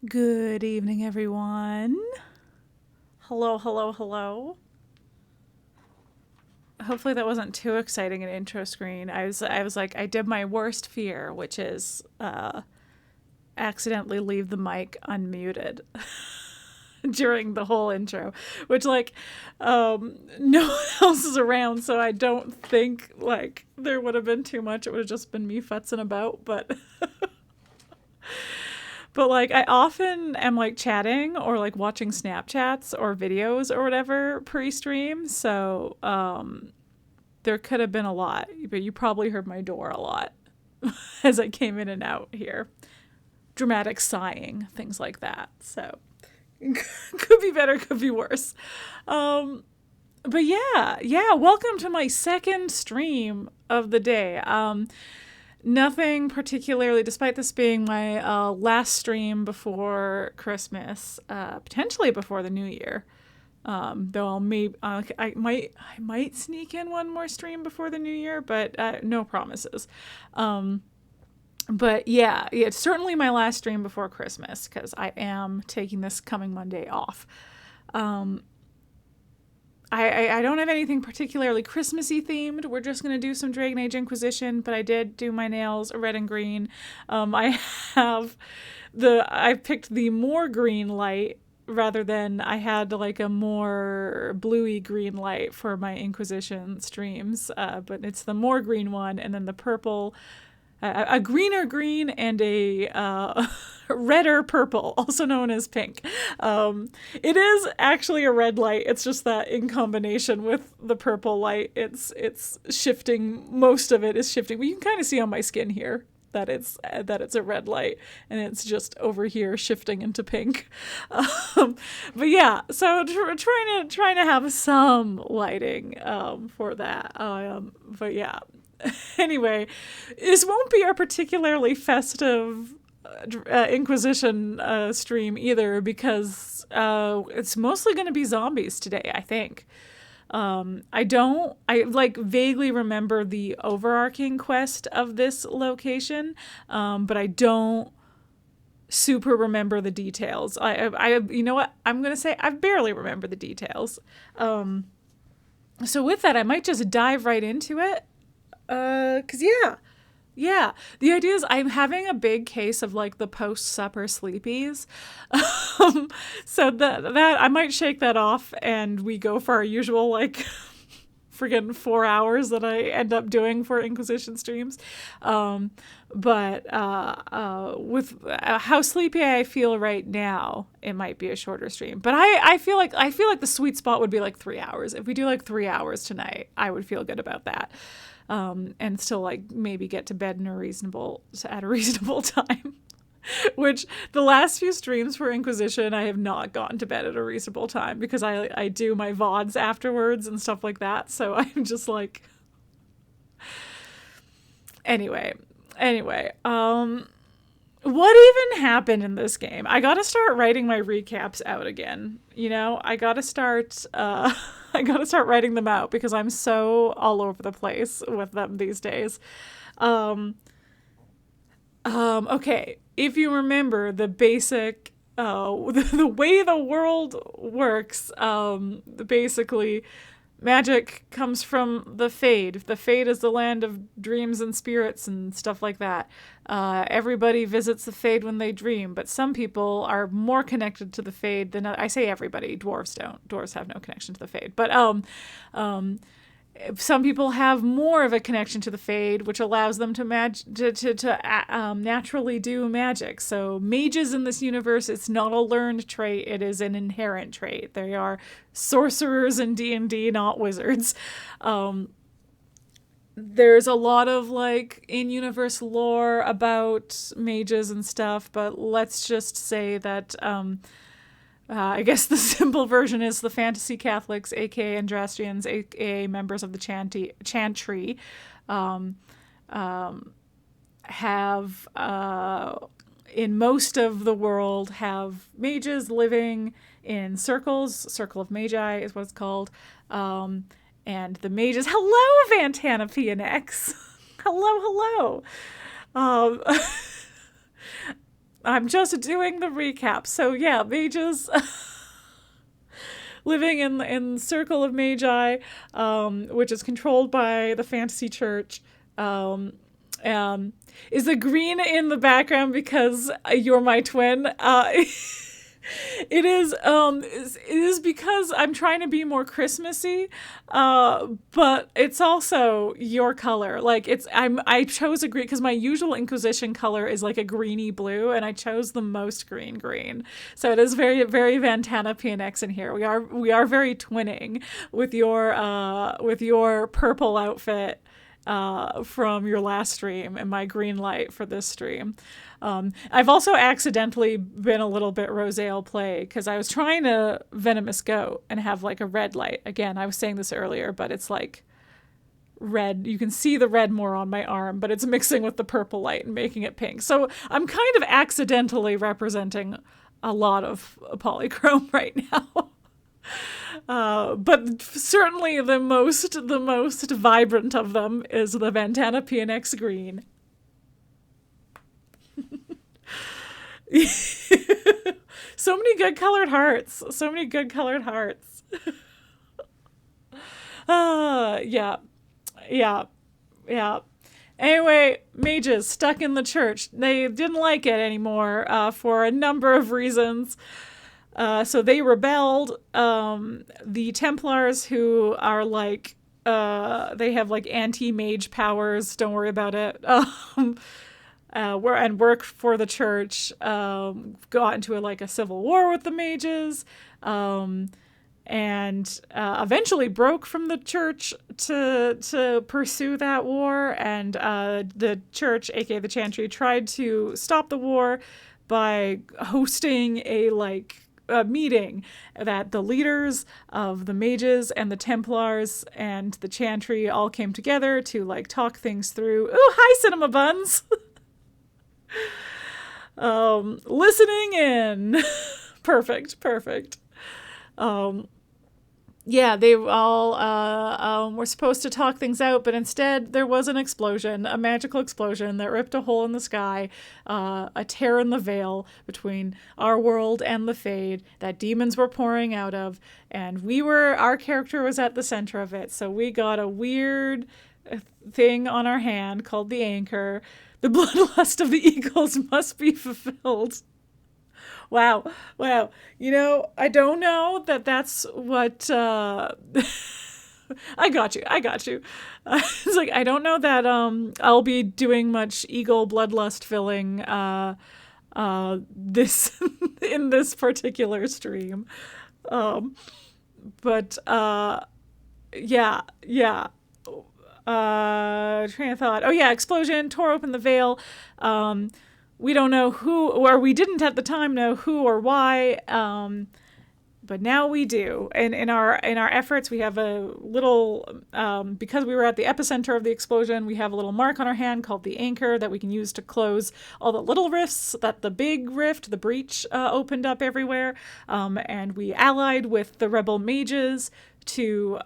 Good evening, everyone. Hello, hello, hello. Hopefully that wasn't too exciting an intro screen. I was like, I did my worst fear, which is accidentally leave the mic unmuted during the whole intro, which no one else is around, so I don't think like there would have been too much. It would have just been me futzing about, but But like I often am like chatting or like watching Snapchats or videos or whatever pre-stream, so there could have been a lot, but you probably heard my door a lot as I came in and out here. Dramatic sighing, things like that. So could be better, could be worse. But yeah, welcome to my second stream of the day. Nothing particularly, despite this being my last stream before Christmas, potentially before the New Year. Though I might sneak in one more stream before the New Year, but no promises. But yeah, it's certainly my last stream before Christmas because I am taking this coming Monday off. I don't have anything particularly Christmassy themed. We're just going to do some Dragon Age Inquisition, but I did do my nails red and green. I picked the more green light rather than I had like a more bluey green light for my Inquisition streams. But it's the more green one and then the purple, a greener green and a redder purple, also known as pink. It is actually a red light. It's just that in combination with the purple light, it's shifting. Most of it is shifting. Well, you can kind of see on my skin here that it's a red light, and it's just over here shifting into pink. But yeah, so trying to have some lighting for that. But yeah. Anyway, this won't be a particularly festive Inquisition stream either because it's mostly going to be zombies today, I think. I like vaguely remember the overarching quest of this location, but I don't super remember the details. I you know what? I'm going to say I barely remember the details. So with that, I might just dive right into it. 'Cause yeah. The idea is I'm having a big case of like the post-supper sleepies. So that I might shake that off and we go for our usual like friggin' 4 hours that I end up doing for Inquisition streams. But with how sleepy I feel right now, it might be a shorter stream. But I feel like the sweet spot would be like 3 hours. If we do like 3 hours tonight, I would feel good about that. And still like maybe get to bed at a reasonable time. Which the last few streams for Inquisition, I have not gotten to bed at a reasonable time because I do my VODs afterwards and stuff like that. So I'm just like, anyway, what even happened in this game? I gotta start writing my recaps out again. You know, I gotta start writing them out because I'm so all over the place with them these days. Okay, if you remember the basic, the way the world works, basically, magic comes from the Fade. The Fade is the land of dreams and spirits and stuff like that. Everybody visits the Fade when they dream, but some people are more connected to the Fade than I say everybody. Dwarves don't. Dwarves have no connection to the Fade, but some people have more of a connection to the Fade, which allows them to naturally do magic. So mages in this universe, it's not a learned trait, it is an inherent trait. They are sorcerers in D&D, not wizards. There's a lot of like in-universe lore about mages and stuff, but let's just say that I guess the simple version is the fantasy Catholics, aka Andrastrians, aka members of the Chantry, have in most of the world have mages living in circles. Circle of Magi is what it's called. And the mages, hello Vantana PNX. hello. I'm just doing the recap. So yeah, mages living in Circle of Magi, which is controlled by the Fantasy Church. Is the green in the background because you're my twin? It is because I'm trying to be more Christmassy, but it's also your color. Like I chose a green because my usual Inquisition color is like a greeny blue, and I chose the most green. So it is very, very Vantana PNX in here. We are very twinning with your purple outfit from your last stream and my green light for this stream. I've also accidentally been a little bit Rosale play because I was trying to Venomous Goat and have like a red light. Again, I was saying this earlier, but it's like red. You can see the red more on my arm, but it's mixing with the purple light and making it pink. So I'm kind of accidentally representing a lot of polychrome right now. But certainly the most vibrant of them is the Vantana PNX green. So many good colored hearts. Yeah. Anyway, mages stuck in the church. They didn't like it anymore for a number of reasons. So they rebelled. The Templars, who are like, they have like anti-mage powers. Don't worry about it. Work for the church. Got into a civil war with the mages. And eventually broke from the church to pursue that war. And the church, aka the Chantry, tried to stop the war by hosting a meeting that the leaders of the mages and the Templars and the Chantry all came together to talk things through. Ooh, hi, Cinema Buns. Listening in. Perfect. Yeah, they all were supposed to talk things out, but instead there was an explosion, a magical explosion that ripped a hole in the sky, a tear in the veil between our world and the Fade that demons were pouring out of, and our character was at the center of it, so we got a weird thing on our hand called the Anchor. The bloodlust of the eagles must be fulfilled. Wow. You know, I don't know that that's what... I got you. It's like, I don't know that I'll be doing much eagle bloodlust filling this in this particular stream. But yeah. Train of thought. Oh yeah, explosion, tore open the veil. We don't know who, or we didn't at the time know who or why, but now we do. And in our efforts, we have a little, because we were at the epicenter of the explosion, we have a little mark on our hand called the Anchor that we can use to close all the little rifts that the big rift, the breach, opened up everywhere. And we allied with the rebel mages to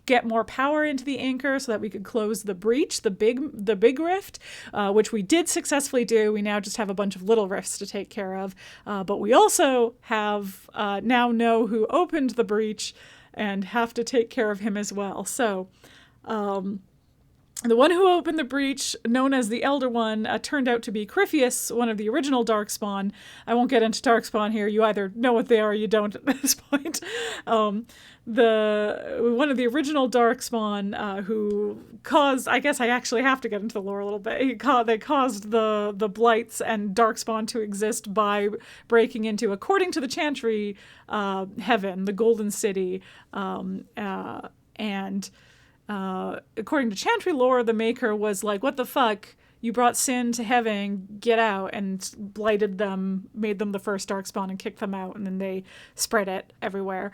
get more power into the Anchor so that we could close the breach, the big rift, which we did successfully do. We now just have a bunch of little rifts to take care of. But we also have now know who opened the breach and have to take care of him as well. So the one who opened the breach, known as the Elder One, turned out to be Corypheus, one of the original Darkspawn. I won't get into Darkspawn here. You either know what they are or you don't at this point. One of the original Darkspawn who caused, I guess I actually have to get into the lore a little bit. They caused the Blights and Darkspawn to exist by breaking into, according to the Chantry, heaven, the Golden City, and according to Chantry lore, the Maker was like, what the fuck? You brought sin to heaven, get out, and blighted them, made them the first Darkspawn and kicked them out, and then they spread it everywhere.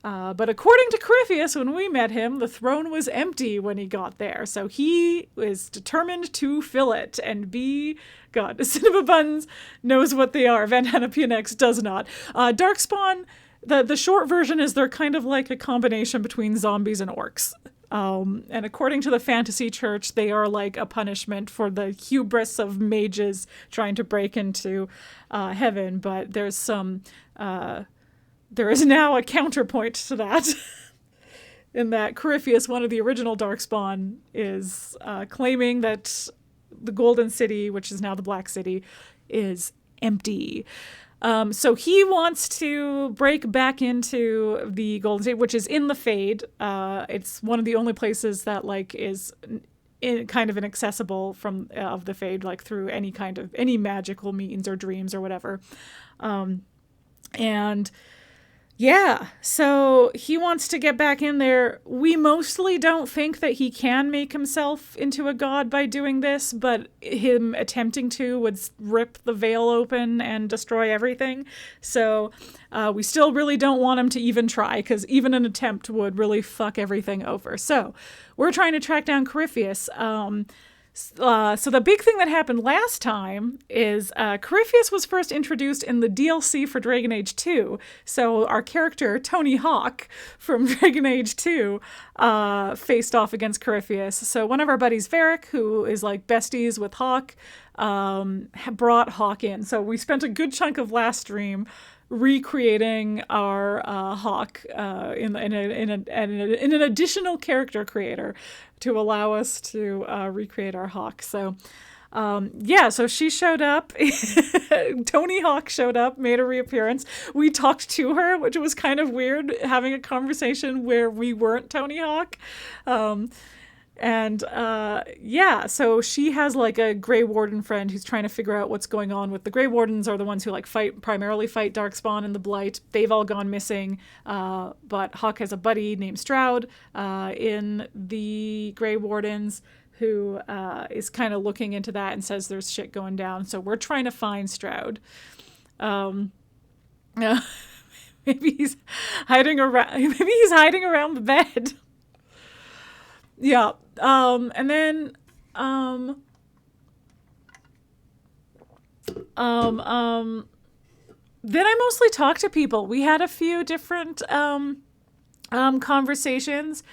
But according to Corypheus, when we met him, the throne was empty when he got there, so he was determined to fill it and be God. Cinema Buns knows what they are. Vantana PNX does not. Darkspawn, the short version is they're kind of like a combination between zombies and orcs. And according to the fantasy church, they are like a punishment for the hubris of mages trying to break into heaven. But there is now a counterpoint to that. In that Corypheus, one of the original Darkspawn, is claiming that the Golden City, which is now the Black City, is empty. So he wants to break back into the Golden City, which is in the Fade. It's one of the only places that like is kind of inaccessible from of the Fade, like through any magical means or dreams or whatever. And yeah, so he wants to get back in there. We mostly don't think that he can make himself into a god by doing this, but him attempting to would rip the veil open and destroy everything. So we still really don't want him to even try, because even an attempt would really fuck everything over. So we're trying to track down Corypheus. So the big thing that happened last time is Corypheus was first introduced in the DLC for Dragon Age 2. So our character, Toni Hawke from Dragon Age 2, faced off against Corypheus. So one of our buddies, Varric, who is like besties with Hawke, brought Hawke in. So we spent a good chunk of last stream recreating our Hawke in an additional character creator to allow us to recreate our Hawke. So so she showed up. Toni Hawke showed up, made a reappearance. We talked to her, which was kind of weird, having a conversation where we weren't Toni Hawke. So she has like a Grey Warden friend who's trying to figure out what's going on with the Grey Wardens, are the ones who like primarily fight Darkspawn and the Blight. They've all gone missing, but Hawke has a buddy named Stroud in the Grey Wardens who is kind of looking into that and says there's shit going down. So we're trying to find Stroud. Maybe he's hiding around. Maybe he's hiding around the bed. Yeah. And then I mostly talked to people. We had a few different conversations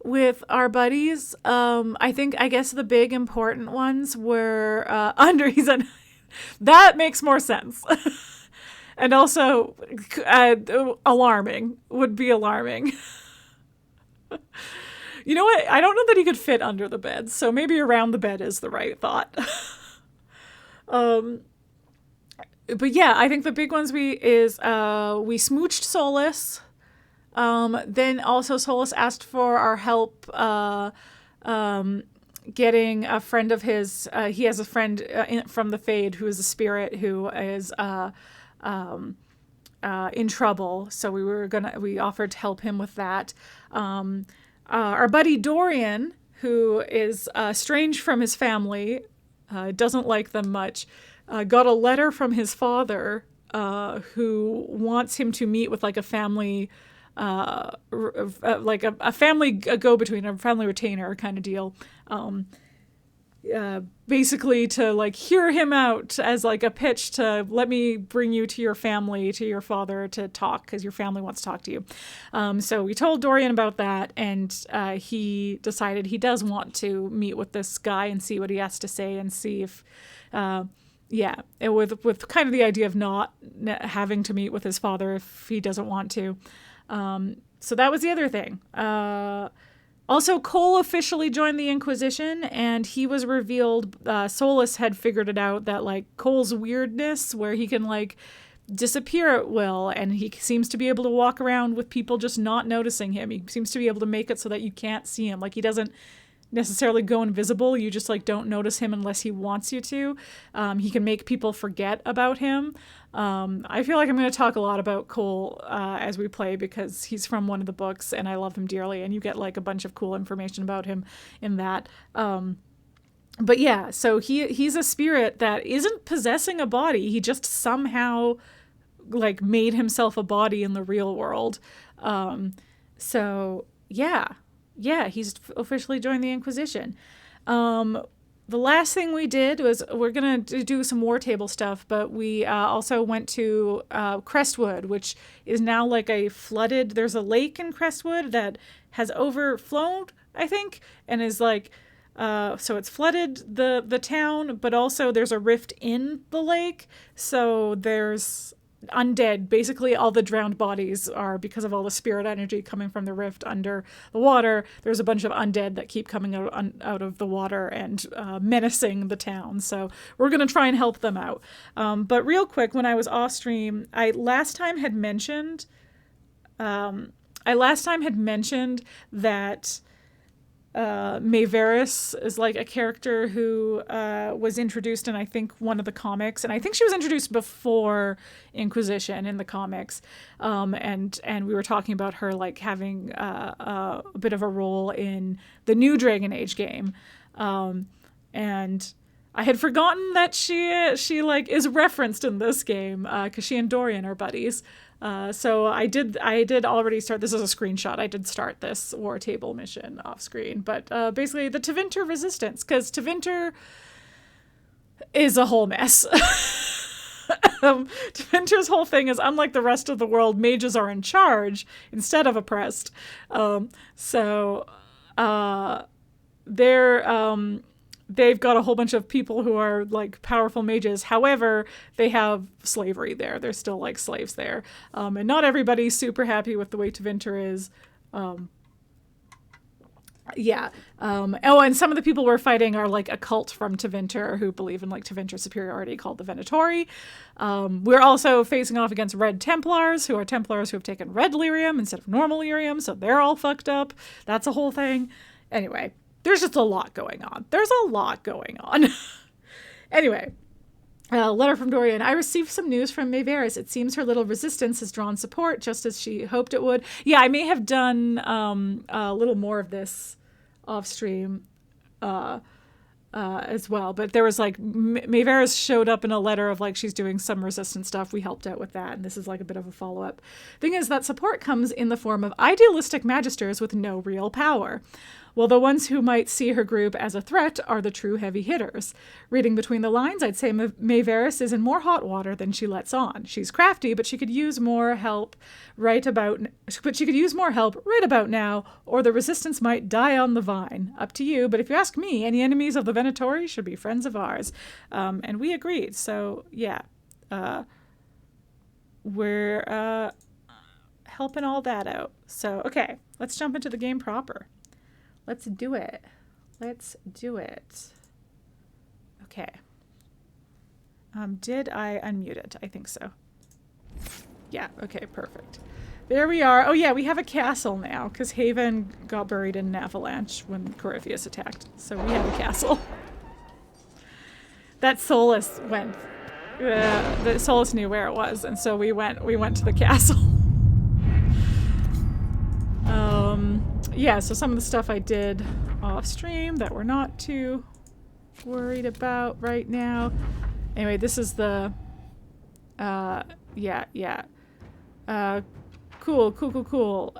with our buddies. I guess the big important ones were that makes more sense. And also alarming would be alarming. You know what? I don't know that he could fit under the bed, so maybe around the bed is the right thought. But yeah, I think the big ones we smooched Solus. Then also Solus asked for our help getting a friend of his. He has a friend from the Fade who is a spirit who is in trouble. So we offered to help him with that. Our buddy Dorian, who is estranged from his family, doesn't like them much, got a letter from his father who wants him to meet with like a family, like a family go-between, a family retainer kind of deal. Basically to like hear him out as like a pitch to let me bring you to your family, to your father to talk, because your family wants to talk to you. So we told Dorian about that, and he decided he does want to meet with this guy and see what he has to say and see if, with kind of the idea of not having to meet with his father if he doesn't want to. So that was the other thing. Also, Cole officially joined the Inquisition, and he was revealed, Solus had figured it out, that, like, Cole's weirdness, where he can, like, disappear at will, and he seems to be able to walk around with people just not noticing him. He seems to be able to make it so that you can't see him. Like, he doesn't necessarily go invisible. You just, like, don't notice him unless he wants you to. He can make people forget about him. I feel like I'm going to talk a lot about Cole as we play, because he's from one of the books and I love him dearly, and you get like a bunch of cool information about him in that. But yeah, so he's a spirit that isn't possessing a body. He just somehow like made himself a body in the real world. So yeah, he's officially joined the Inquisition. The last thing we did was, we're going to do some war table stuff, but we also went to Crestwood, which is now like there's a lake in Crestwood that has overflowed I think, and is like, so it's flooded the town, but also there's a rift in the lake. So there's undead. Basically, all the drowned bodies are because of all the spirit energy coming from the rift under the water. There's a bunch of undead that keep coming out of the water and menacing the town. So we're going to try and help them out. But real quick, when I was off stream, I last time had mentioned that Mayveris is like a character who was introduced in, I think, one of the comics, and I think she was introduced before Inquisition in the comics, and we were talking about her like having a bit of a role in the new Dragon Age game, and I had forgotten that she like is referenced in this game because she and Dorian are buddies. So I did already start, this is a screenshot, I did start this war table mission off screen, but basically the Tevinter Resistance, because Tevinter is a whole mess. Tevinter's whole thing is, unlike the rest of the world, mages are in charge instead of oppressed. They've got a whole bunch of people who are like powerful mages. However, they have slavery there. They're still like slaves there. And not everybody's super happy with the way Tevinter is. And some of the people we're fighting are like a cult from Tevinter who believe in like Tevinter superiority called the Venatori. We're also facing off against red Templars who are Templars who have taken red lyrium instead of normal lyrium. So they're all fucked up. That's a whole thing. Anyway. There's just a lot going on. Anyway, letter from Dorian. I received some news from Mayveris. It seems her little resistance has drawn support, just as she hoped it would. Yeah, I may have done a little more of this off stream as well. But there was like, Mayveris showed up in a letter of like, she's doing some resistance stuff. We helped out with that. And this is like a bit of a follow-up. Thing is that support comes in the form of idealistic magisters with no real power. Well, the ones who might see her group as a threat are the true heavy hitters. Reading between the lines, I'd say Mayveris is in more hot water than she lets on. She's crafty, but she could use more help right about now, or the resistance might die on the vine. Up to you, but if you ask me, any enemies of the Venatori should be friends of ours. And we agreed. So yeah, we're helping all that out. So okay, let's jump into the game proper. Let's do it. Okay. Did I unmute it? I think so. Yeah, okay, perfect. There we are. Oh yeah, we have a castle now, because Haven got buried in an avalanche when Corypheus attacked. So we have a castle. That Solus went. The Solus knew where it was, and so we went to the castle. Yeah, so some of the stuff I did off stream that we're not too worried about right now. Anyway, this is the, cool.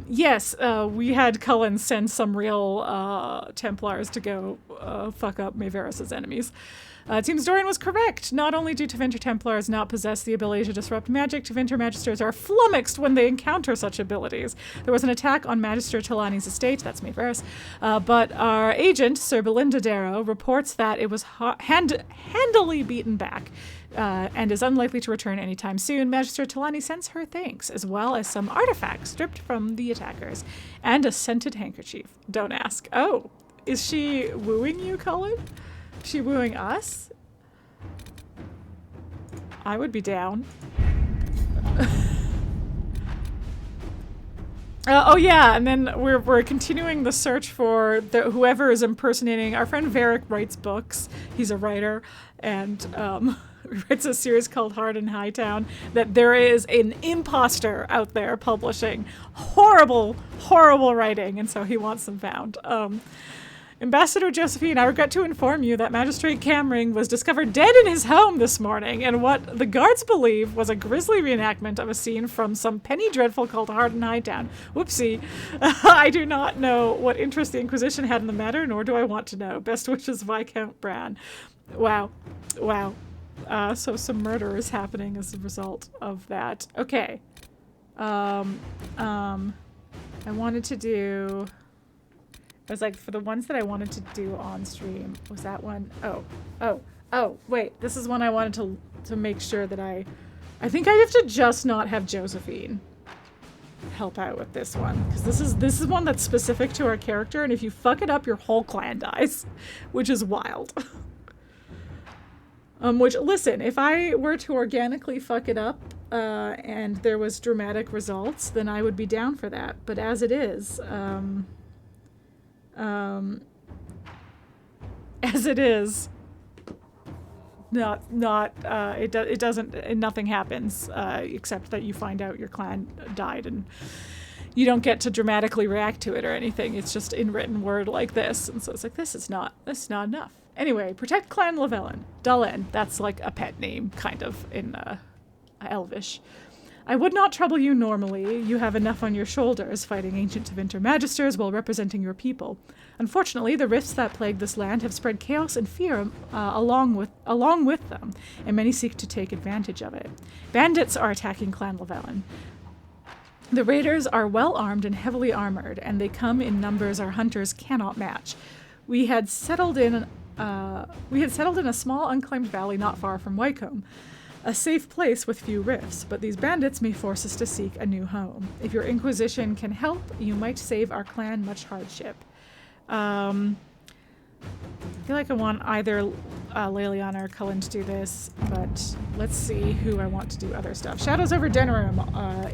Yes, we had Cullen send some real Templars to go fuck up Mayveris' enemies. It seems Dorian was correct. Not only do Tevinter Templars not possess the ability to disrupt magic, Tevinter Magisters are flummoxed when they encounter such abilities. There was an attack on Magister Talani's estate, that's Mayveris, but our agent, Sir Belinda Darrow, reports that it was handily beaten back and is unlikely to return anytime soon. Magister Talani sends her thanks, as well as some artifacts stripped from the attackers, and a scented handkerchief. Don't ask. Oh, is she wooing you, Cullen? Is she wooing us? I would be down. Oh yeah, and then we're continuing the search for whoever is impersonating. Our friend Varric writes books. He's a writer, and writes a series called Hard in Hightown. That there is an imposter out there publishing horrible writing, and so he wants them found. Ambassador Josephine, I regret to inform you that Magistrate Camring was discovered dead in his home this morning, and what the guards believe was a grisly reenactment of a scene from some penny dreadful called Hard in Hightown. Whoopsie. I do not know what interest the Inquisition had in the matter, nor do I want to know. Best wishes, Viscount Bran. Wow. So some murder is happening as a result of that. Okay. I wanted to do... I was like, for the ones that I wanted to do on stream, was that one? Oh, wait, this is one I wanted to make sure that I think I have to just not have Josephine help out with this one, because this is one that's specific to our character, and if you fuck it up, your whole clan dies, which is wild. Which, listen, if I were to organically fuck it up, and there was dramatic results, then I would be down for that. But as it is, nothing happens, except that you find out your clan died, and you don't get to dramatically react to it or anything. It's just in written word like this, and so it's like, this is not enough. Anyway, protect Clan Lavellan. Dalen, that's like a pet name, kind of, in Elvish. I would not trouble you normally. You have enough on your shoulders fighting ancient Tevinter magisters while representing your people. Unfortunately, the rifts that plague this land have spread chaos and fear along with them, and many seek to take advantage of it. Bandits are attacking Clan Lavellan. The raiders are well armed and heavily armored, and they come in numbers our hunters cannot match. We had settled in a small unclaimed valley not far from Wycombe, a safe place with few rifts, but these bandits may force us to seek a new home. If your Inquisition can help, you might save our clan much hardship. I feel like I want either Leliana or Cullen to do this, but let's see who I want to do other stuff. Shadows over Denerim.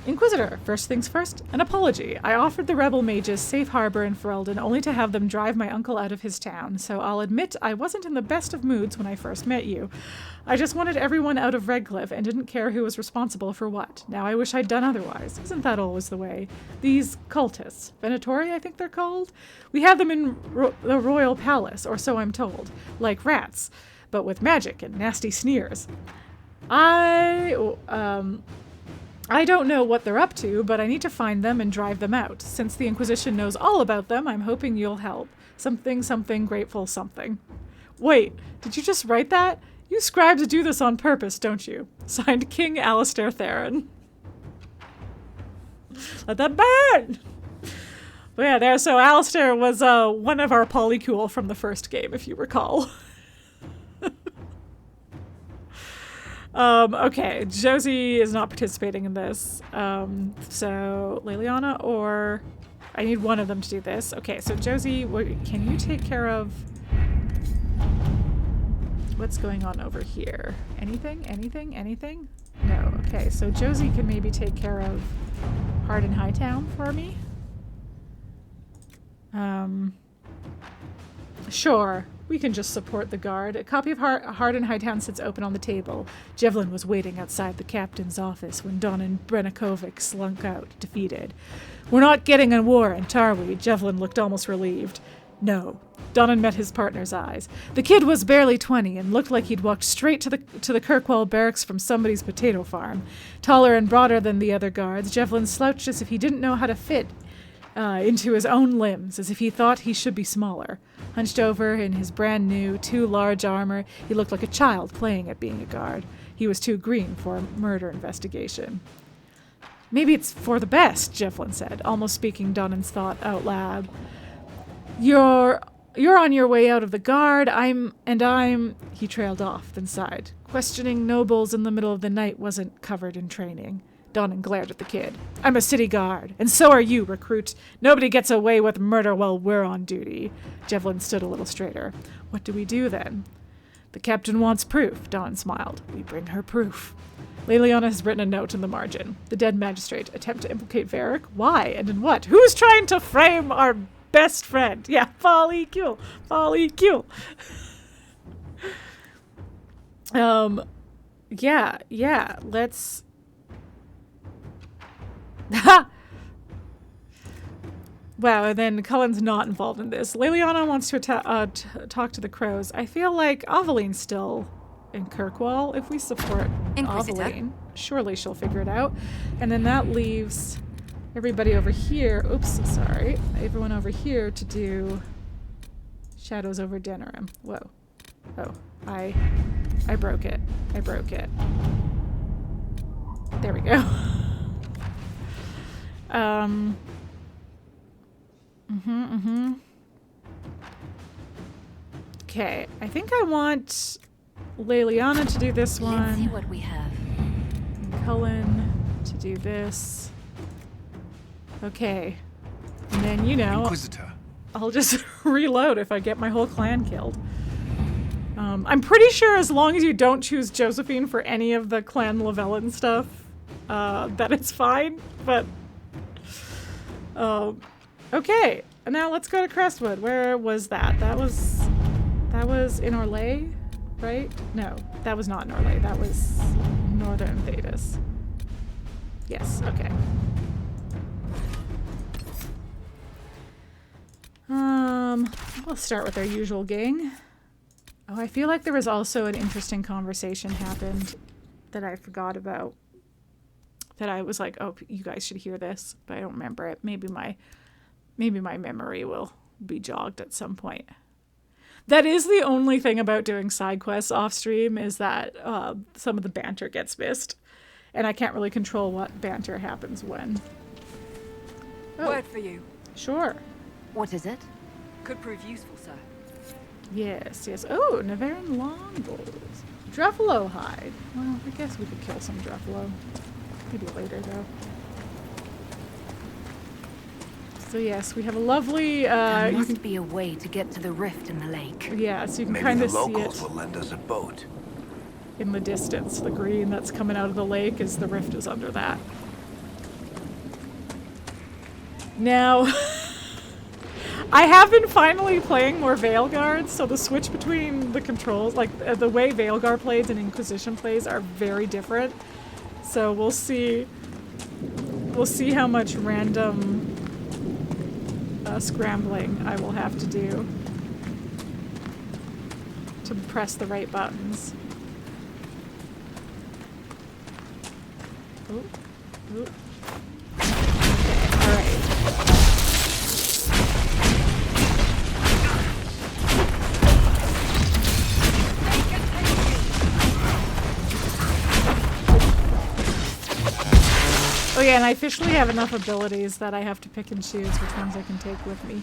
Inquisitor, first things first, an apology. I offered the rebel mages safe harbor in Ferelden only to have them drive my uncle out of his town, so I'll admit I wasn't in the best of moods when I first met you. I just wanted everyone out of Redcliffe and didn't care who was responsible for what. Now I wish I'd done otherwise. Isn't that always the way? These cultists, Venatori I think they're called? We had them in the royal palace, or so I'm told, like rats, but with magic and nasty sneers. I don't know what they're up to, but I need to find them and drive them out. Since the Inquisition knows all about them, I'm hoping you'll help. Something, grateful something. Wait, did you just write that? You scribes do this on purpose, don't you? Signed, King Alistair Theron. Let that burn! But yeah, there, so Alistair was one of our polycule from the first game, if you recall. Okay, Josie is not participating in this. So Leliana or... I need one of them to do this. Okay, so Josie, can you take care of... What's going on over here? Anything? No. Okay, so Josie can maybe take care of Hard and Hightown for me. Sure. We can just support the guard. A copy of Hard and Hightown sits open on the table. Jevlin was waiting outside the captain's office when Don and Brennakovic slunk out, defeated. We're not getting a warrant, are we? Jevlin looked almost relieved. No. Donnan met his partner's eyes. The kid was barely 20 and looked like he'd walked straight to the Kirkwall barracks from somebody's potato farm. Taller and broader than the other guards, Jevlin slouched as if he didn't know how to fit into his own limbs, as if he thought he should be smaller. Hunched over in his brand new, too large armor, he looked like a child playing at being a guard. He was too green for a murder investigation. Maybe it's for the best, Jevlin said, almost speaking Donnan's thought out loud. You're on your way out of the guard, I'm... He trailed off, then sighed. Questioning nobles in the middle of the night wasn't covered in training. Donnan glared at the kid. I'm a city guard, and so are you, recruit. Nobody gets away with murder while we're on duty. Jevlin stood a little straighter. What do we do then? The captain wants proof, Donnan smiled. We bring her proof. Leliana has written a note in the margin. The dead magistrate. Attempt to implicate Varric? Why and in what? Who's trying to frame our best friend? Yeah, polycule. Yeah, let's... Ha! Wow, and then Cullen's not involved in this. Leliana wants to talk to the crows. I feel like Aveline's still in Kirkwall. If we support Aveline, surely she'll figure it out. And then that leaves everybody over here. Oops, sorry. Everyone over here to do Shadows over Denerim. Whoa. Oh, I broke it. There we go. Okay, I think I want Leliana to do this one. Let's see what we have. And Cullen to do this. Okay. And then, you know, Inquisitor. I'll just reload if I get my whole clan killed. I'm pretty sure as long as you don't choose Josephine for any of the Clan Lavellan stuff, that it's fine, but... okay, and now let's go to Crestwood. Where was that? That was in Orlais, right? No, that was not in Orlais. That was Northern Thedas. Yes, okay. We'll start with our usual gang. Oh, I feel like there was also an interesting conversation happened that I forgot about. That I was like, oh, you guys should hear this, but I don't remember it. Maybe my memory will be jogged at some point. That is the only thing about doing side quests off stream is that some of the banter gets missed, and I can't really control what banter happens when. Oh, Word for you. sure. What is it? Could prove useful, sir. Yes, yes. Oh, Navarran longbows. Druffalo hide. Well, I guess we could kill some Druffalo. Maybe later, though. So yes, we have a lovely, There you must can, be a way to get to the rift in the lake. yeah, so you can Maybe kind the of see locals it will lend us a boat. in the distance. The green that's coming out of the lake is the rift is under that. Now, I have been finally playing more Veilguard, so the switch between the controls, like the way Veilguard plays and Inquisition plays are very different. So we'll see how much random scrambling I will have to do to press the right buttons. Ooh. Ooh. Okay, all right. Oh yeah, and I officially have enough abilities that I have to pick and choose which ones I can take with me.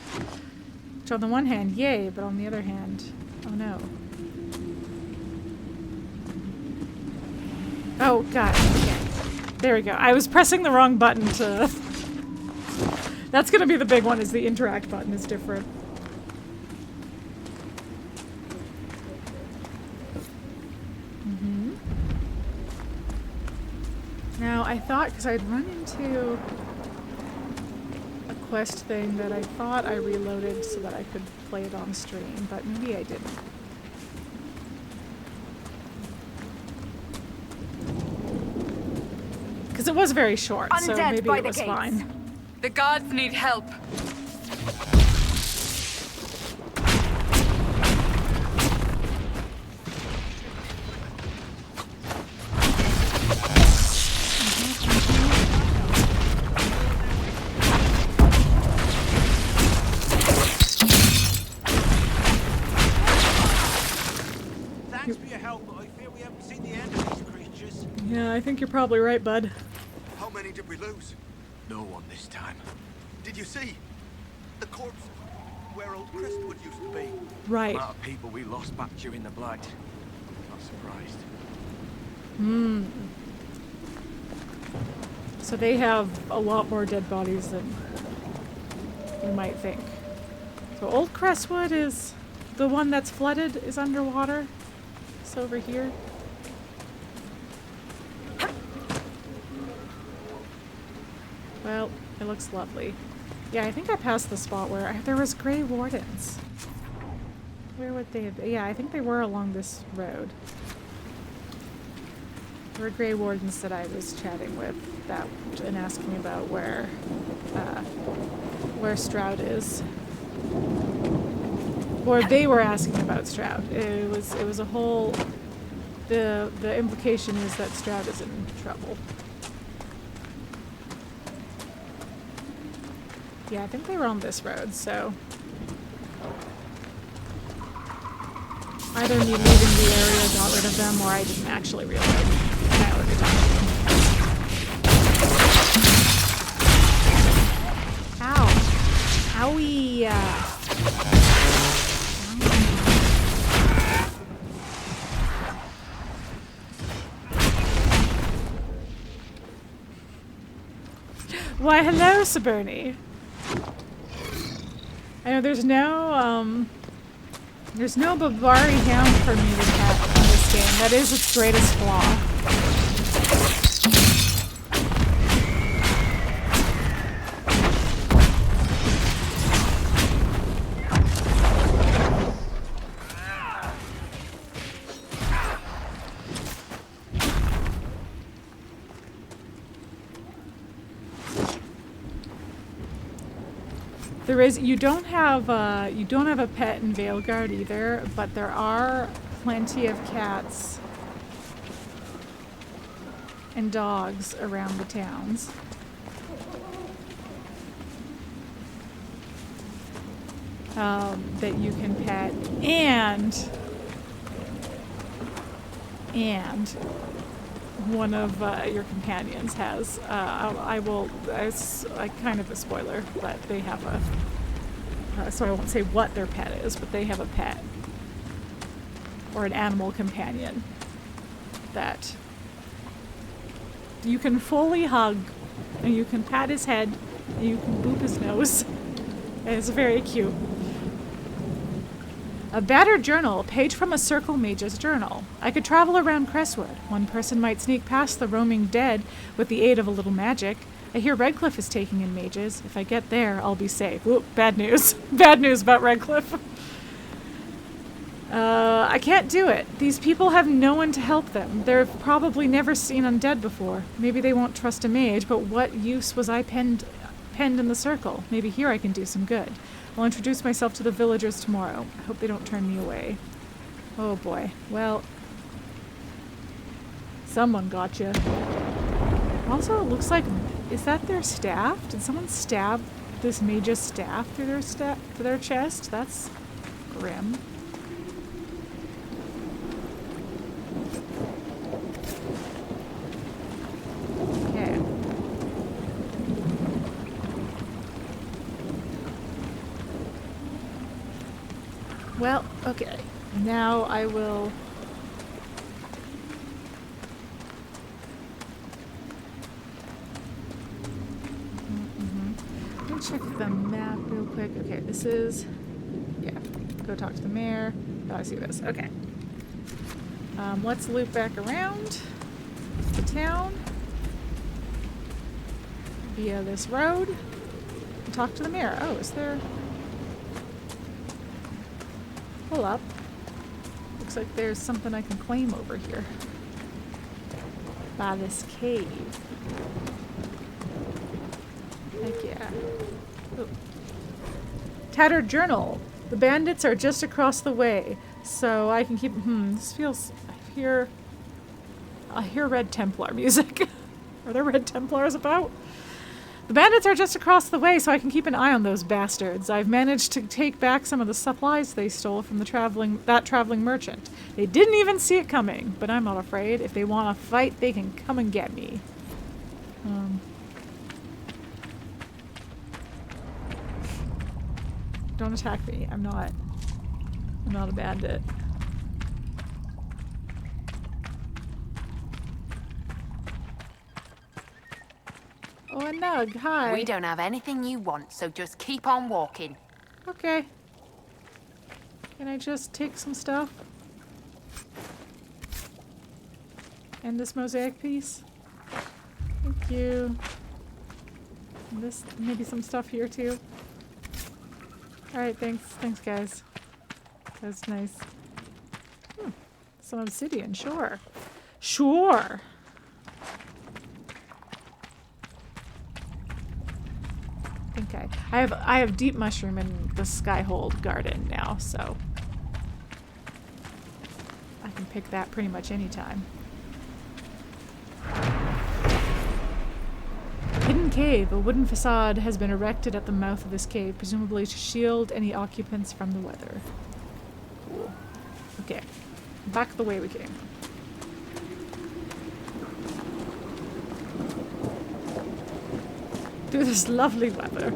Which on the one hand, yay, but on the other hand, oh no. Oh god, okay. There we go. I was pressing the wrong button to... That's gonna be the big one, is the interact button is different. Now, I thought, because I'd run into a quest thing that I thought I reloaded so that I could play it on stream, but maybe I didn't. Because it was very short, so Undead maybe by it the was gates. fine. The guards need help. Thanks for your help, but I fear we haven't seen the end of these creatures. Yeah, I think you're probably right, bud. How many did we lose? No one this time. Did you see? The corpse where Old Crestwood used to be. Right. The amount of people we lost back during the Blight. Not surprised. So they have a lot more dead bodies than you might think. So Old Crestwood is the one that's flooded, is underwater. It's over here. Well, it looks lovely. Yeah, I think I passed the spot where there was Grey Wardens. Where would they have been? Yeah, I think they were along this road. There were Grey Wardens that I was chatting with that and asking about where Stroud is. Or they were asking about Stroud. It was a whole... The implication is that Stroud is in trouble. Yeah, I think they were on this road, so... Either me leaving the area got rid of them, or I didn't actually realize. I know what you're talking about. Ow. Owie! Why, hello, Saberni. I know there's no Bavari hound for me to pet in this game. That is its greatest flaw. There is, you don't have a pet in Veilguard either, but there are plenty of cats and dogs around the towns. That you can pet, and one of your companions has, it's kind of a spoiler, but they have a, so I won't say what their pet is, but they have a pet, or an animal companion, that you can fully hug, and you can pat his head, and you can boop his nose, and it's very cute. A Battered Journal, page from a Circle Mage's journal. I could travel around Crestwood. One person might sneak past the roaming dead with the aid of a little magic. I hear Redcliffe is taking in mages. If I get there, I'll be safe. Whoop, bad news. Bad news about Redcliffe. I can't do it. These people have no one to help them. They've probably never seen undead before. Maybe they won't trust a mage, but what use was I penned in the circle? Maybe here I can do some good. I'll introduce myself to the villagers tomorrow. I hope they don't turn me away. Oh boy. Well, someone got you. Also, it looks like, is that their staff? Did someone stab this mage's staff through their chest? That's grim. Okay. Well, okay. Now I will... Let me check the map real quick. Okay, this is... Yeah, go talk to the mayor. Oh, I see this. Okay. Let's loop back around the town via this road and talk to the mayor. Oh, is there... Hold up. Looks like there's something I can claim over here. By this cave. Heck yeah. Ooh. Tattered Journal. The bandits are just across the way, so I can keep... this feels... I hear Red Templar music. Are there Red Templars about? The bandits are just across the way, so I can keep an eye on those bastards. I've managed to take back some of the supplies they stole from that traveling merchant. They didn't even see it coming, but I'm not afraid. If they want to fight, they can come and get me. Don't attack me. I'm not a bandit. Oh, a nug. Hi. We don't have anything you want, so just keep on walking. Okay. Can I just take some stuff? And this mosaic piece? Thank you. And this, maybe some stuff here too. Alright, thanks. Thanks, guys. That's nice. Some obsidian, sure. Sure! Okay. I have deep mushroom in the Skyhold garden now, so I can pick that pretty much any time. Hidden cave. A wooden facade has been erected at the mouth of this cave, presumably to shield any occupants from the weather. Cool. Okay. Back the way we came. Through this lovely weather.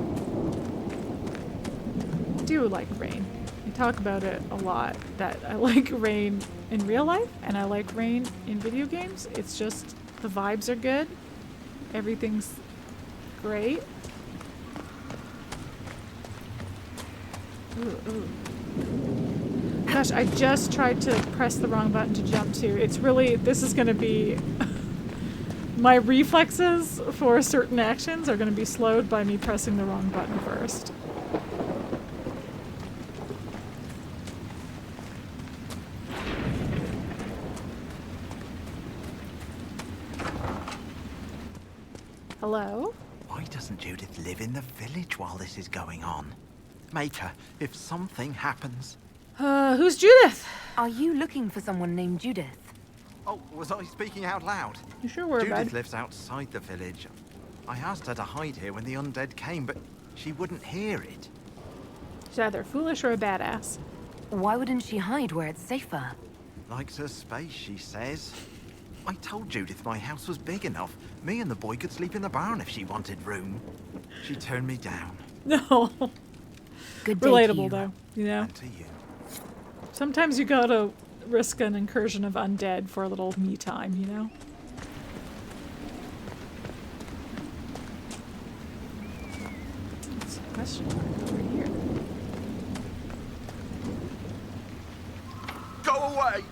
do like rain. I talk about it a lot, that I like rain in real life and I like rain in video games. It's just the vibes are good. Everything's great. Ooh, ooh. Gosh, I just tried to press the wrong button to jump to. It's really, this is going to be, my reflexes for certain actions are going to be slowed by me pressing the wrong button first. Hello? Why doesn't Judith live in the village while this is going on? Make her, if something happens. Who's Judith? Are you looking for someone named Judith? Oh, was I speaking out loud? You sure were, Judith bud. lives outside the village. I asked her to hide here when the undead came, but she wouldn't hear it. She's either foolish or a badass. Why wouldn't she hide where it's safer? Likes her space, she says. I told Judith my house was big enough. Me and the boy could sleep in the barn if she wanted room. She turned me down. No. Good day to Relatable, you. though, you know? And to you. Sometimes you gotta risk an incursion of undead for a little me time, you know? What's the question mark over here? Go away!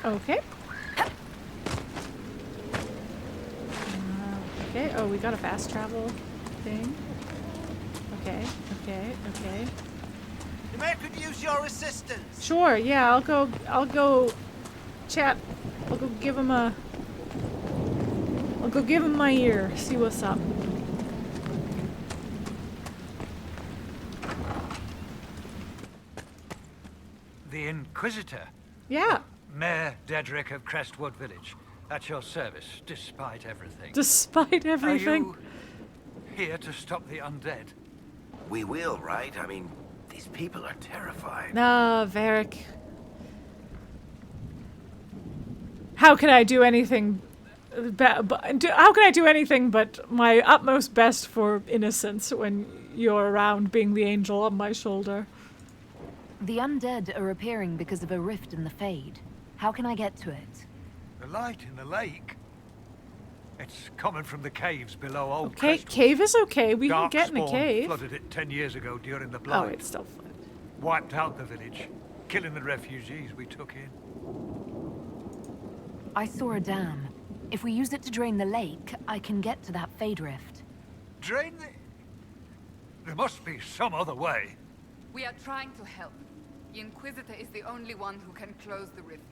Okay. Okay, oh, we got a fast travel thing. Okay, okay, okay. The mayor could use your assistance. Sure, yeah, I'll go chat. I'll go give him my ear, see what's up. The Inquisitor. Yeah, Mayor Dedrick of Crestwood Village. At your service, despite everything. despite everything. Are you here to stop the undead? We will, right? I mean, these people are terrified. Ah, Varric. How can I do anything? How can I do anything but my utmost best for innocence when you're around, being the angel on my shoulder? The undead are appearing because of a rift in the Fade. How can I get to it? The light in the lake. It's coming from the caves below Old Okay, Crestwood. cave is okay. We can Dark get in a Spawn cave. flooded it 10 years ago during the Oh, Blight. it's still flooded. Wiped out the village, killing the refugees we took in. I saw a dam. If we use it to drain the lake, I can get to that Fade rift. Drain the... There must be some other way. We are trying to help. The Inquisitor is the only one who can close the rifts.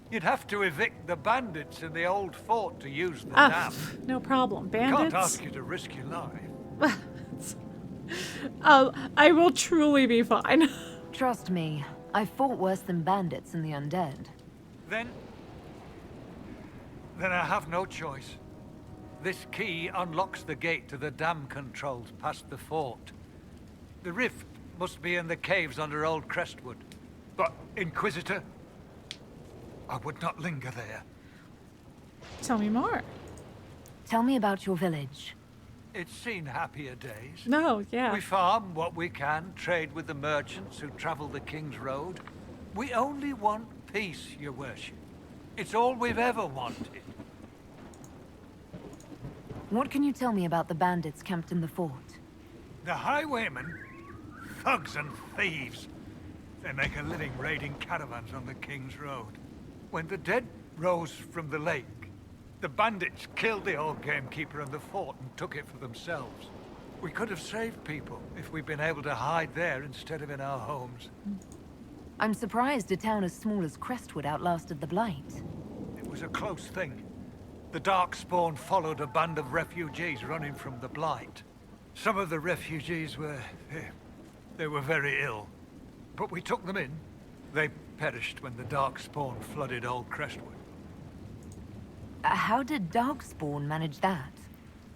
You'd have to evict the bandits in the old fort to use the Ah, dam. no problem. Can't Bandits. ask you to risk your life. I will truly be fine. Trust me, I've fought worse than bandits and the undead. Then I have no choice. This key unlocks the gate to the dam controls past the fort. The rift must be in the caves under Old Crestwood. But, Inquisitor, I would not linger there. Tell me more. Tell me about your village. It's seen happier days. No, yeah. We farm what we can, trade with the merchants who travel the King's Road. We only want peace, your worship. It's all we've ever wanted. What can you tell me about the bandits camped in the fort? The highwaymen, thugs and thieves. They make a living raiding caravans on the King's Road. When the dead rose from the lake, the bandits killed the old gamekeeper and the fort and took it for themselves. We could have saved people if we'd been able to hide there instead of in our homes. I'm surprised a town as small as Crestwood outlasted the Blight. It was a close thing. The Darkspawn followed a band of refugees running from the Blight. Some of the refugees were... they were very ill. But we took them in. They perished when the Darkspawn flooded Old Crestwood. How did Darkspawn manage that?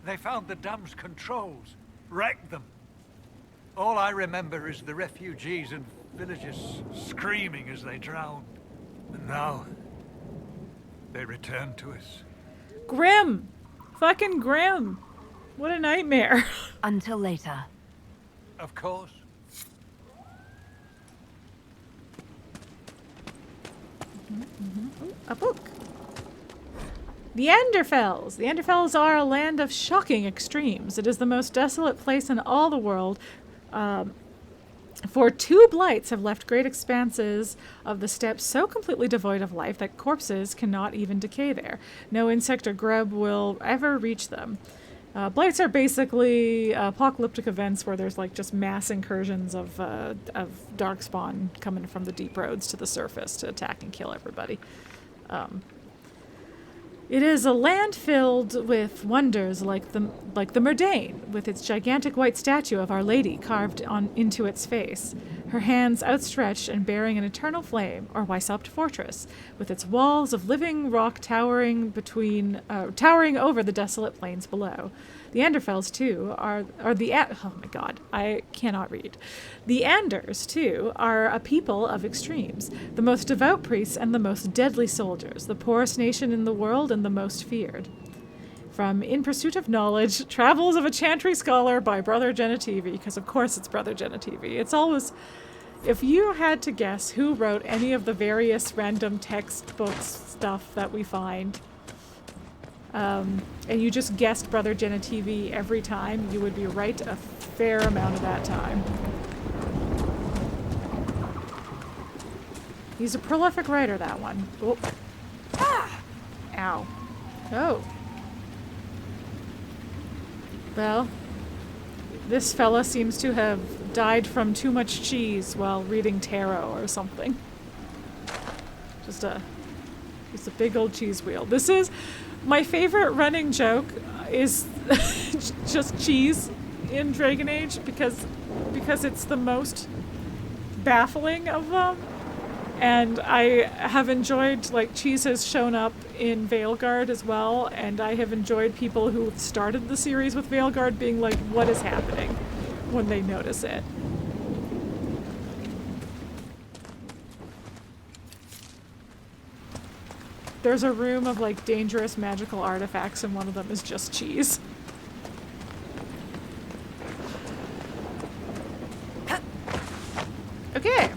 They found the dam's controls, wrecked them. All I remember is the refugees and villagers screaming as they drowned. And now, they return to us. Grim. Fucking grim. What a nightmare. Until later. Of course. Ooh, a book. The Anderfels. The Anderfels are a land of shocking extremes. It is the most desolate place in all the world. For 2 blights have left great expanses of the steppes so completely devoid of life that corpses cannot even decay there. No insect or grub will ever reach them. Blights are basically apocalyptic events where there's like just mass incursions of darkspawn coming from the deep roads to the surface to attack and kill everybody. It is a land filled with wonders like the Murdane, with its gigantic white statue of Our Lady carved into its face, her hands outstretched and bearing an eternal flame, or Weishaupt Fortress, with its walls of living rock towering over the desolate plains below. The Anderfels, too, oh my god, I cannot read. The Anders, too, are a people of extremes, the most devout priests and the most deadly soldiers, the poorest nation in the world and the most feared. From In Pursuit of Knowledge, Travels of a Chantry Scholar by Brother Genetivi, because of course it's Brother Genetivi. It's always, if you had to guess who wrote any of the various random textbooks stuff that we find, and you just guessed Brother Genetivi every time, you would be right a fair amount of that time. He's a prolific writer, that one. Oh. Ow. Oh. Well, this fella seems to have died from too much cheese while reading tarot or something. Just a big old cheese wheel. This is my favorite running joke is just cheese in Dragon Age because it's the most baffling of them. And I have enjoyed, like, cheese has shown up in Veilguard as well, and I have enjoyed people who started the series with Veilguard being like, what is happening, when they notice it. There's a room of, like, dangerous magical artifacts, and one of them is just cheese. Okay.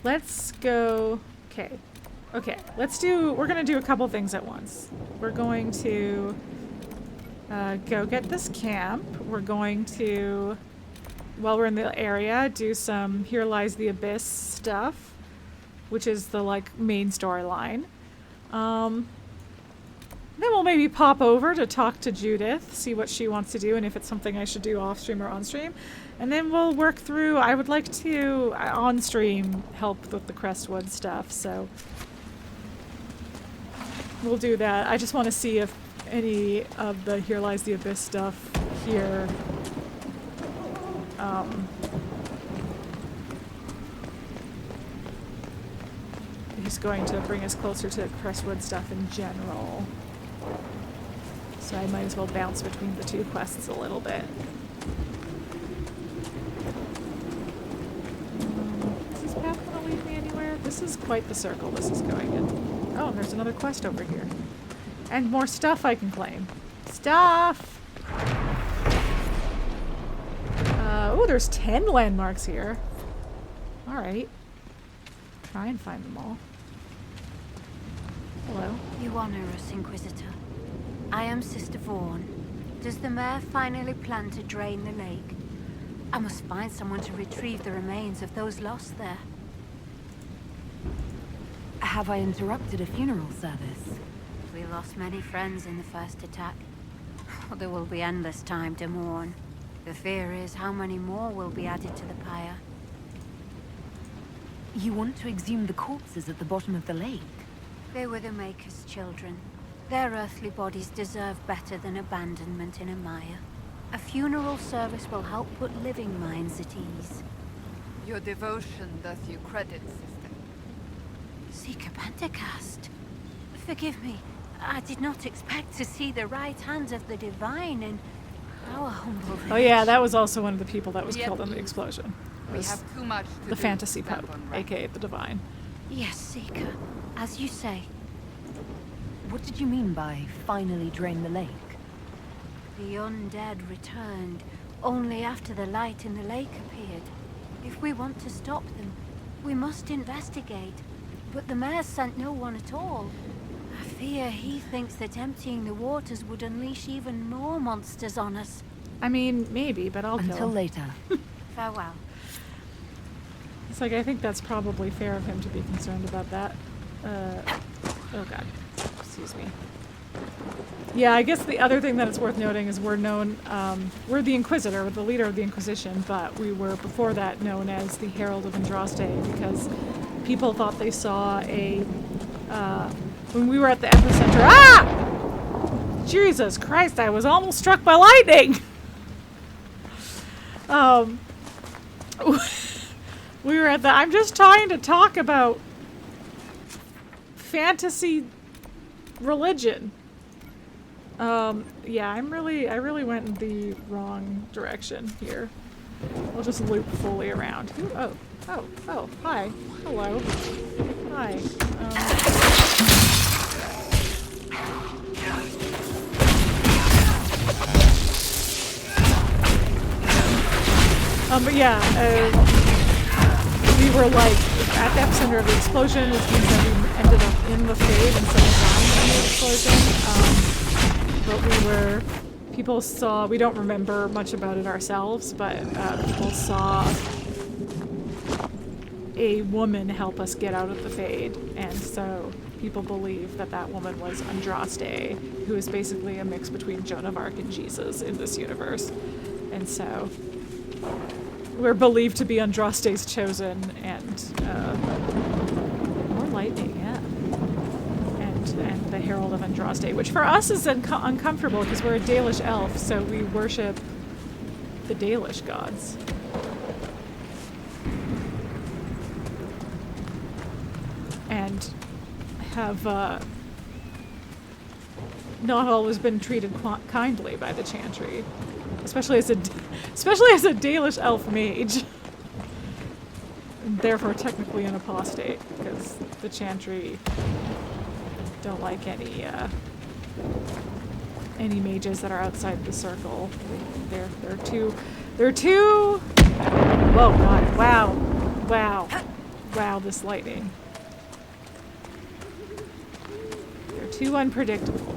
Let's go. Okay, we're gonna do a couple things at once. We're going to go get this camp. We're going to, while we're in the area, do some Here Lies the Abyss stuff, which is the, like, main storyline. Then we'll maybe pop over to talk to Judith, see what she wants to do, and if it's something I should do off-stream or on-stream. And then we'll work through, I would like to, on-stream, help with the Crestwood stuff, so we'll do that. I just want to see if any of the Here Lies the Abyss stuff here is going to bring us closer to Crestwood stuff in general. So I might as well bounce between the two quests a little bit. Is this path going to lead me anywhere? This is quite the circle this is going in. Oh, there's another quest over here. And more stuff I can claim. Stuff! Oh, there's 10 landmarks here. Alright. Try and find them all. Hello. You honor us, Inquisitor. I am Sister Vaughn. Does the mayor finally plan to drain the lake? I must find someone to retrieve the remains of those lost there. Have I interrupted a funeral service? We lost many friends in the first attack. There will be endless time to mourn. The fear is how many more will be added to the pyre. You want to exhume the corpses at the bottom of the lake? They were the Maker's children. Their earthly bodies deserve better than abandonment in a mire. A funeral service will help put living minds at ease. Your devotion does you credit, sister. Seeker Pentacast. Forgive me. I did not expect to see the right hand of the divine in our humble village. Oh yeah, that was also one of the people that was killed in the explosion. We have too much to the do fantasy to stand pope, on right. aka the divine. Yes, Seeker. As you say. What did you mean by finally drain the lake? The undead returned only after the light in the lake appeared. If we want to stop them, we must investigate. But the mayor sent no one at all. I fear he thinks that emptying the waters would unleash even more monsters on us. I mean, maybe, but I'll Until kill him. later. Farewell. It's like, I think that's probably fair of him to be concerned about that. Oh god. Excuse me. Yeah, I guess the other thing that it's worth noting is we're known, we're the Inquisitor, we're the leader of the Inquisition, but we were before that known as the Herald of Andraste because people thought they saw a, when we were at the epicenter. Ah! Jesus Christ, I was almost struck by lightning! We were at the, I'm just trying to talk about fantasy religion. Yeah, I really went in the wrong direction here. I'll just loop fully around. Ooh, oh, hi. Hello. Hi. But yeah, we were like at the epicenter of the explosion, which means that we ended up in the Fade instead of dying in the explosion. But people saw, we don't remember much about it ourselves, but people saw a woman help us get out of the Fade, and so people believe that that woman was Andraste, who is basically a mix between Joan of Arc and Jesus in this universe. And so we're believed to be Andraste's chosen, and more lightning, yeah. And the Herald of Andraste, which for us is uncomfortable because we're a Dalish elf, so we worship the Dalish gods. And have not always been treated kindly by the Chantry, especially as a Dalish elf mage. And therefore, technically an apostate, because the Chantry don't like any mages that are outside the circle. They're too. Whoa, God! Wow! This lightning. They're too unpredictable.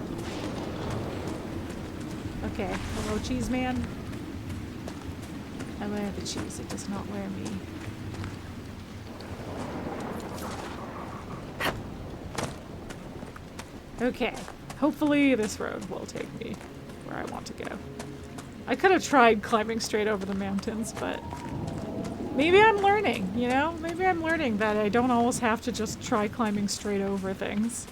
Okay, hello, cheese man. I wear the cheese, it does not wear me. Okay, hopefully this road will take me where I want to go. I could have tried climbing straight over the mountains, but maybe I'm learning, you know? Maybe I'm learning that I don't always have to just try climbing straight over things.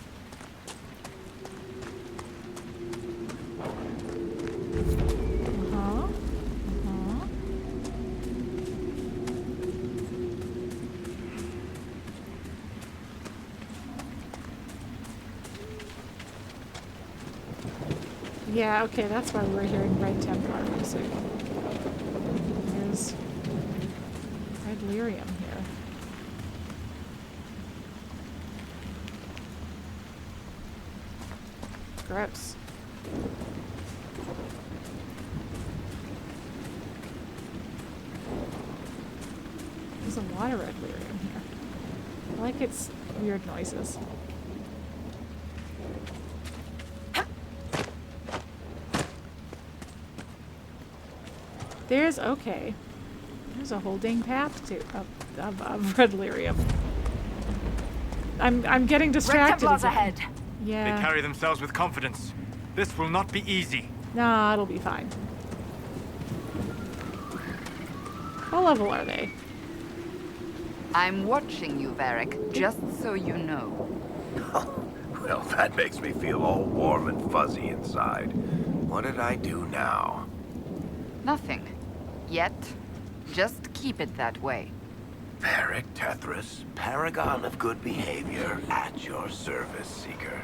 Yeah, okay, that's why we're hearing Red Templar music. There's red lyrium here. Gross. There's a lot of red lyrium here. I like its weird noises. There's a whole dang path of red lyrium. I'm getting distracted. Red Templars ahead. Yeah. They carry themselves with confidence. This will not be easy. Nah, it'll be fine. What level are they? I'm watching you, Varric, just so you know. Well, that makes me feel all warm and fuzzy inside. What did I do now? Nothing. Yet. Just keep it that way. Varric Tethras, paragon of good behavior, at your service, Seeker.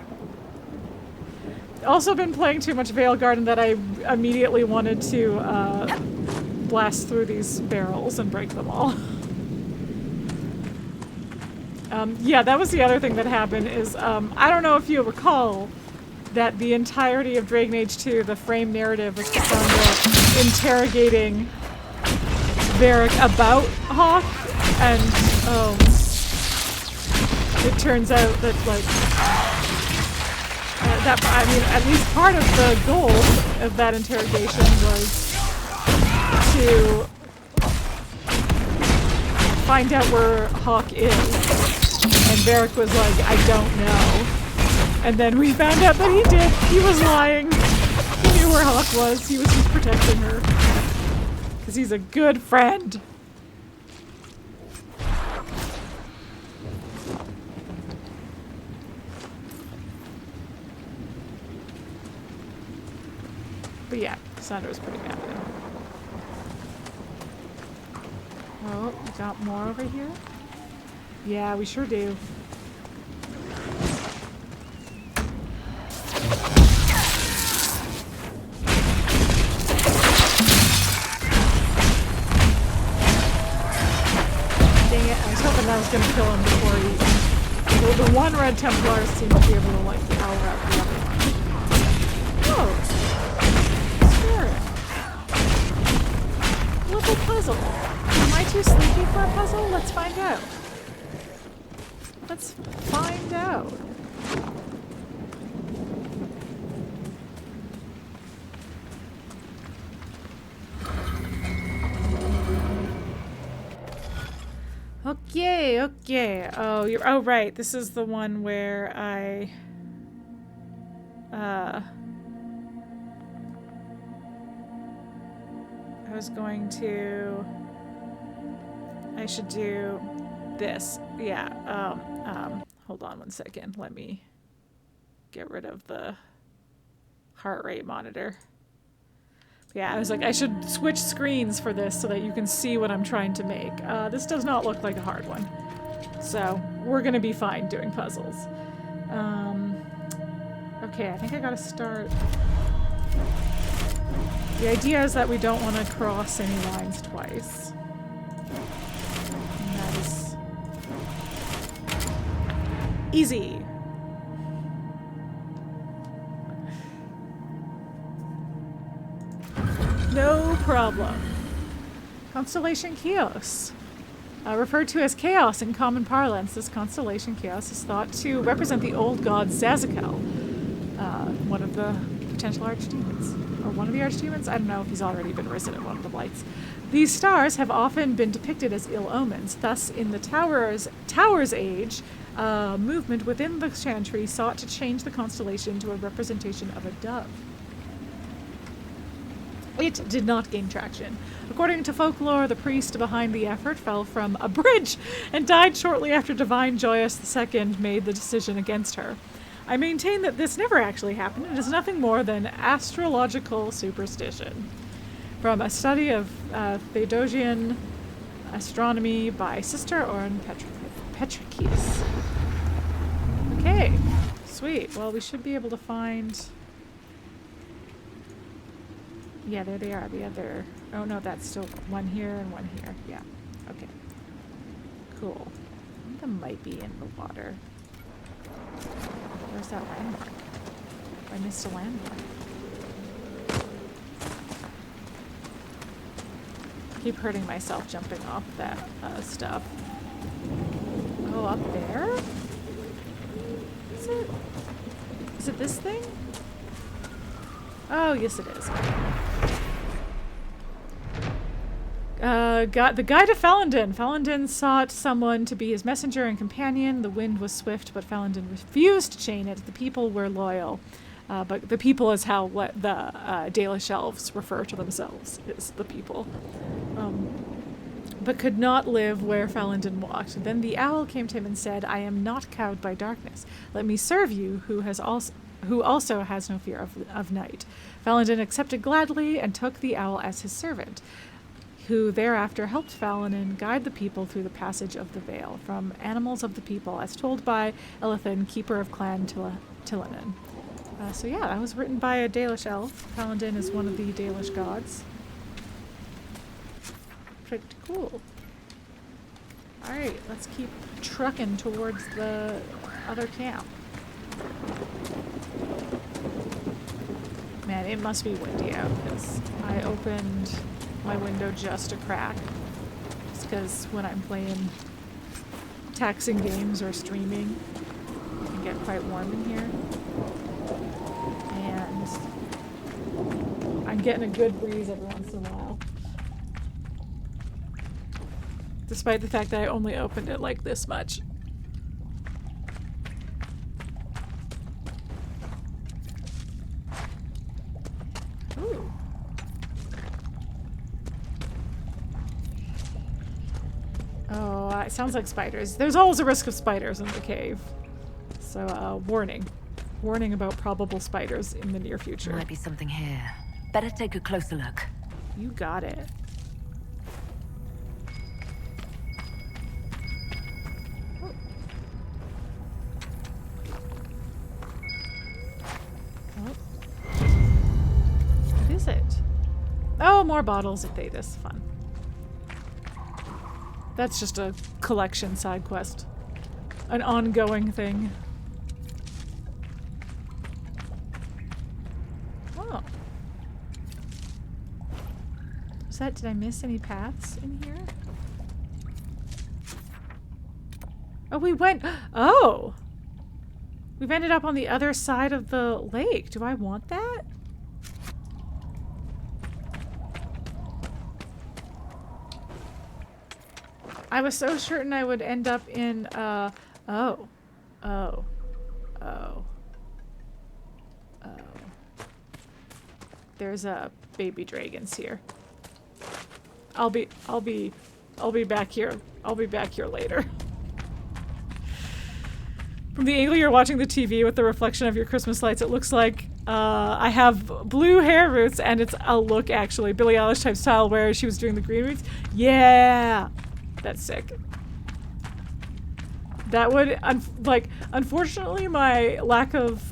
Also been playing too much Veilguard that I immediately wanted to blast through these barrels and break them all. Yeah, that was the other thing that happened is, I don't know if you recall, that the entirety of Dragon Age 2, the frame narrative was Cassandra interrogating Varric about Hawke, and it turns out that, like, I mean, at least part of the goal of that interrogation was to find out where Hawke is. And Varric was like, I don't know. And then we found out that he did. He was lying. He knew where Hawke was. He was just protecting her. Because he's a good friend. But yeah, Cassandra was pretty mad at him. Oh, we got more over here? Yeah, we sure do. Dang it, I was hoping that was going to kill him before he... Well, the one red Templar seemed to be able to, like, power up the other one. Oh! Sure. Little puzzle. Am I too sleepy for a puzzle? Let's find out. Let's find out. Okay. Oh, right. This is the one where I was going to... I should do this. Yeah. Hold on one second. Let me get rid of the heart rate monitor. Yeah, I was like, I should switch screens for this so that you can see what I'm trying to make. This does not look like a hard one. So, we're gonna be fine doing puzzles. Okay, I think I gotta start... The idea is that we don't want to cross any lines twice. And that is... easy! No problem. Constellation Kios. Referred to as Chaos in common parlance, this constellation Kios is thought to represent the old god Zazakel, one of the potential archdemons. Or one of the archdemons? I don't know if he's already been risen in one of the Blights. These stars have often been depicted as ill omens. Thus, in the Towers Age, movement within the Chantry sought to change the constellation to a representation of a dove. It did not gain traction. According to folklore, the priest behind the effort fell from a bridge and died shortly after Divine Joyous II made the decision against her. I maintain that this never actually happened. It is nothing more than astrological superstition. From a study of Theodosian astronomy by Sister Oren Petrikis. Okay, sweet. Well, we should be able to find... Yeah, there they are. The other... Oh, no, that's still one here and one here. Yeah. Okay. Cool. I think that might be in the water. Where's that landmark? I missed a landmark. I keep hurting myself jumping off that stuff. Oh, up there? Is it? Is it this thing? Oh, yes it is. The guide to Falon'Din. Falon'Din sought someone to be his messenger and companion. The wind was swift, but Falon'Din refused to chain it. The people were loyal. But the people is how the Dalish elves refer to themselves, is the people. But could not live where Falon'Din walked. Then the owl came to him and said, I am not cowed by darkness. Let me serve you, who also has no fear of night. Falon'Din accepted gladly and took the owl as his servant, who thereafter helped Falon'Din guide the people through the passage of the Veil, from animals of the people, as told by Elithan, keeper of Clan Lavellan. So yeah, that was written by a Dalish elf. Falon'Din is one of the Dalish gods. Pretty cool. Alright, let's keep trucking towards the other camp. it must be windy out because I opened my window just a crack. Just because when I'm playing taxing games or streaming, it can get quite warm in here. And I'm getting a good breeze every once in a while. Despite the fact that I only opened it like this much. Ooh. Oh, it sounds like spiders. There's always a risk of spiders in the cave. So, warning. Warning about probable spiders in the near future. Might be something here. Better take a closer look. You got it. What is it? Oh, more bottles of Thetis. Fun. That's just a collection side quest. An ongoing thing. Oh. Was that, did I miss any paths in here? Oh, we went, oh! We've ended up on the other side of the lake. Do I want that? I was so certain I would end up in, oh. There's baby dragons here. I'll be back here. I'll be back here later. From the angle you're watching the TV with the reflection of your Christmas lights, it looks like I have blue hair roots, and it's a look actually. Billie Eilish type style where she was doing the green roots. Yeah! That's sick. That would, unfortunately, my lack of,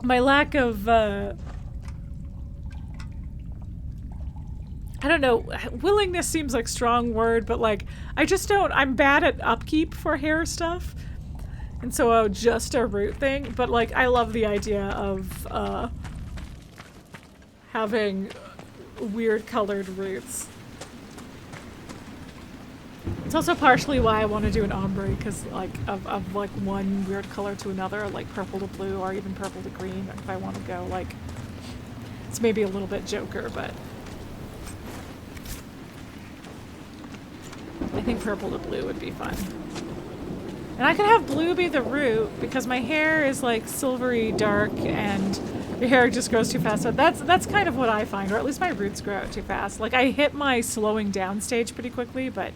my lack of, I don't know, willingness seems like a strong word, but like, I just don't, I'm bad at upkeep for hair stuff. And so just a root thing, but like, I love the idea of, having weird colored roots. It's also partially why I want to do an ombre, because like of like one weird color to another, like purple to blue or even purple to green, if I want to go like, it's maybe a little bit Joker, but I think purple to blue would be fun. And I could have blue be the root because my hair is like silvery dark and your hair just grows too fast. So that's kind of what I find, or at least my roots grow out too fast. Like I hit my slowing down stage pretty quickly, but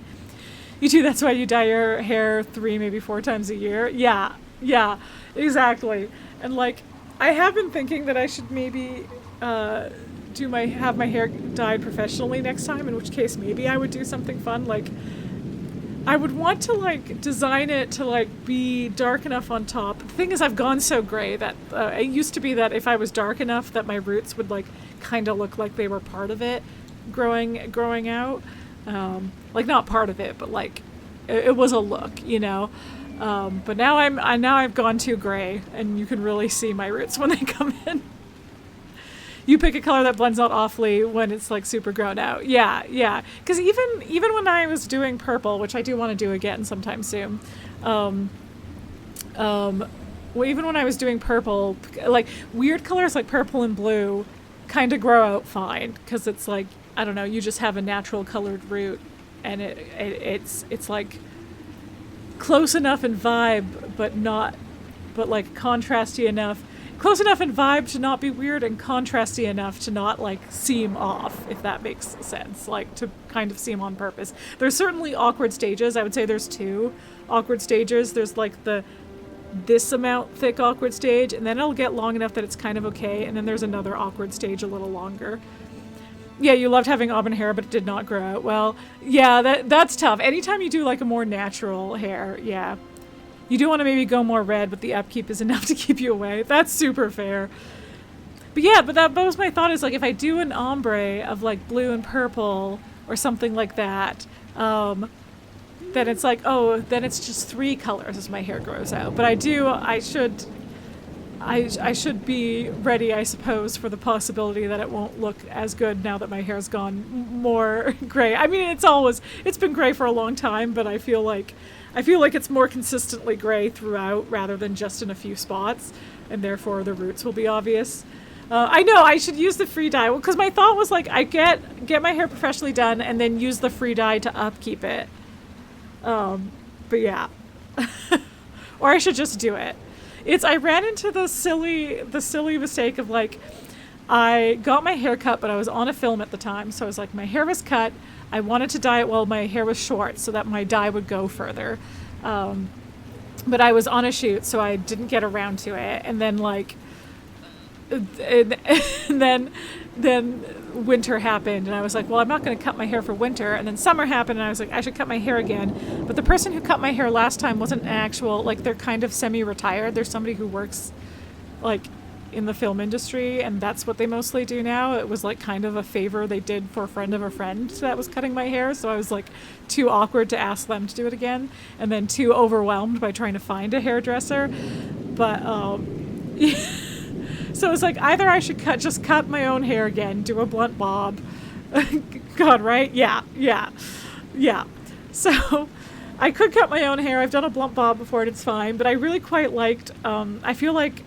you too, that's why you dye your hair 3, maybe 4 times a year. Yeah, exactly. And like, I have been thinking that I should maybe have my hair dyed professionally next time, in which case maybe I would do something fun. Like, I would want to like design it to like be dark enough on top. The thing is, I've gone so gray that it used to be that if I was dark enough that my roots would like kind of look like they were part of it growing out. Like not part of it, but like it was a look, you know. But now I've gone too gray, and you can really see my roots when they come in. You pick a color that blends out awfully when it's like super grown out. Yeah. Because even when I was doing purple, which I do want to do again sometime soon, well, even when I was doing purple, like weird colors like purple and blue kind of grow out fine, because it's like, I don't know, you just have a natural colored root, and it's like close enough in vibe, but like contrasty enough. Close enough in vibe to not be weird, and contrasty enough to not like seem off, if that makes sense, like to kind of seem on purpose. There's certainly awkward stages. I would say there's 2 awkward stages. There's like this amount thick awkward stage, and then it'll get long enough that it's kind of okay, and then there's another awkward stage a little longer. Yeah, you loved having auburn hair, but it did not grow out well. Yeah, that's tough. Anytime you do like a more natural hair, yeah. You do want to maybe go more red, but the upkeep is enough to keep you away. That's super fair. But yeah, that was my thought, is like if I do an ombre of like blue and purple or something like that, then it's like, oh, then it's just 3 colors as my hair grows out. But I should be ready, I suppose, for the possibility that it won't look as good now that my hair's gone more gray. I mean, it's been gray for a long time, but I feel like it's more consistently gray throughout rather than just in a few spots, and therefore the roots will be obvious. I know I should use the free dye, because my thought was like I get my hair professionally done and then use the free dye to upkeep it. But yeah. Or I should just do it. I ran into the silly mistake of like, I got my hair cut, but I was on a film at the time. So I was like, my hair was cut. I wanted to dye it while my hair was short so that my dye would go further. But I was on a shoot, so I didn't get around to it. And then like, and then winter happened, and I was like, well, I'm not going to cut my hair for winter. And then summer happened, and I was like, I should cut my hair again. But the person who cut my hair last time wasn't an actual, like, they're kind of semi-retired. They're somebody who works, like, in the film industry, and that's what they mostly do now. It was, like, kind of a favor they did for a friend of a friend that was cutting my hair, so I was, like, too awkward to ask them to do it again, and then too overwhelmed by trying to find a hairdresser. But, so it's like, either I should just cut my own hair again, do a blunt bob. God, right? Yeah. So I could cut my own hair. I've done a blunt bob before and it's fine, but I really quite liked, I feel like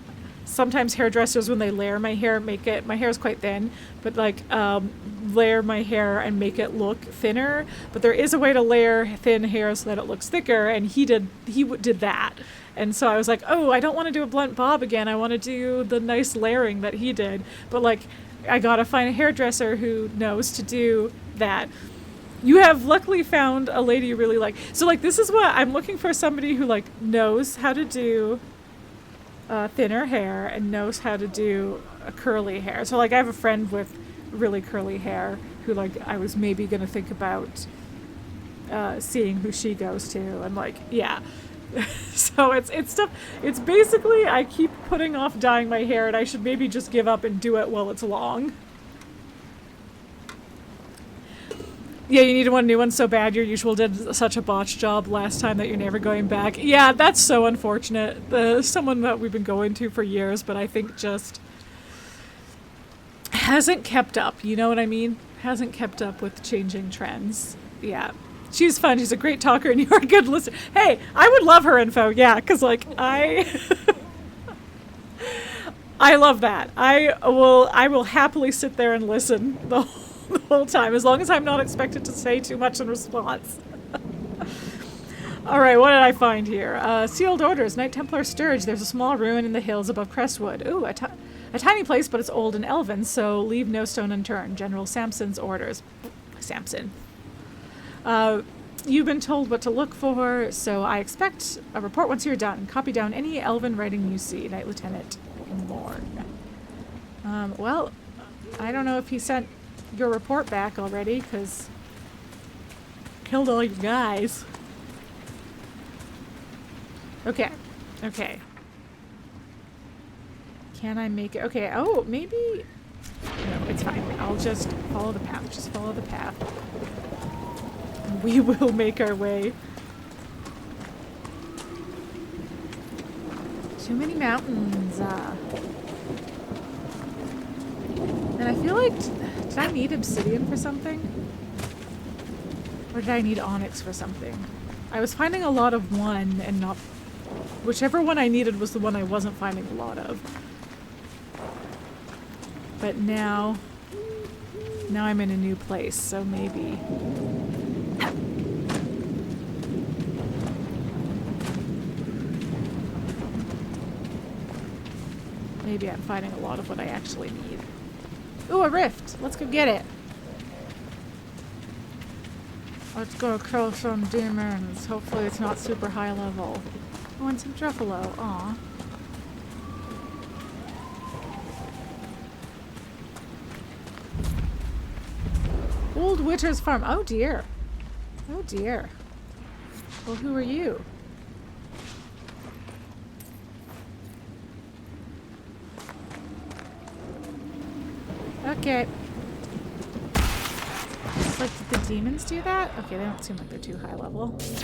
sometimes hairdressers, when they layer my hair, my hair is quite thin, but like layer my hair and make it look thinner. But there is a way to layer thin hair so that it looks thicker, and he did that. And so I was like, oh, I don't want to do a blunt bob again. I want to do the nice layering that he did. But like, I gotta find a hairdresser who knows to do that. You have luckily found a lady you really like. So like, this is what I'm looking for, somebody who like knows how to do thinner hair and knows how to do a curly hair. So like, I have a friend with really curly hair who like, I was maybe gonna think about seeing who she goes to, and like, yeah. So it's stuff. It's basically, I keep putting off dyeing my hair, and I should maybe just give up and do it while it's long. Yeah, you need one new one so bad your usual did such a botch job last time that you're never going back. Yeah, that's so unfortunate. Someone that we've been going to for years, but I think just hasn't kept up. You know what I mean? Hasn't kept up with changing trends. Yeah. She's fun. She's a great talker, and you're a good listener. Hey, I would love her info. Yeah, because like I love that. I will happily sit there and listen the whole time, as long as I'm not expected to say too much in response. All right, what did I find here? Sealed orders. Knight Templar Sturge. There's a small ruin in the hills above Crestwood. Ooh, a tiny place, but it's old and elven, so leave no stone unturned. General Samson's orders. Samson. You've been told what to look for, so I expect a report once you're done. Copy down any elven writing you see. Knight Lieutenant Morn. Well, I don't know if he sent your report back already, because killed all your guys. Okay. Can I make it? Okay, oh, maybe... No, it's fine. I'll just follow the path. We will make our way. Too many mountains. And I feel like, did I need obsidian for something? Or did I need onyx for something? I was finding a lot of one and not... Whichever one I needed was the one I wasn't finding a lot of. But now I'm in a new place, so maybe... Maybe I'm finding a lot of what I actually need. Ooh, a rift! Let's go get it! Let's go kill some demons. Hopefully it's not super high level. Oh, and some Truffalo. Aw. Old Witcher's Farm. Oh dear. Oh dear. Well, who are you? Okay. like, did the demons do that? Okay, they don't seem like they're too high level. Let's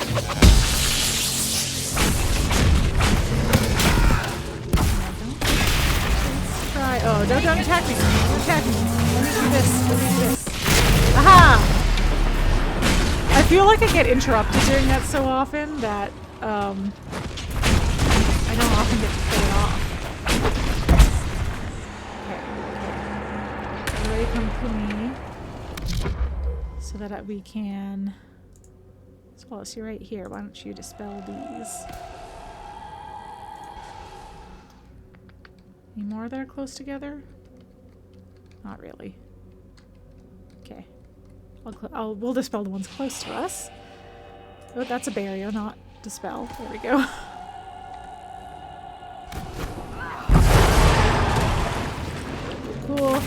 try. Oh, don't attack me. Don't attack me. Let me do this. Let me do this. Aha! I feel like I get interrupted doing that so often that I don't often get to play it off. Okay. Everybody come to me so that we can. Well, so you're right here. Why don't you dispel these? Any more that are close together? Not really. Okay. We'll dispel the ones close to us. Oh, that's a barrier, not dispel. There we go. Cool.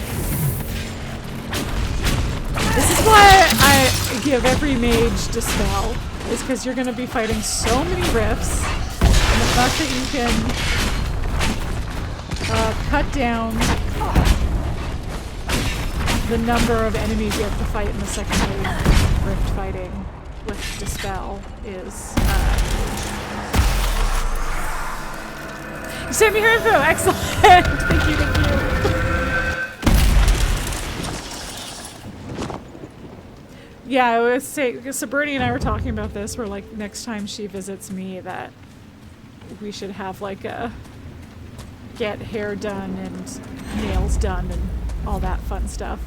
This is why I give every mage dispel, is because you're going to be fighting so many rifts, and the fact that you can cut down the number of enemies you have to fight in the second wave of rift fighting with dispel is you sent me her info! Excellent! Thank you, thank you. Yeah, I was saying, because Bernie and I were talking about this, where like next time she visits me that we should have like a get hair done and nails done and all that fun stuff.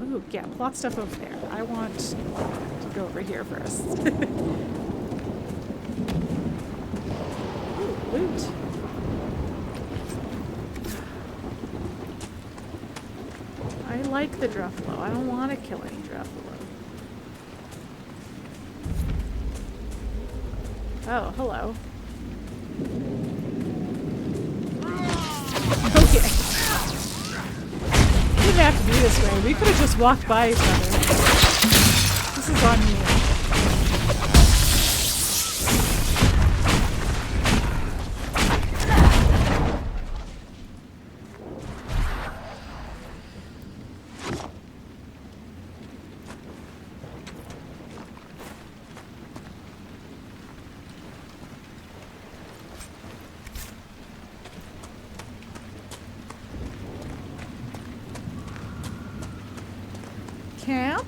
Ooh, yeah, plot stuff over there. I want to go over here first. Ooh, loot. I like the Druffalo. I don't want to kill any Druffalo. Oh, hello. Okay. We didn't have to be this way. We could have just walked by each other. This is on me. Camp?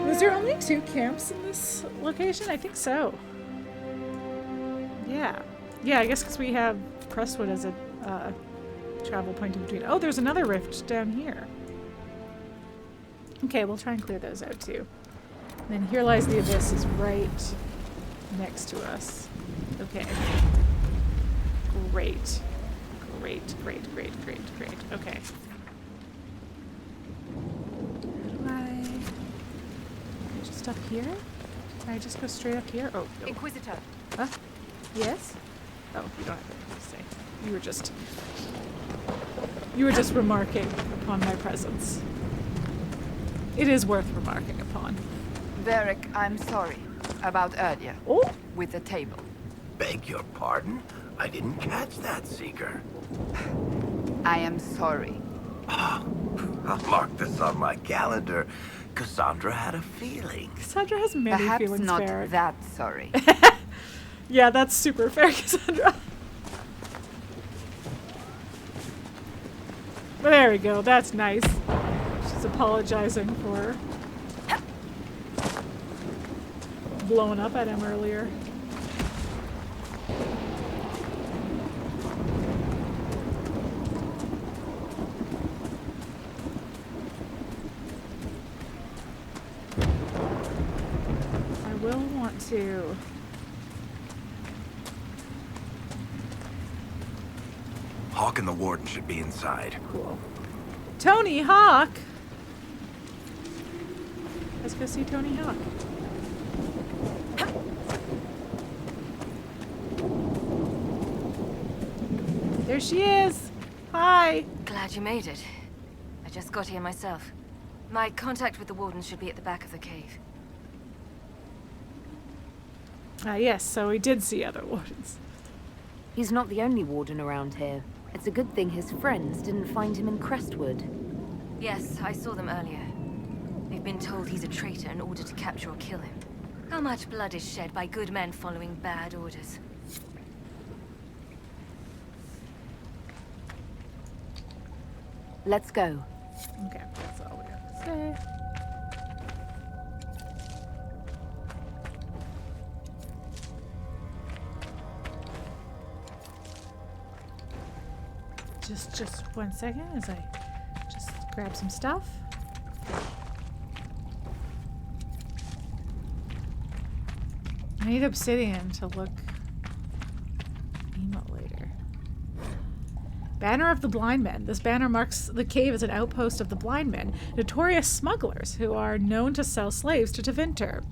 Was there only 2 camps in this location? I think so. Yeah. Yeah, I guess because we have Crestwood as a travel point in between. Oh, there's another rift down here. Okay, we'll try and clear those out too. And then here lies the abyss, is right next to us. Okay. Great. Great. Okay. Just up here? Can I just go straight up here? Oh, no. Inquisitor. Huh? Yes? Oh, you don't have anything to say. You were just remarking upon my presence. It is worth remarking upon. Varric, I'm sorry about earlier. Oh? With the table. Beg your pardon? I didn't catch that, Seeker. I am sorry. I'll mark this on my calendar. Cassandra had a feeling. Cassandra has many Perhaps feelings, not Varric. that sorry. Yeah, that's super fair, Cassandra. There we go, that's nice. She's apologizing for blowing up at him earlier. I will want to... Hawke and the Warden should be inside. Cool. Toni Hawke! Let's go see Toni Hawke. There she is! Hi! Glad you made it. I just got here myself. My contact with the Wardens should be at the back of the cave. Yes, so he did see other wardens. He's not the only warden around here. It's a good thing his friends didn't find him in Crestwood. Yes, I saw them earlier. They've been told he's a traitor in order to capture or kill him. How much blood is shed by good men following bad orders? Let's go. Okay, that's all we have to say. Just 1 second as I just grab some stuff. I need obsidian to look emo later. Banner of the Blind Men. This banner marks the cave as an outpost of the Blind Men, notorious smugglers who are known to sell slaves to Tevinter.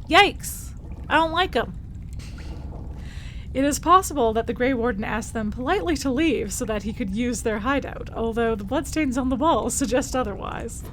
Yikes! I don't like them. It is possible that the Grey Warden asked them politely to leave so that he could use their hideout, although the bloodstains on the walls suggest otherwise.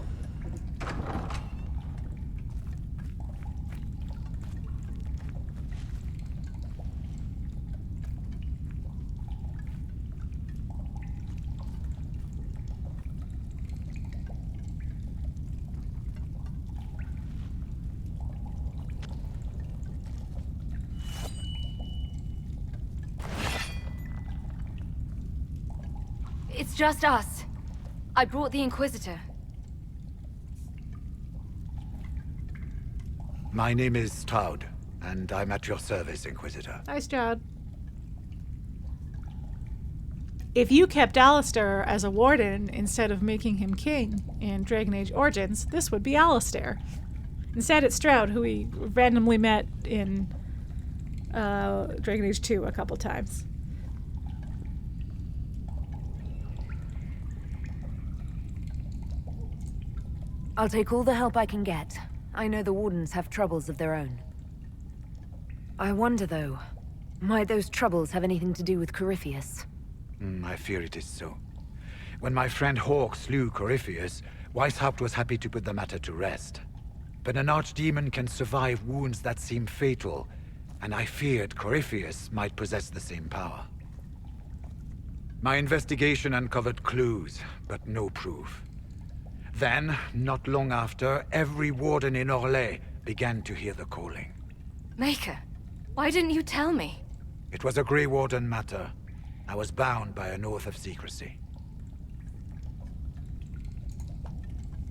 It's just us. I brought the Inquisitor. My name is Stroud, and I'm at your service, Inquisitor. Hi, Stroud. If you kept Alistair as a warden instead of making him king in Dragon Age Origins, this would be Alistair. Instead, it's Stroud, who we randomly met in Dragon Age 2 a couple times. I'll take all the help I can get. I know the Wardens have troubles of their own. I wonder, though, might those troubles have anything to do with Corypheus? I fear it is so. When my friend Hawke slew Corypheus, Weishaupt was happy to put the matter to rest. But an archdemon can survive wounds that seem fatal, and I feared Corypheus might possess the same power. My investigation uncovered clues, but no proof. Then, not long after, every warden in Orlais began to hear the calling. Maker, why didn't you tell me? It was a Grey Warden matter. I was bound by an oath of secrecy.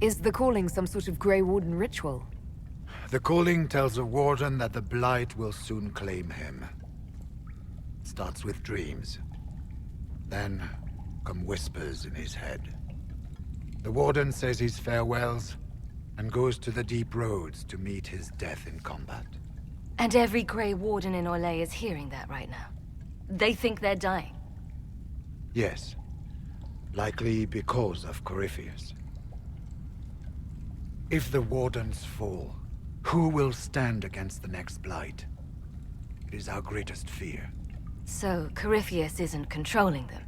Is the calling some sort of Grey Warden ritual? The calling tells a warden that the Blight will soon claim him. Starts with dreams. Then come whispers in his head. The warden says his farewells and goes to the deep roads to meet his death in combat. And every Grey Warden in Orlais is hearing that right now. They think they're dying. Yes. Likely because of Corypheus. If the Wardens fall, who will stand against the next Blight? It is our greatest fear. So, Corypheus isn't controlling them.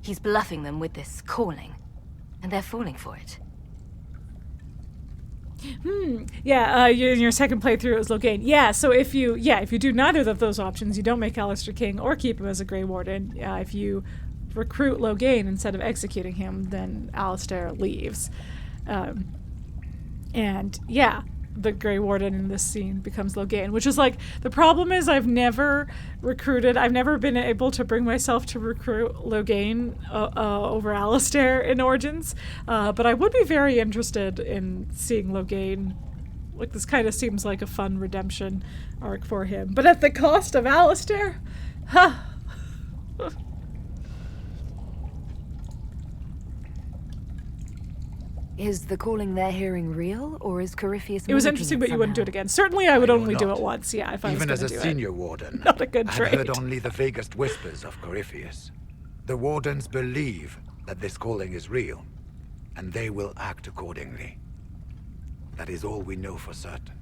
He's bluffing them with this calling. And they're falling for it. Yeah, in your second playthrough it was Loghain. Yeah, so if you do neither of those options, you don't make Alistair king or keep him as a Grey Warden. If you recruit Loghain instead of executing him, then Alistair leaves. And yeah, the Grey Warden in this scene becomes Loghain, which is like, the problem is I've never been able to bring myself to recruit Loghain over Alistair in Origins, but I would be very interested in seeing Loghain. Like, this kind of seems like a fun redemption arc for him, but at the cost of Alistair? Huh. Is the calling they're hearing real, or is Corypheus? It was interesting, but you wouldn't do it again. Certainly, I would only do it once. Yeah, if I was Even going to as do a it. senior warden, Not a good trait. I've heard only the vaguest whispers of Corypheus. The Wardens believe that this calling is real, and they will act accordingly. That is all we know for certain.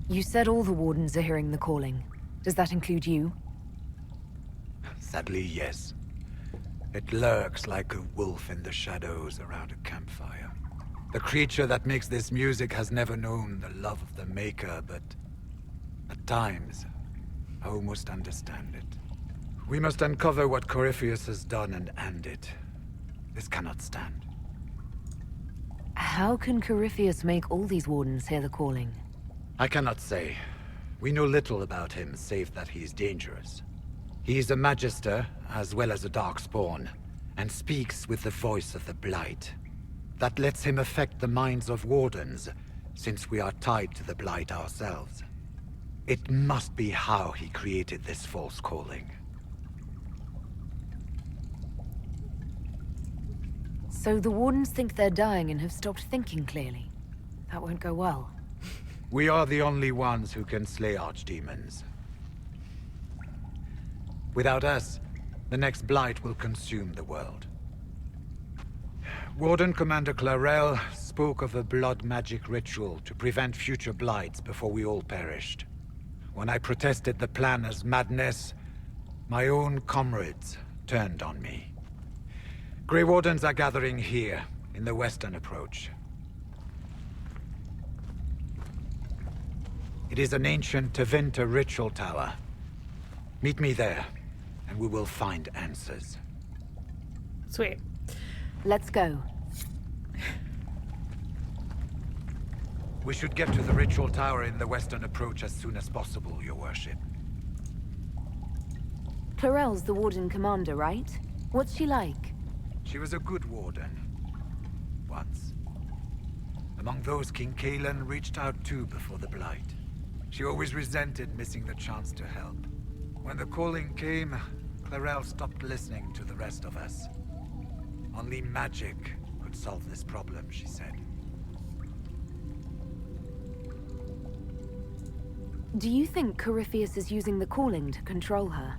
You said all the Wardens are hearing the calling. Does that include you? Sadly, yes. It lurks like a wolf in the shadows around a campfire. The creature that makes this music has never known the love of the maker, but at times, I almost understand it. We must uncover what Corypheus has done and end it. This cannot stand. How can Corypheus make all these wardens hear the calling? I cannot say. We know little about him, save that he is dangerous. He is a Magister, as well as a Darkspawn, and speaks with the voice of the Blight. That lets him affect the minds of wardens, since we are tied to the Blight ourselves. It must be how he created this false calling. So the wardens think they're dying and have stopped thinking clearly. That won't go well. We are the only ones who can slay archdemons. Without us, the next Blight will consume the world. Warden Commander Clarel spoke of a blood magic ritual to prevent future Blights before we all perished. When I protested the plan as madness, my own comrades turned on me. Grey Wardens are gathering here, in the western approach. It is an ancient Tevinter ritual tower. Meet me there, and we will find answers. Sweet. Let's go. We should get to the ritual tower in the western approach as soon as possible, Your Worship. Clarel's the Warden Commander, right? What's she like? She was a good warden. Once. Among those King Cailan reached out to before the Blight. She always resented missing the chance to help. When the calling came, Clarel stopped listening to the rest of us. Only magic could solve this problem, she said. Do you think Corypheus is using the calling to control her?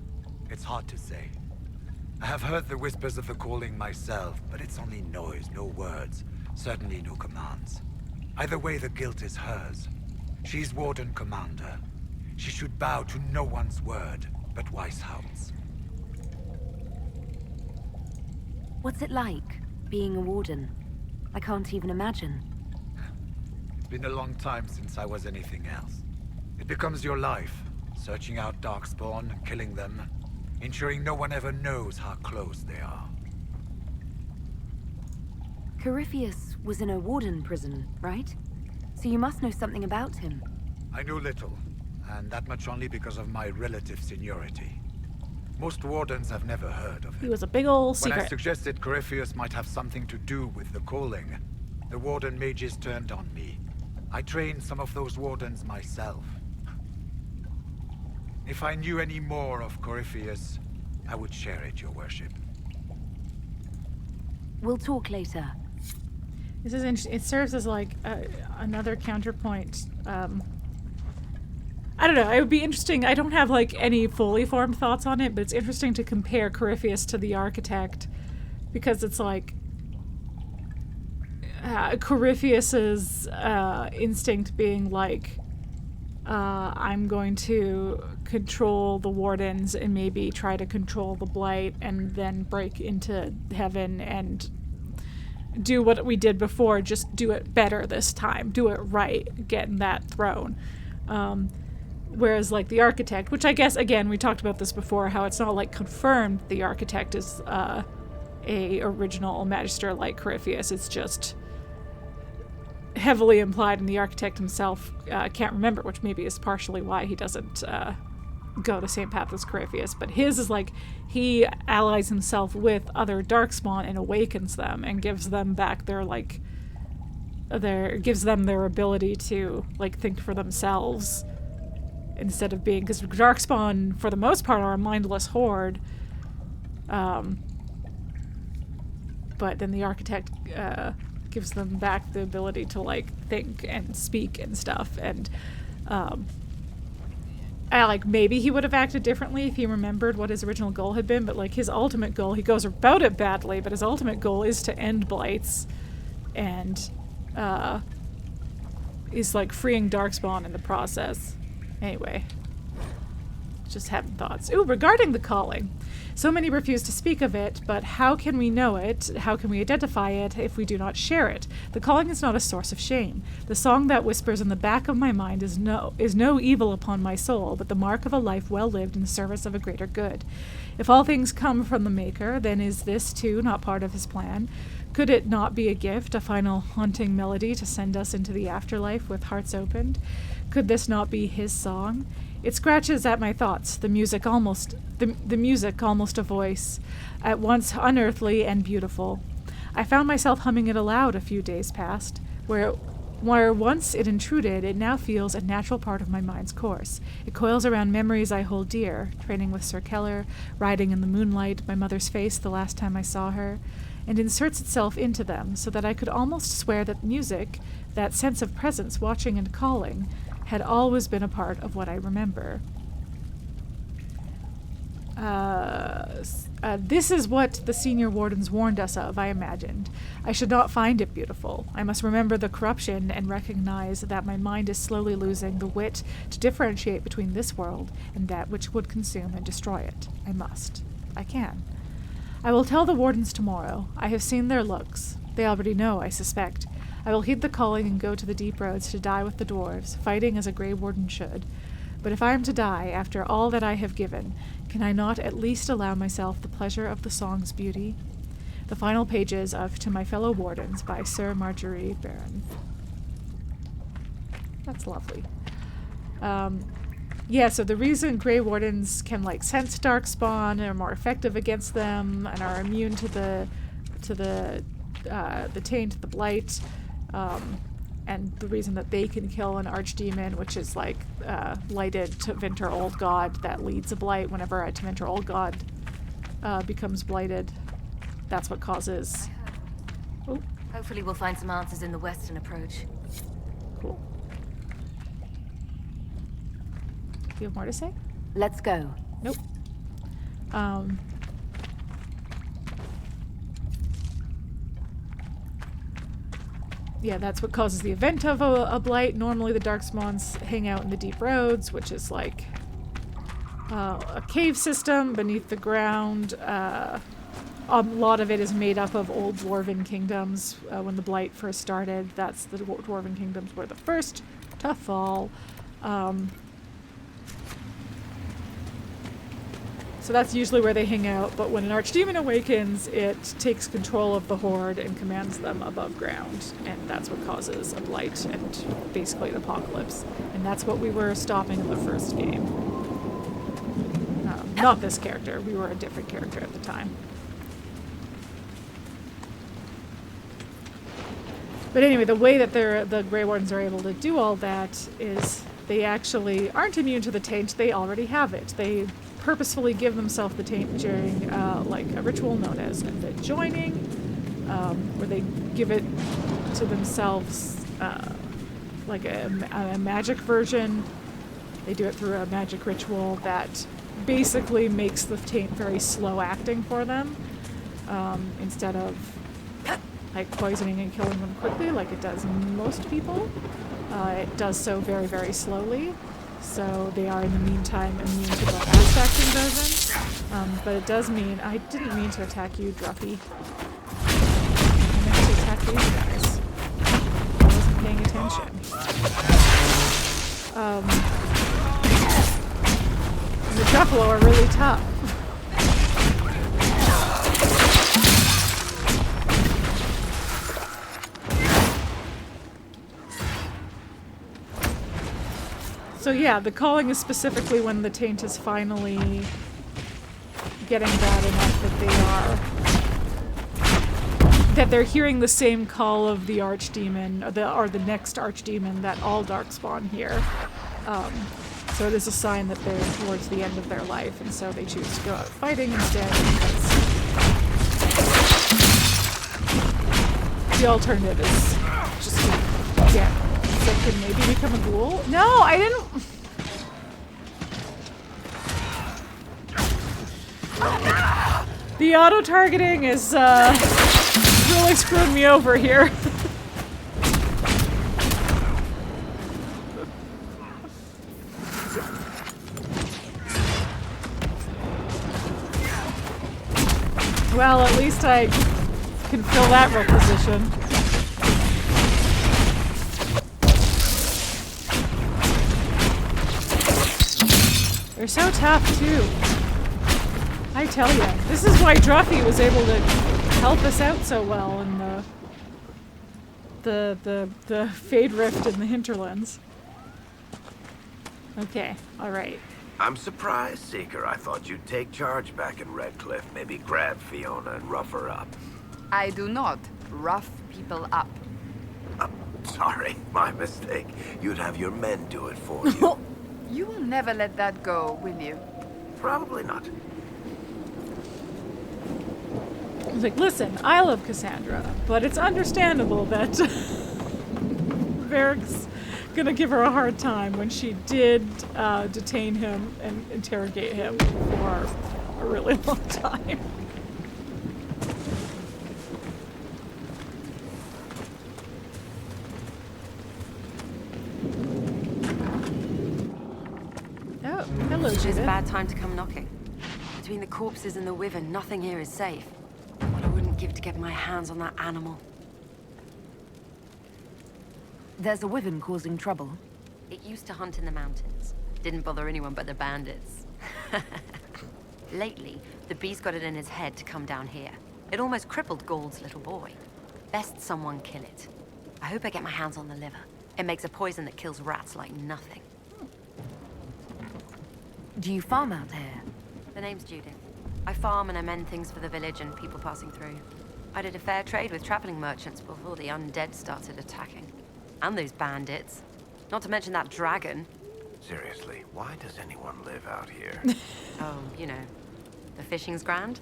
It's hard to say. I have heard the whispers of the calling myself, but it's only noise, no words. Certainly no commands. Either way, the guilt is hers. She's Warden Commander. She should bow to no one's word, but Weishaupt's. What's it like, being a Warden? I can't even imagine. It's been a long time since I was anything else. It becomes your life, searching out Darkspawn, killing them, ensuring no one ever knows how close they are. Corypheus was in a Warden prison, right? So you must know something about him. I know little, and that much only because of my relative seniority. Most Wardens have never heard of him. He was a big ol' secret. When I suggested Corypheus might have something to do with the calling, the Warden mages turned on me. I trained some of those Wardens myself. If I knew any more of Corypheus, I would share it, Your Worship. We'll talk later. This is interesting. It serves as like another counterpoint. I don't know. It would be interesting. I don't have like any fully formed thoughts on it, but it's interesting to compare Corypheus to the Architect, because it's like Corypheus's instinct being like, I'm going to control the Wardens and maybe try to control the Blight and then break into heaven and do what we did before, just do it better this time, do it right, get in that throne. Whereas like the Architect, which I guess, again, we talked about this before, how it's not like confirmed the Architect is a original Magister like Corypheus, it's just heavily implied, and the Architect himself can't remember, which maybe is partially why he doesn't go the same path as Corypheus. But his is like, he allies himself with other Darkspawn and awakens them and gives them back their like, gives them their ability to like think for themselves instead of being, because Darkspawn for the most part are a mindless horde. But then the Architect gives them back the ability to like think and speak and stuff, and I like maybe he would have acted differently if he remembered what his original goal had been, but like his ultimate goal, he goes about it badly, but his ultimate goal is to end Blights and is like freeing Darkspawn in the process. Anyway. Just having thoughts. Ooh, regarding the calling. So many refuse to speak of it, but how can we know it? How can we identify it if we do not share it? The calling is not a source of shame. The song that whispers in the back of my mind is no evil upon my soul, but the mark of a life well lived in the service of a greater good. If all things come from the Maker, then is this too not part of his plan? Could it not be a gift, a final haunting melody to send us into the afterlife with hearts opened? Could this not be his song? It scratches at my thoughts, the music almost a voice, at once unearthly and beautiful. I found myself humming it aloud a few days past. Where once it intruded, it now feels a natural part of my mind's course. It coils around memories I hold dear, training with Sir Keller, riding in the moonlight, my mother's face the last time I saw her, and inserts itself into them, so that I could almost swear that music, that sense of presence watching and calling, had always been a part of what I remember. This is what the senior wardens warned us of, I imagined. I should not find it beautiful. I must remember the corruption and recognize that my mind is slowly losing the wit to differentiate between this world and that which would consume and destroy it. I must. I can. I will tell the wardens tomorrow. I have seen their looks. They already know, I suspect. I will heed the calling and go to the deep roads to die with the dwarves, fighting as a Grey Warden should. But if I am to die after all that I have given, can I not at least allow myself the pleasure of the song's beauty? The final pages of To My Fellow Wardens by Sir Marjorie Baron. That's lovely. Yeah, so the reason Grey Wardens can sense Darkspawn and are more effective against them and are immune to the taint, the blight, and the reason that they can kill an archdemon, which is lighted Tevinter Old God that leads a blight whenever a Tevinter Old God becomes blighted. That's what causes... Oh. Hopefully we'll find some answers in the western approach. Cool. Do you have more to say? Let's go. Nope. Yeah, that's what causes the event of a blight. Normally the Darkspawns hang out in the deep roads, which is like a cave system beneath the ground. A lot of it is made up of old dwarven kingdoms. When the blight first started, that's the dwarven kingdoms were the first to fall. So that's usually where they hang out, but when an archdemon awakens, it takes control of the horde and commands them above ground, and that's what causes a blight and basically an apocalypse. And that's what we were stopping in the first game. Not this character, we were a different character at the time. But anyway, the way that the Grey Wardens are able to do all that is they actually aren't immune to the taint, they already have it. They purposefully give themselves the taint during a ritual known as Undead joining, where they give it to themselves like a magic version. They do it through a magic ritual that basically makes the taint very slow acting for them, instead of poisoning and killing them quickly like it does most people. It does so very, very slowly. So they are, in the meantime, immune to the fast-acting version. But it does mean... I didn't mean to attack you, Druffy. I meant to attack these guys. I wasn't paying attention. The Truffalo are really tough. So yeah, the calling is specifically when the taint is finally getting bad enough that they're hearing the same call of the archdemon, or the next archdemon that all Darkspawn hear. So it is a sign that they're towards the end of their life, and so they choose to go out fighting instead, because the alternative is just to get sick and maybe become a ghoul. No, I didn't... The auto-targeting is really screwing me over here. Well, at least I can fill that requisition. They're so tough, too. I tell ya. This is why Druffy was able to help us out so well in the Fade Rift in the Hinterlands. Okay, alright. I'm surprised, Seeker. I thought you'd take charge back in Redcliffe. Maybe grab Fiona and rough her up. I do not rough people up. Sorry, my mistake. You'd have your men do it for you. You will never let that go, will you? Probably not. I was like, listen, I love Cassandra, but it's understandable that Varric's gonna give her a hard time when she did detain him and interrogate him for a really long time. Oh, hello, It's Judith. a bad time to come knocking. Between the corpses and the Wyvern, nothing here is safe. What I wouldn't give to get my hands on that animal. There's a Wyvern causing trouble. It used to hunt in the mountains. Didn't bother anyone but the bandits. Lately, the beast got it in his head to come down here. It almost crippled Gauld's little boy. Best someone kill it. I hope I get my hands on the liver. It makes a poison that kills rats like nothing. Do you farm out here? The name's Judith. I farm and I mend things for the village and people passing through. I did a fair trade with traveling merchants before the undead started attacking. And those bandits. Not to mention that dragon. Seriously, why does anyone live out here? Oh, you know, the fishing's grand.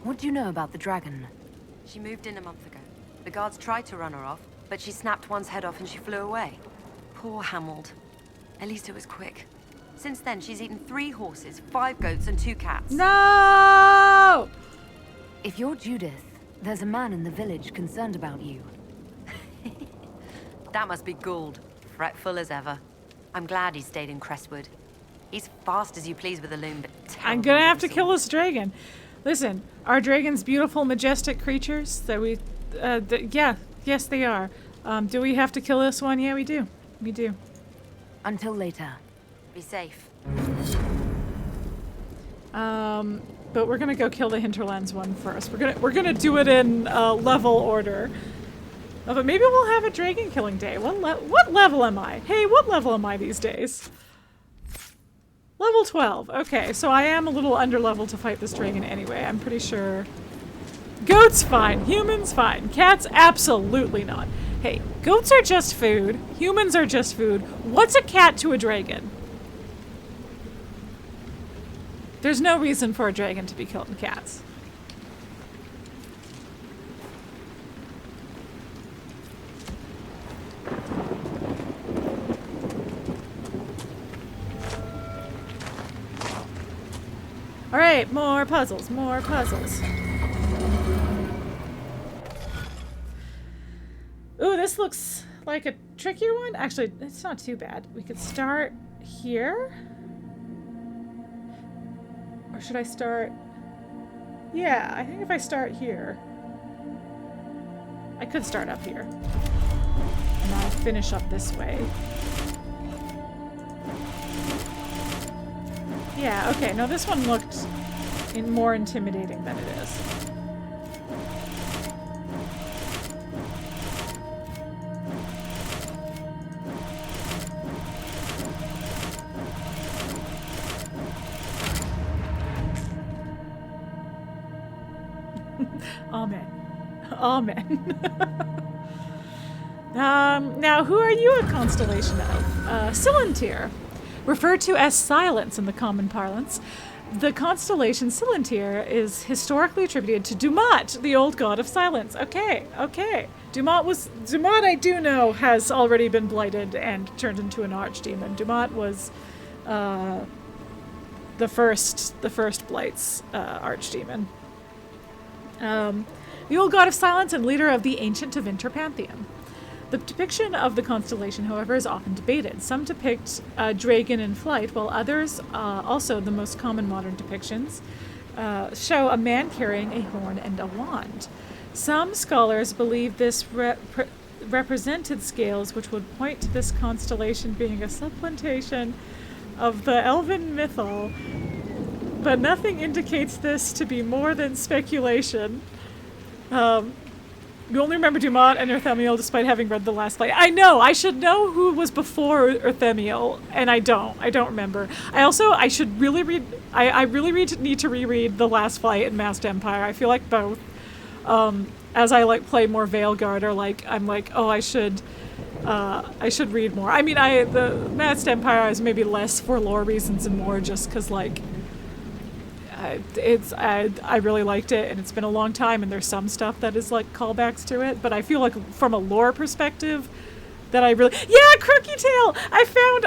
What do you know about the dragon? She moved in a month ago. The guards tried to run her off, but she snapped one's head off and she flew away. Poor Hamold. At least it was quick. Since then, she's eaten 3 horses, 5 goats, and 2 cats. No! If you're Judith, there's a man in the village concerned about you. That must be Gould, fretful as ever. I'm glad he stayed in Crestwood. He's fast as you please with a loom, but I'm gonna have to kill this dragon. Listen, are dragons beautiful, majestic creatures that we... yeah, yes they are. Do we have to kill this one? Yeah, we do. We do. Until later. Be safe. But we're gonna go kill the Hinterlands one first. We're gonna do it in level order. But maybe we'll have a dragon killing day. What level am I? Hey, what level am I these days? Level 12. Okay, so I am a little under level to fight this dragon anyway. I'm pretty sure. Goats fine. Humans fine. Cats absolutely not. Hey, goats are just food. Humans are just food. What's a cat to a dragon? There's no reason for a dragon to be killing cats. All right, more puzzles, more puzzles. Ooh, this looks like a trickier one. Actually, it's not too bad. We could start here. Or should I start? Yeah, I think if I start here. I could start up here. And I'll finish up this way. Yeah, okay. No, this one looked more intimidating than it is. Amen. Amen. Now, who are you a constellation of? Silentir. Referred to as Silence in the common parlance, the constellation Silentir is historically attributed to Dumat, the old god of silence. Okay, okay. Dumat, I do know, has already been blighted and turned into an archdemon. Dumat was the first Blight's archdemon. The old god of silence and leader of the ancient Tevinter pantheon. The depiction of the constellation, however, is often debated. Some depict a dragon in flight, while others, also the most common modern depictions, show a man carrying a horn and a wand. Some scholars believe this represented scales, which would point to this constellation being a supplantation of the elven mythol, but nothing indicates this to be more than speculation. You only remember Dumont and Erthemiel despite having read The Last Light. I know! I should know who was before Erthemiel, and I don't. I don't remember. I should really read... I really need to reread The Last Flight and Masked Empire. I feel like both. As I, like, play more Veilguard, or, like, I'm like, oh, I should read more. I mean, the Masked Empire is maybe less for lore reasons and more just because, like, I really liked it, and it's been a long time, and there's some stuff that is like callbacks to it, but I feel like from a lore perspective that I really... Yeah, Crookie Tail! I found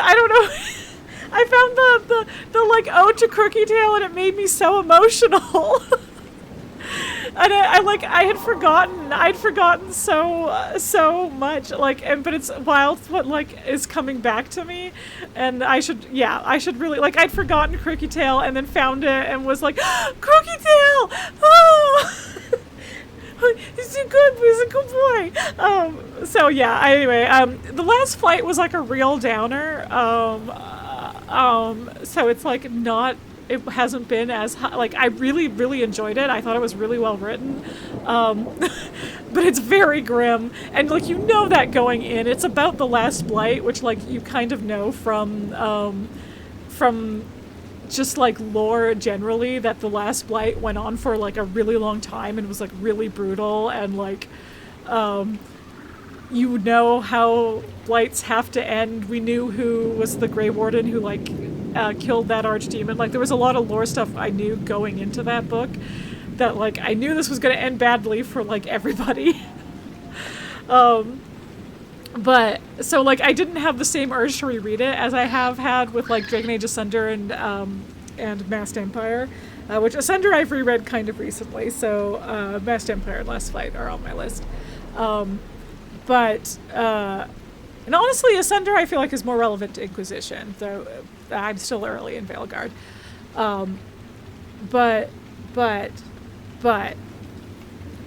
the like ode to Crookie Tail, and it made me so emotional. And I'd forgotten so much, like, but it's wild what, like, is coming back to me, and I should really, like, I'd forgotten Crookie Tail and then found it and was like, Crookie Tail! Oh! He's a good boy! So yeah, anyway, The Last Flight was, like, a real downer, so it's, like, not... It hasn't been as high. Like, I really, really enjoyed it. I thought it was really well written. But it's very grim. And, like, you know that going in. It's about the last Blight, which, like, you kind of know from just, like, lore generally, that the last Blight went on for, like, a really long time and was, like, really brutal. And, like, you know how Blights have to end. We knew who was the Grey Warden who, like... killed that archdemon. Like, there was a lot of lore stuff I knew going into that book that, like, I knew this was going to end badly for, like, everybody. But, so, like, I didn't have the same urge to reread it as I have had with, like, Dragon Age Asunder and Masked Empire, which Asunder I've reread kind of recently, so Masked Empire and Last Fight are on my list. And honestly, Asunder I feel like is more relevant to Inquisition, though I'm still early in Veilguard. But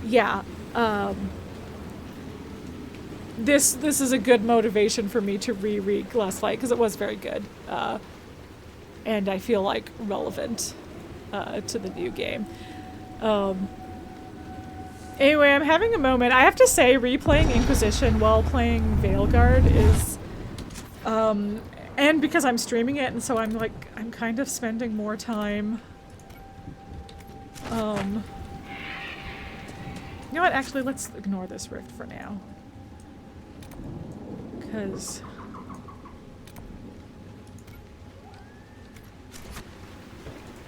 yeah, this is a good motivation for me to reread Last Light because it was very good, and I feel like relevant to the new game. Anyway, I'm having a moment. I have to say, replaying Inquisition while playing Veilguard is, and because I'm streaming it, and so I'm kind of spending more time, you know what, actually, let's ignore this rift for now, because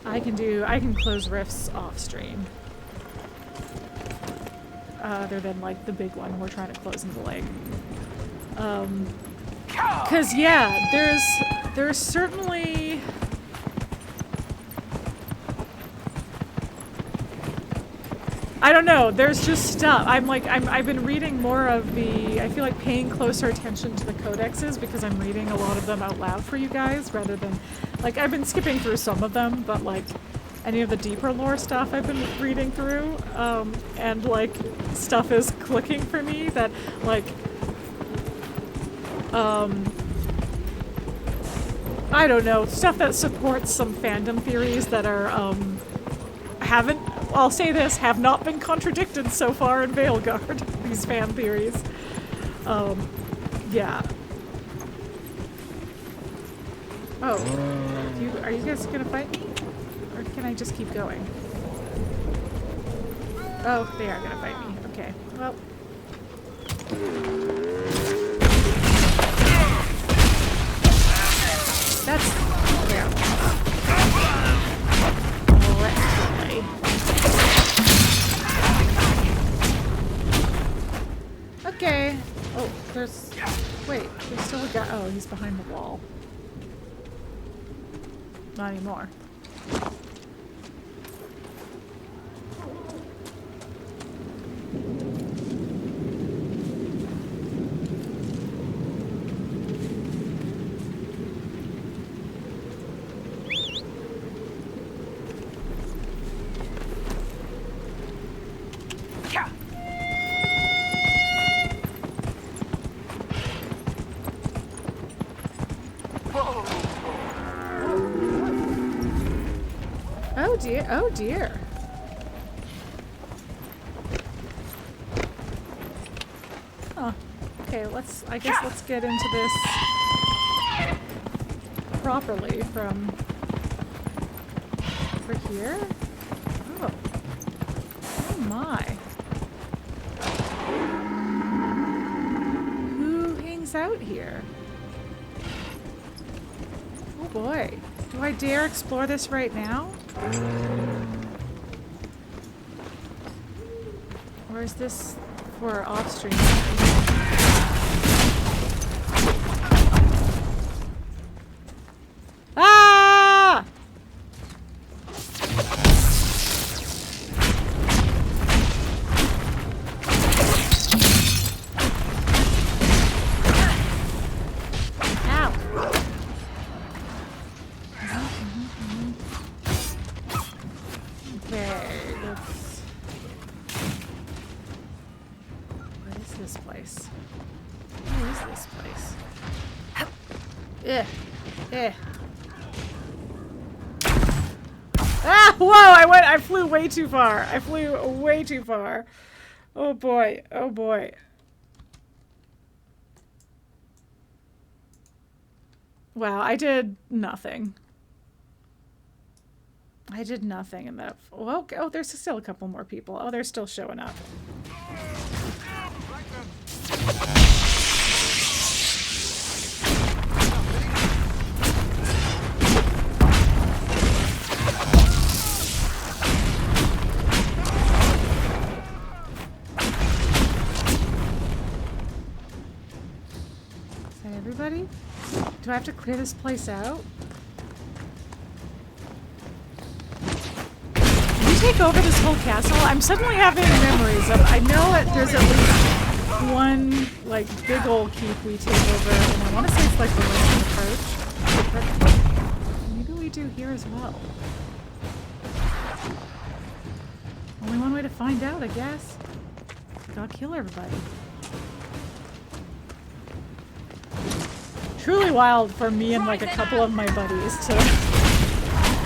I can close rifts off stream. Other than, like, the big one we're trying to close in the lake. Cause yeah, there's certainly... I don't know, there's just stuff. I've been reading more of I feel like paying closer attention to the codexes because I'm reading a lot of them out loud for you guys rather than, like, I've been skipping through some of them, but, like, any of the deeper lore stuff I've been reading through, and, like, stuff is clicking for me that, like, I don't know, stuff that supports some fandom theories that are, I'll say this, have not been contradicted so far in Veilguard, these fan theories. Yeah. Oh, are you guys gonna fight me? Or can I just keep going? Oh, they are gonna fight me. Okay, well. That's... yeah. Let's play. Okay. Oh, there's... wait, there's still a guy... oh, he's behind the wall. Not anymore. Oh dear, oh dear. Huh. Okay, I guess let's get into this properly from over here. Oh. Oh my. Who hangs out here? Oh boy. Do I dare explore this right now? Or is this for off-stream? Ah! Ow. Okay, let's... What is this place? What is this place? Eh. Eh. Ah! Whoa! I flew way too far. I flew way too far. Oh boy. Oh boy. Wow, I did nothing. I did nothing in that. Well, oh, there's still a couple more people. Oh, they're still showing up. Is that everybody? Do I have to clear this place out? Take over this whole castle? I'm suddenly having memories of, I know there's at least one like big old keep we take over, and I want to say it's like the Western approach, but maybe we do here as well. Only one way to find out, I guess. Gotta kill everybody. Truly wild for me and like a couple of my buddies to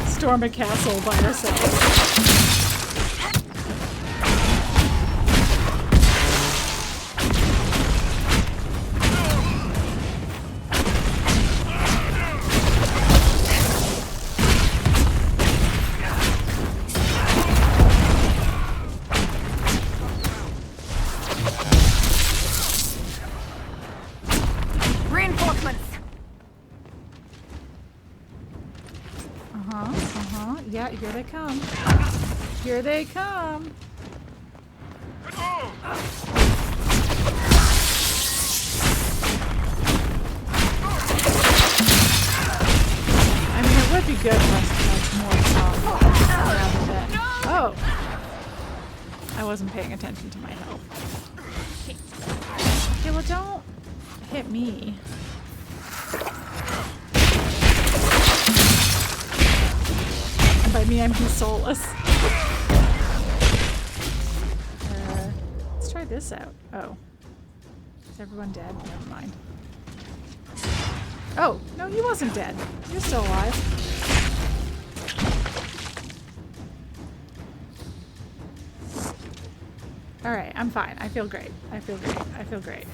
storm a castle by ourselves. Yeah, here they come. Here they come. I mean, it would be good for us to have more songs rather than... Oh! I wasn't paying attention to my health. Okay, well, don't hit me. By me, I mean soulless. Let's try this out. Oh. Is everyone dead? Never mind. Oh, no, he wasn't dead. You're still alive. Alright, I'm fine. I feel great. I feel great. I feel great.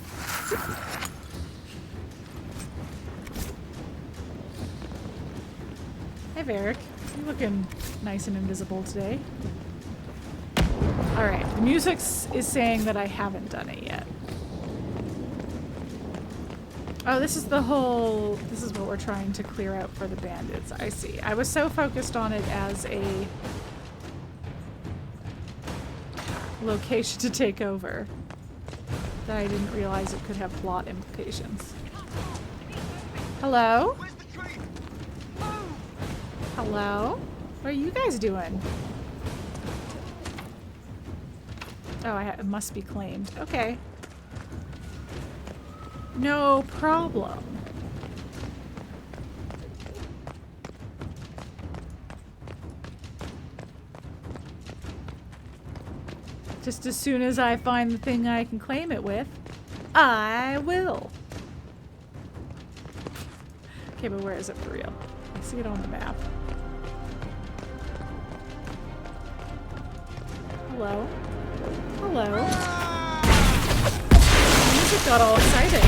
Hey, Varric. You're looking nice and invisible today. Alright, the music is saying that I haven't done it yet. Oh, this is what we're trying to clear out for the bandits. I see. I was so focused on it as a location to take over that I didn't realize it could have plot implications. Hello? Hello? What are you guys doing? Oh, it must be claimed. Okay. No problem. Just as soon as I find the thing I can claim it with, I will. Okay, but where is it for real? I see it on the map. Hello? Hello? The music got all exciting.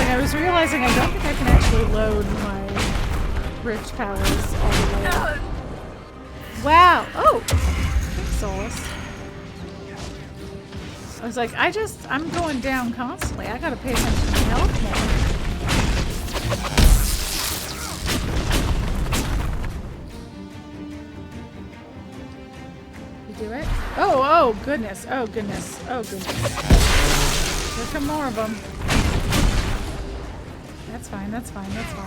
I was realizing I don't think I can actually load my rift powers all the way. Wow! Oh! Thanks, Solus. I was like, I'm going down constantly. I gotta pay attention to my health more. You do it? Oh goodness. Oh goodness. Oh goodness. Here come more of them. That's fine, that's fine, that's fine.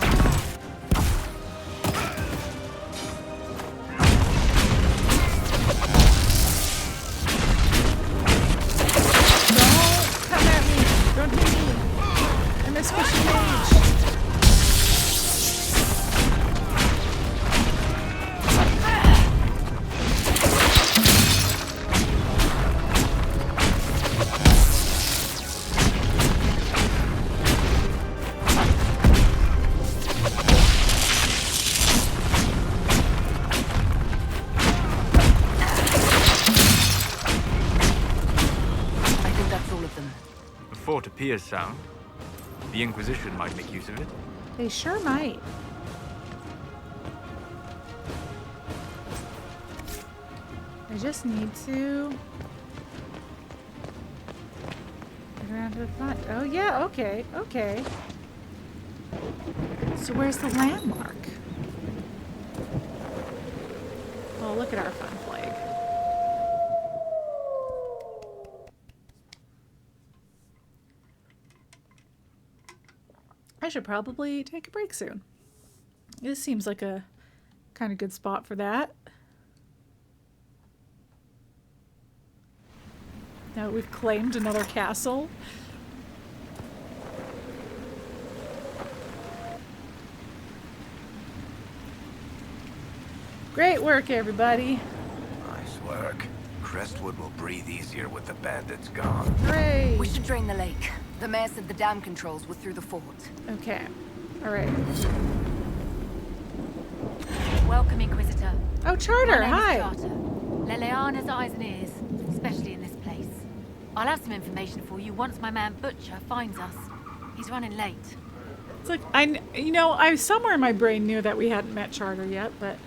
Don't come at me! Don't hit me! I'm a squishy mage! Appears sound. The Inquisition might make use of it. They sure might. I just need to get around to the front. Oh yeah, okay, okay. So where's the landmark? Oh, look at our fun flag. I should probably take a break soon. This seems like a kind of good spot for that. Now that we've claimed another castle. Great work, everybody. Nice work. Crestwood will breathe easier with the bandits gone. Great. We should drain the lake. The mayor said the dam controls were through the fort. Okay. All right. Welcome, Inquisitor. Oh, Charter, My name hi. is Charter. Leliana's eyes and ears, especially in this place. I'll have some information for you once my man Butcher finds us. He's running late. It's like, I somewhere in my brain knew that we hadn't met Charter yet, but...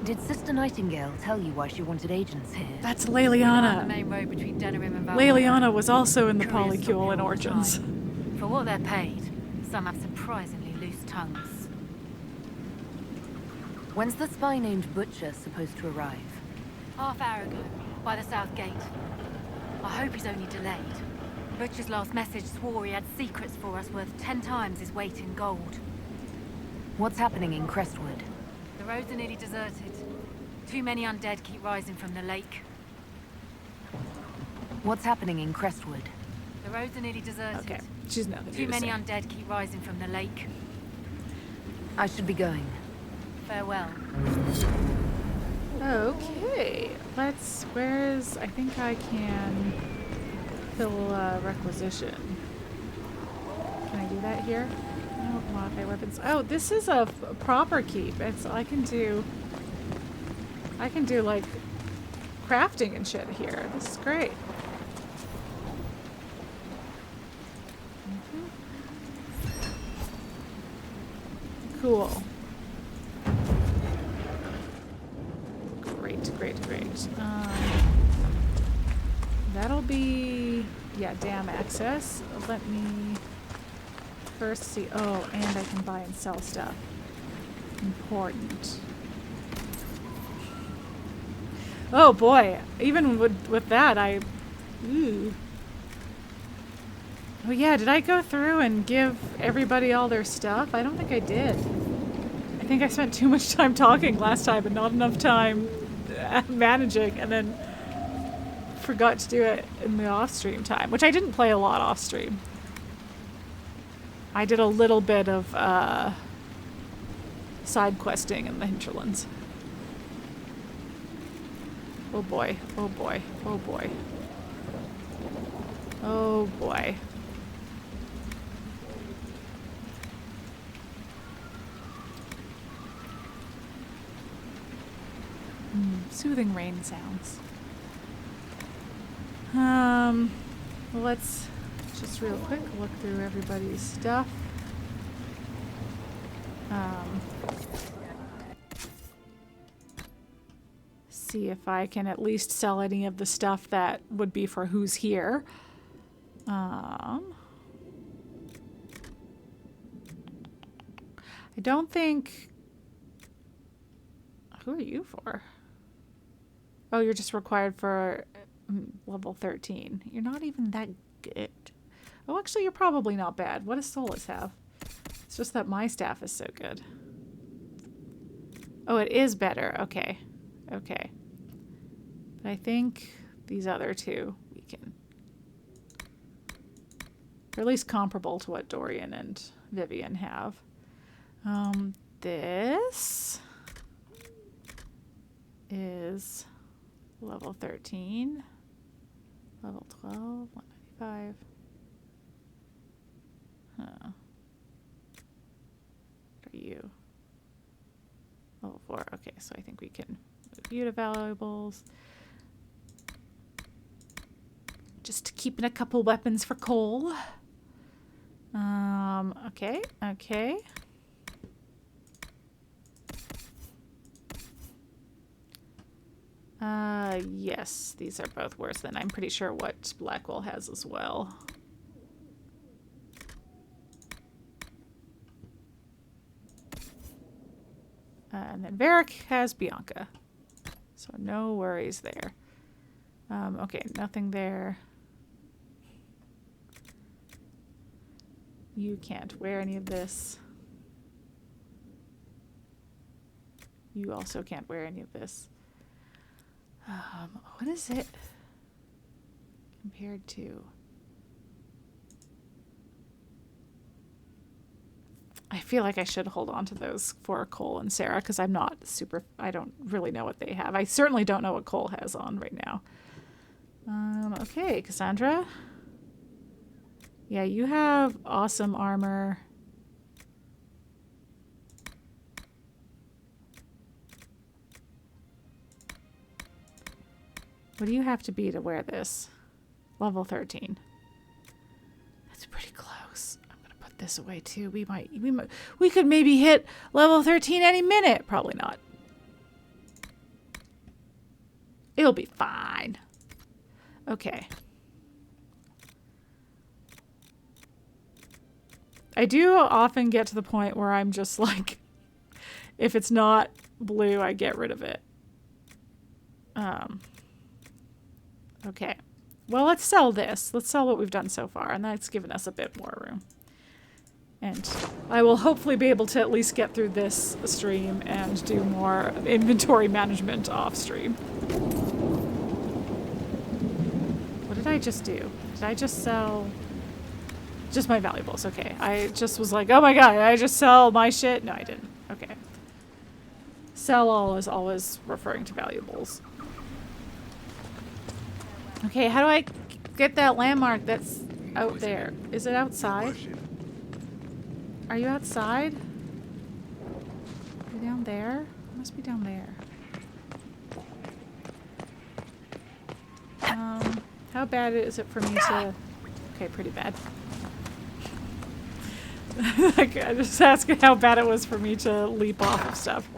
Did Sister Nightingale tell you why she wanted agents here? That's The Leliana. main road between Denerim and Varric. Leliana was also in the Couriers stop polycule here in all the Origins. time. For what they're paid, some have surprisingly loose tongues. When's the spy named Butcher supposed to arrive? Half hour ago, by the south gate. I hope he's only delayed. Butcher's last message swore he had secrets for us worth 10 times his weight in gold. What's happening in Crestwood? The roads are nearly deserted. Too many undead keep rising from the lake. What's happening in Crestwood? The roads are nearly deserted. Okay, she's nothing Too many undead keep rising from the lake. I should be going. Farewell. Okay, I think I can fill a requisition. Can I do that here? No, modify weapons. Oh, this is a proper keep. I can do like crafting and shit here. This is great. Cool. Great. That'll be, yeah, dam access. Let me first see. Oh, and I can buy and sell stuff. Important. Oh boy, even with that, ooh. Oh yeah, did I go through and give everybody all their stuff? I don't think I did. I think I spent too much time talking last time and not enough time managing, and then forgot to do it in the off-stream time, which I didn't play a lot off-stream. I did a little bit of side questing in the hinterlands. Oh boy, oh boy, oh boy. Oh boy. Soothing rain sounds. Let's just real quick look through everybody's stuff. See if I can at least sell any of the stuff that would be for who's here. I don't think... Who are you for? Oh, you're just required for level 13. You're not even that good. Oh, actually, you're probably not bad. What does Solus have? It's just that my staff is so good. Oh, it is better. Okay. Okay. But I think these other two we can... Or at least comparable to what Dorian and Vivian have. This is level 13, level 12, 195. Huh. What are you? Level 4. Okay, so I think we can move you to valuables. Just keeping a couple weapons for Cole. Okay, okay. Yes, these are both worse than I'm pretty sure what Blackwell has as well. And then Varric has Bianca. So no worries there. Okay, nothing there. You can't wear any of this. You also can't wear any of this. What is it compared to? I feel like I should hold on to those for Cole and Sarah because I'm not super, I don't really know what they have. I certainly don't know what Cole has on right now. Okay, Cassandra. Yeah, you have awesome armor. What do you have to be to wear this? Level 13. That's pretty close. I'm gonna put this away too. We could maybe hit level 13 any minute. Probably not. It'll be fine. Okay. I do often get to the point where I'm just like, if it's not blue, I get rid of it. Okay. Well, let's sell this. Let's sell what we've done so far, and that's given us a bit more room. And I will hopefully be able to at least get through this stream and do more inventory management off stream. What did I just do? Did I just sell... Just my valuables, okay. I just was like, oh my god, did I just sell my shit? No, I didn't. Okay. Sell all is always referring to valuables. Okay, how do I get that landmark that's out there? Is it outside? Are you outside? Are you down there? It must be down there. How bad is it for me to... Okay, pretty bad. Like, I just asking how bad it was for me to leap off of stuff.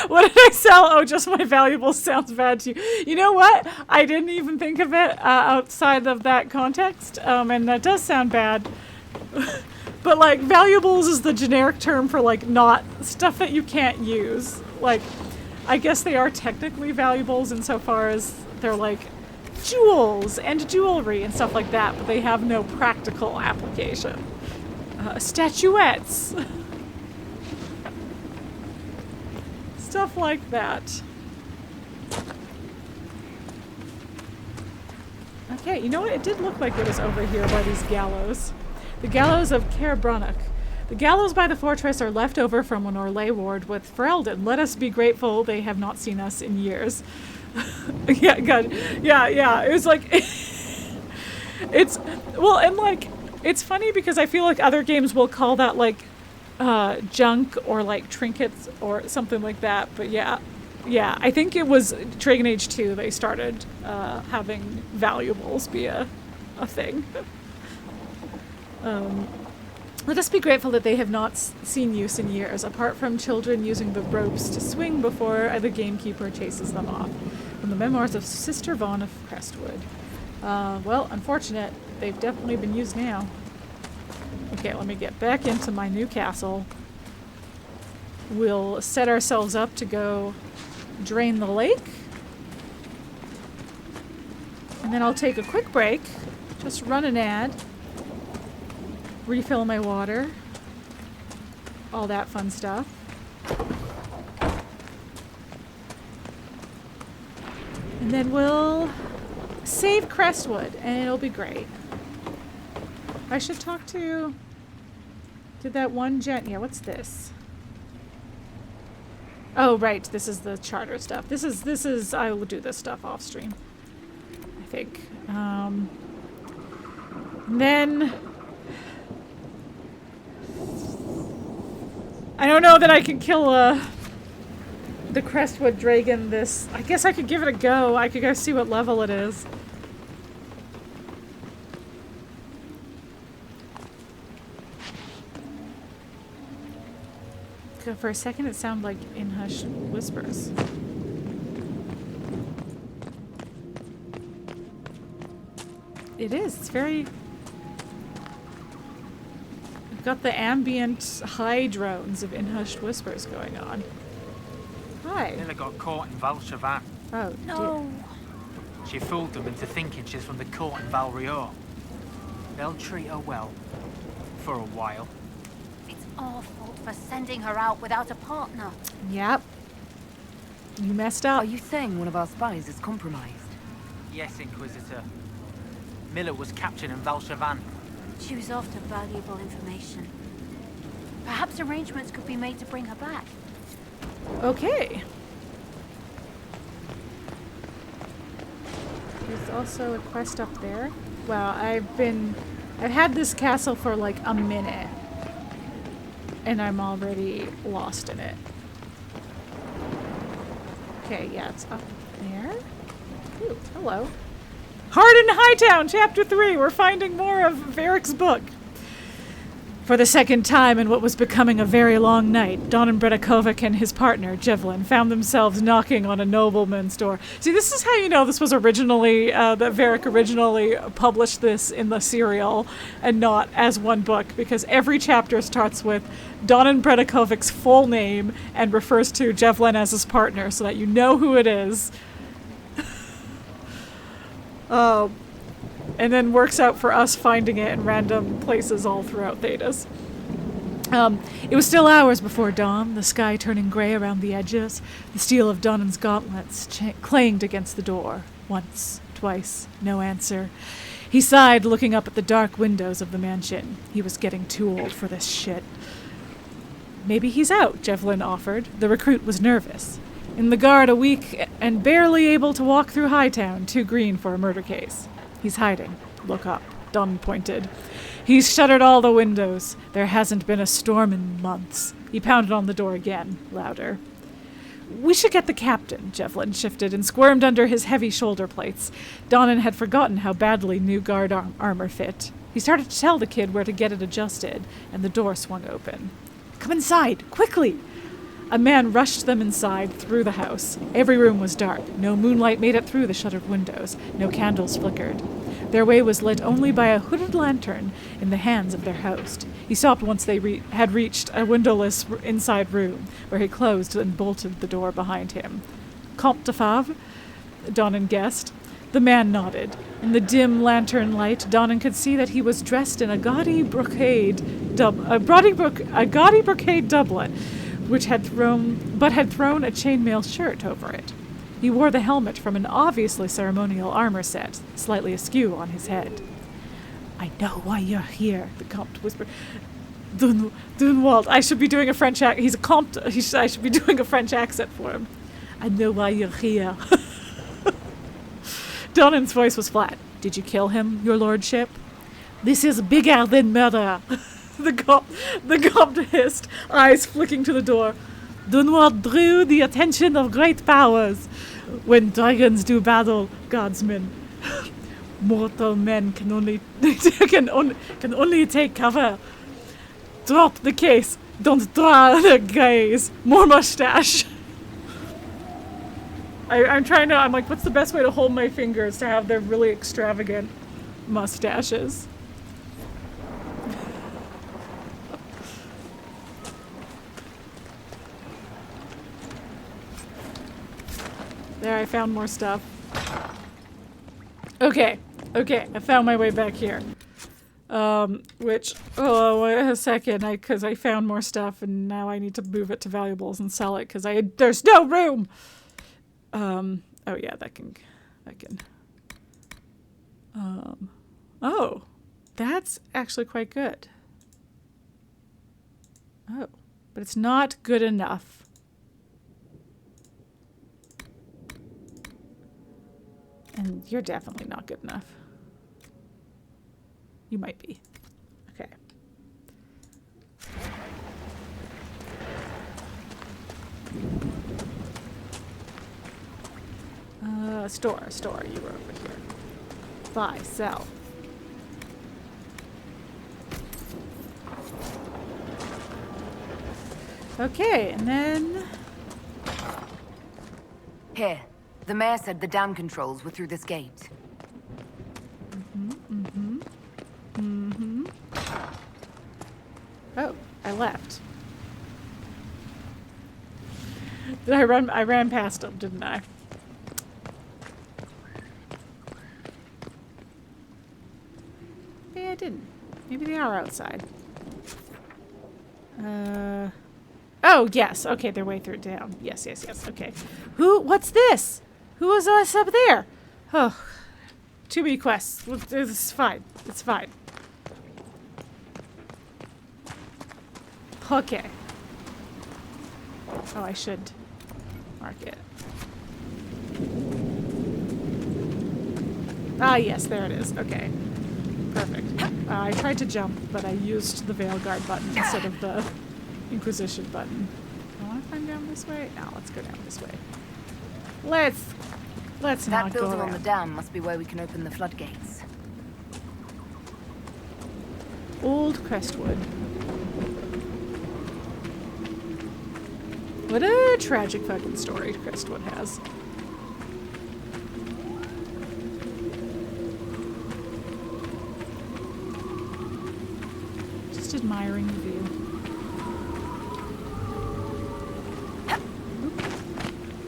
What did I sell? Oh, just my valuables sounds bad to you. You know what? I didn't even think of it outside of that context, and that does sound bad. But, like, valuables is the generic term for, like, not stuff that you can't use. Like, I guess they are technically valuables insofar as they're, like, jewels and jewelry and stuff like that, but they have no practical application. Statuettes. Stuff like that. Okay, you know what? It did look like it was over here by these gallows. The gallows of Caer Bronach. The gallows by the fortress are left over from when our lay ward with Ferelden. Let us be grateful they have not seen us in years. Yeah, good. Yeah. It was like, it's, well, and like, it's funny because I feel like other games will call that like junk or like trinkets or something like that. But yeah, I think it was Dragon Age 2 they started having valuables be a thing. Let us be grateful that they have not seen use in years, apart from children using the ropes to swing before the gamekeeper chases them off. From the memoirs of Sister Vaughn of Crestwood. Well, unfortunate. They've definitely been used now. Okay, let me get back into my new castle. We'll set ourselves up to go drain the lake. And then I'll take a quick break. Just run an ad. Refill my water. All that fun stuff. And then we'll save Crestwood, and it'll be great. I should talk to... Did that one gent... Yeah, what's this? Oh, right. This is the charter stuff. This is... I will do this stuff off stream. I think. And then... I don't know that I can kill the Crestwood Dragon this... I guess I could give it a go. I could go see what level it is. For a second, it sounded like in hushed whispers. It is. It's very... We've got the ambient high drones of in hushed whispers going on. Hi. Nilla got caught in Valshavan. Oh, no. Dear. She fooled them into thinking she's from the court in Valrior. They'll treat her well. For a while. It's our fault for sending her out without a partner. Yep. You messed up. Are you saying one of our spies is compromised? Yes, Inquisitor. Miller was captured in Valshavan. She was after valuable information. Perhaps arrangements could be made to bring her back. Okay. There's also a quest up there. Wow, I've had this castle for like a minute. And I'm already lost in it. Okay, yeah, it's up there. Ooh, hello. Hard in Hightown, Chapter 3. We're finding more of Varric's book. For the second time in what was becoming a very long night, Donan Bredakovic and his partner, Jevlin, found themselves knocking on a nobleman's door. See, this is how you know this was originally, that Varric originally published this in the serial and not as one book, because every chapter starts with Donan Bredakovic's full name and refers to Jevlin as his partner, so that you know who it is. And then works out for us finding it in random places all throughout Thedas. It was still hours before dawn, the sky turning gray around the edges. The steel of Donan's gauntlets clanged against the door. Once, twice, no answer. He sighed, looking up at the dark windows of the mansion. He was getting too old for this shit. Maybe he's out, Jevlin offered. The recruit was nervous. In the guard a week and barely able to walk through Hightown, too green for a murder case. He's hiding. Look up. Don pointed. He's shuttered all the windows. There hasn't been a storm in months. He pounded on the door again, louder. We should get the captain, Jevlin shifted and squirmed under his heavy shoulder plates. Donan had forgotten how badly new guard armor fit. He started to tell the kid where to get it adjusted, and the door swung open. Come inside, quickly! A man rushed them inside, through the house. Every room was dark. No moonlight made it through the shuttered windows. No candles flickered. Their way was lit only by a hooded lantern in the hands of their host. He stopped once they had reached a windowless inside room, where he closed and bolted the door behind him. Comte de Favre? Donan guessed. The man nodded. In the dim lantern light, Donan could see that he was dressed in a gaudy brocade doublet, which had thrown a chainmail shirt over it. He wore the helmet from an obviously ceremonial armor set, slightly askew on his head. I know why you're here, the Comte whispered. Dunwald. I should be doing a French accent. He's a comte. I should be doing a French accent for him. I know why you're here. Donan's voice was flat. Did you kill him, your lordship? This is bigger than murder. The comte hissed, eyes flicking to the door. Dunwald drew the attention of great powers. When dragons do battle, godsmen, mortal men can only take cover. Drop the case. Don't draw the gaze. More mustache. I'm trying to. I'm like, what's the best way to hold my fingers to have their really extravagant mustaches? There, I found more stuff. Okay, I found my way back here. Wait a second, because I found more stuff and now I need to move it to valuables and sell it because there's no room! Oh yeah, that can. Oh, that's actually quite good. Oh, but it's not good enough. And you're definitely not good enough. You might be. Okay. Store. You were over here. Buy, sell. Okay, and then... Here. The mayor said the dam controls were through this gate. Oh, I left. Did I run? I ran past them, didn't I? Maybe I didn't. Maybe they are outside. Oh, yes. Okay, they're way through down. Yes. Okay. What's this? Who was us up there? Oh, 2B quests. It's fine. It's fine. Okay. Oh, I should mark it. Ah, yes, there it is. Okay. Perfect. I tried to jump, but I used the Veilguard button instead of the Inquisition button. I want to climb down this way? No, let's go down this way. Let's not go around. That building on the dam must be where we can open the floodgates. Old Crestwood. What a tragic fucking story Crestwood has. Just admiring the view. Oop.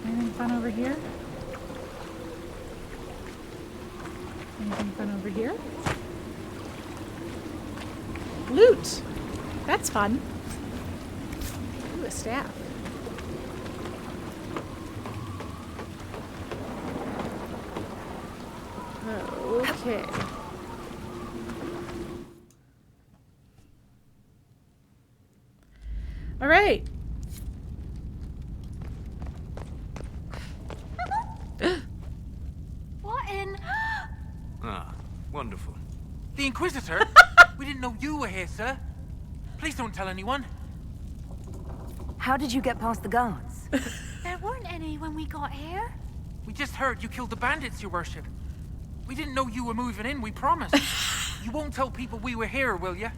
Anything fun over here? Anything fun over here? Loot! That's fun. Ooh, a staff. Okay. All right. What in? Ah, wonderful. The Inquisitor? We didn't know you were here, sir. Please don't tell anyone. How did you get past the guards? There weren't any when we got here. We just heard you killed the bandits, your worship. We didn't know you were moving in, we promised. You won't tell people we were here, will you?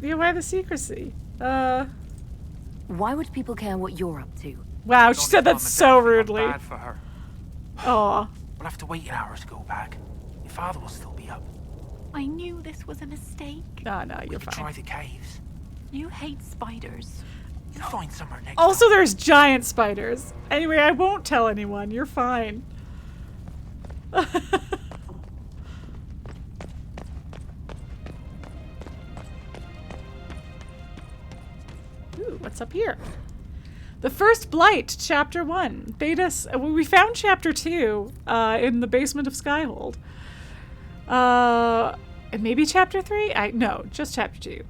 Yeah, why the secrecy? Why would people care what you're up to? Wow, she said that so rudely. Bad for her. Aw. We'll have to wait an hour to go back. Your father will still be up. I knew this was a mistake. No, you're fine. Try the caves. You hate spiders. You'll find somewhere next Also, there's giant spiders. Anyway, I won't tell anyone. You're fine. Ooh, what's up here? The First Blight, Chapter 1. We found Chapter 2 in the basement of Skyhold. And maybe chapter 3? No, just chapter 2.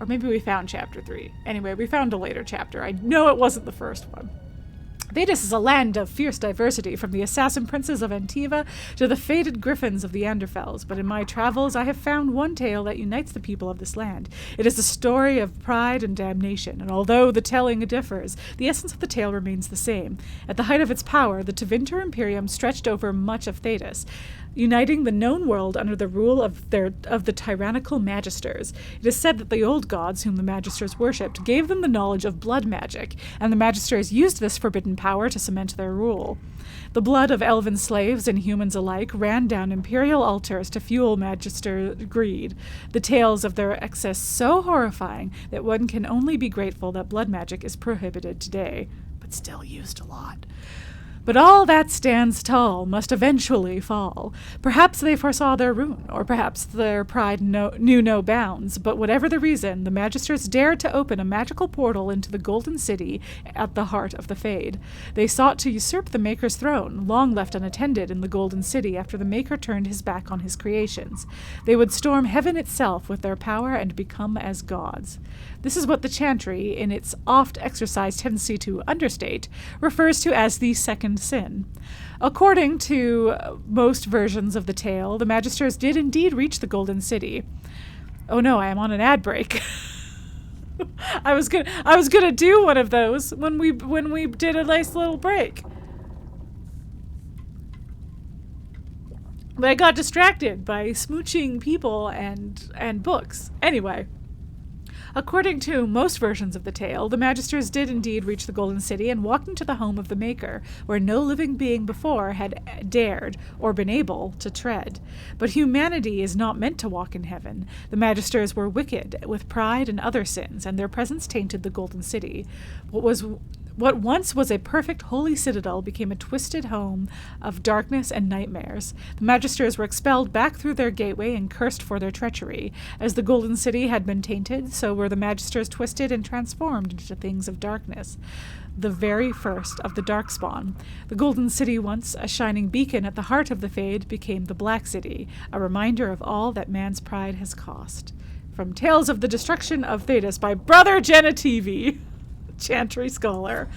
Or maybe we found chapter 3. Anyway, we found a later chapter. I know it wasn't the first one. Thedas is a land of fierce diversity, from the assassin princes of Antiva to the fated griffins of the Anderfels. But in my travels, I have found one tale that unites the people of this land. It is a story of pride and damnation, and although the telling differs, the essence of the tale remains the same. At the height of its power, the Tevinter Imperium stretched over much of Thedas, uniting the known world under the rule of the tyrannical magisters. It is said that the old gods, whom the magisters worshipped, gave them the knowledge of blood magic, and the magisters used this forbidden power to cement their rule. The blood of elven slaves and humans alike ran down imperial altars to fuel magister greed, the tales of their excess so horrifying that one can only be grateful that blood magic is prohibited today, but still used a lot. But all that stands tall must eventually fall. Perhaps they foresaw their ruin, or perhaps their pride knew no bounds, but whatever the reason, the magisters dared to open a magical portal into the Golden City at the heart of the Fade. They sought to usurp the Maker's throne, long left unattended in the Golden City after the Maker turned his back on his creations. They would storm heaven itself with their power and become as gods. This is what the Chantry, in its oft-exercised tendency to understate, refers to as the second sin. According to most versions of the tale, the magisters did indeed reach the Golden City. Oh no, I am on an ad break. I was gonna do one of those when we did a nice little break. But I got distracted by smooching people and books. Anyway. According to most versions of the tale, the magisters did indeed reach the Golden City and walked into the home of the Maker, where no living being before had dared or been able to tread. But humanity is not meant to walk in heaven. The magisters were wicked, with pride and other sins, and their presence tainted the Golden City. What once was a perfect holy citadel became a twisted home of darkness and nightmares. The magisters were expelled back through their gateway and cursed for their treachery. As the Golden City had been tainted, so were the magisters twisted and transformed into things of darkness. The very first of the Darkspawn. The Golden City, once a shining beacon at the heart of the Fade, became the Black City, a reminder of all that man's pride has cost. From Tales of the Destruction of Thedas by Brother Genitivi. Chantry Scholar.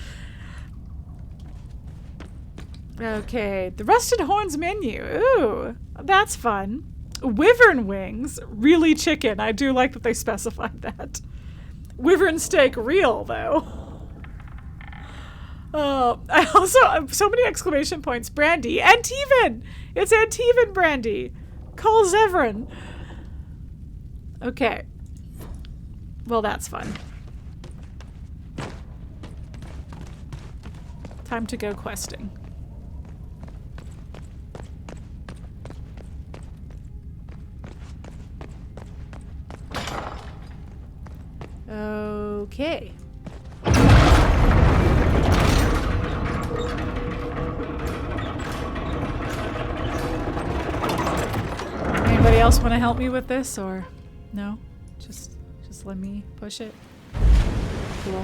Okay, the Rusted Horns menu. Ooh, that's fun. Wyvern wings, really chicken. I do like that they specified that. Wyvern steak, real though. I also so many exclamation points. Brandy, Antivan. It's Antivan brandy. Call Zevran. Okay. Well, that's fun. Time to go questing. Okay. Anybody else want to help me with this, or no? Just let me push it. Cool.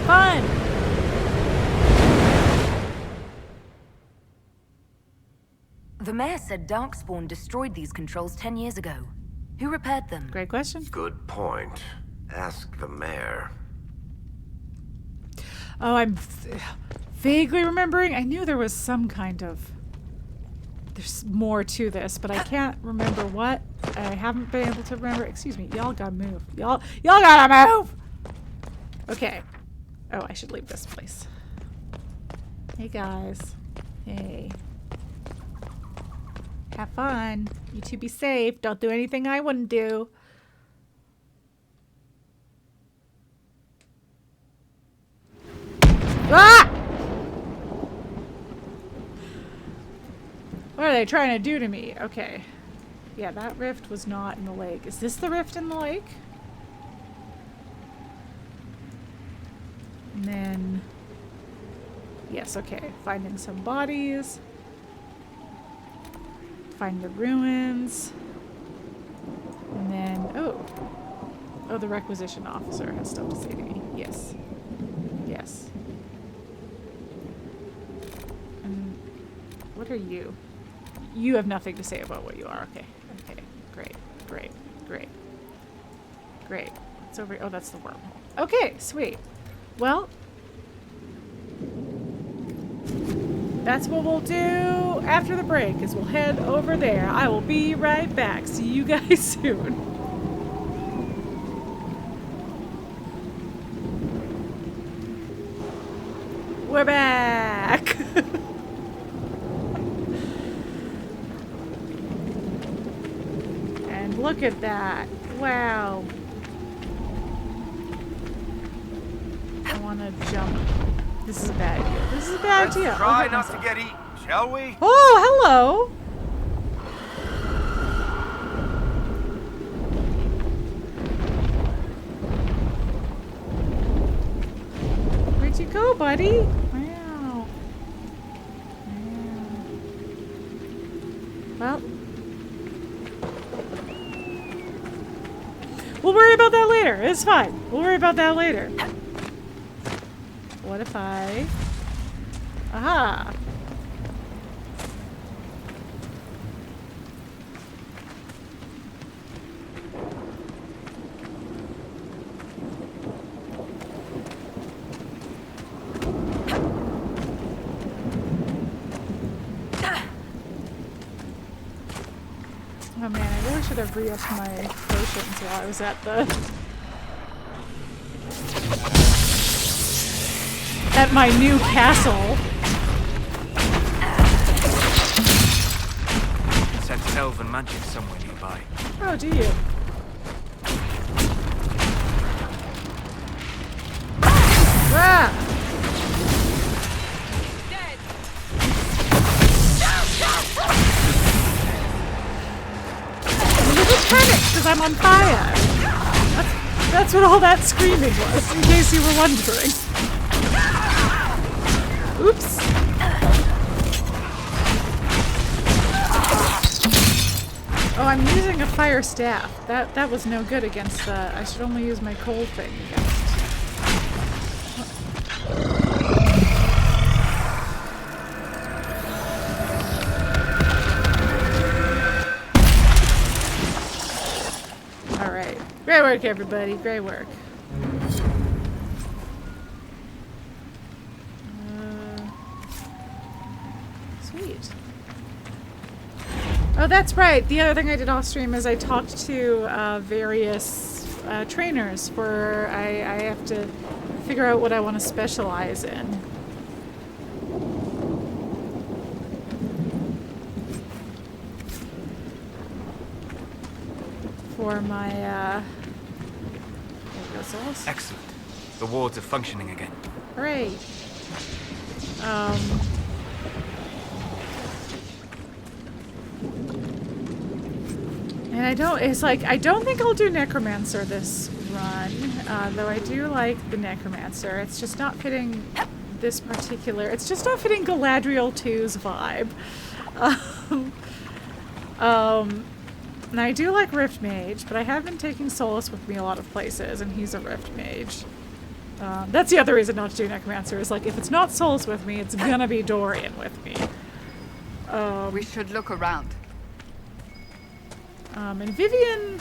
Fun! The mayor said Darkspawn destroyed these controls 10 years ago. Who repaired them? Great question. Good point. Ask the mayor. Oh, I'm vaguely remembering. I knew there was some kind of... There's more to this, but I can't remember what. I haven't been able to remember. Excuse me. Y'all gotta move. Y'all gotta move! Okay. Oh, I should leave this place. Hey, guys. Hey. Have fun. You two be safe. Don't do anything I wouldn't do. Ah! What are they trying to do to me? Okay. Yeah, that rift was not in the lake. Is this the rift in the lake? And then... Yes, okay. Finding some bodies. Find the ruins. And then... Oh. Oh, the requisition officer has stuff to say to me. Yes. Yes. And what are you? You have nothing to say about what you are. Okay. Okay. Great. Great. Great. Great. It's over. Oh, that's the wormhole. Okay. Sweet. Well, that's what we'll do after the break, is we'll head over there. I will be right back. See you guys soon. We're back. And look at that. Wow. I want to jump. This is a bad idea. This is a bad idea. Let's try not to get eaten, shall we? Oh, hello. Where'd you go, buddy? Wow. Well, we'll worry about that later. It's fine. We'll worry about that later. What if I... Aha! Oh man, I really should have re-upped my potions while I was at my new castle. It senses elven magic somewhere nearby. Oh, do you? Ah! I'm a little panicked because I'm on fire. That's what all that screaming was, in case you were wondering. Oops. Oh, I'm using a fire staff. That was no good against the... I should only use my cold thing against... Alright. Great work, everybody. Great work. Sweet. Oh, that's right. The other thing I did off stream is I talked to various trainers for... I have to figure out what I want to specialize in. For my, Excellent. The wards are functioning again. Great. And I don't think I'll do Necromancer this run, though I do like the Necromancer. It's just not fitting this particular, it's just not fitting Galadriel 2's vibe. And I do like Rift Mage, but I have been taking Solus with me a lot of places, and he's a Rift Mage. That's the other reason not to do Necromancer, is like, if it's not Solus with me, it's gonna be Dorian with me. We should look around. And Vivian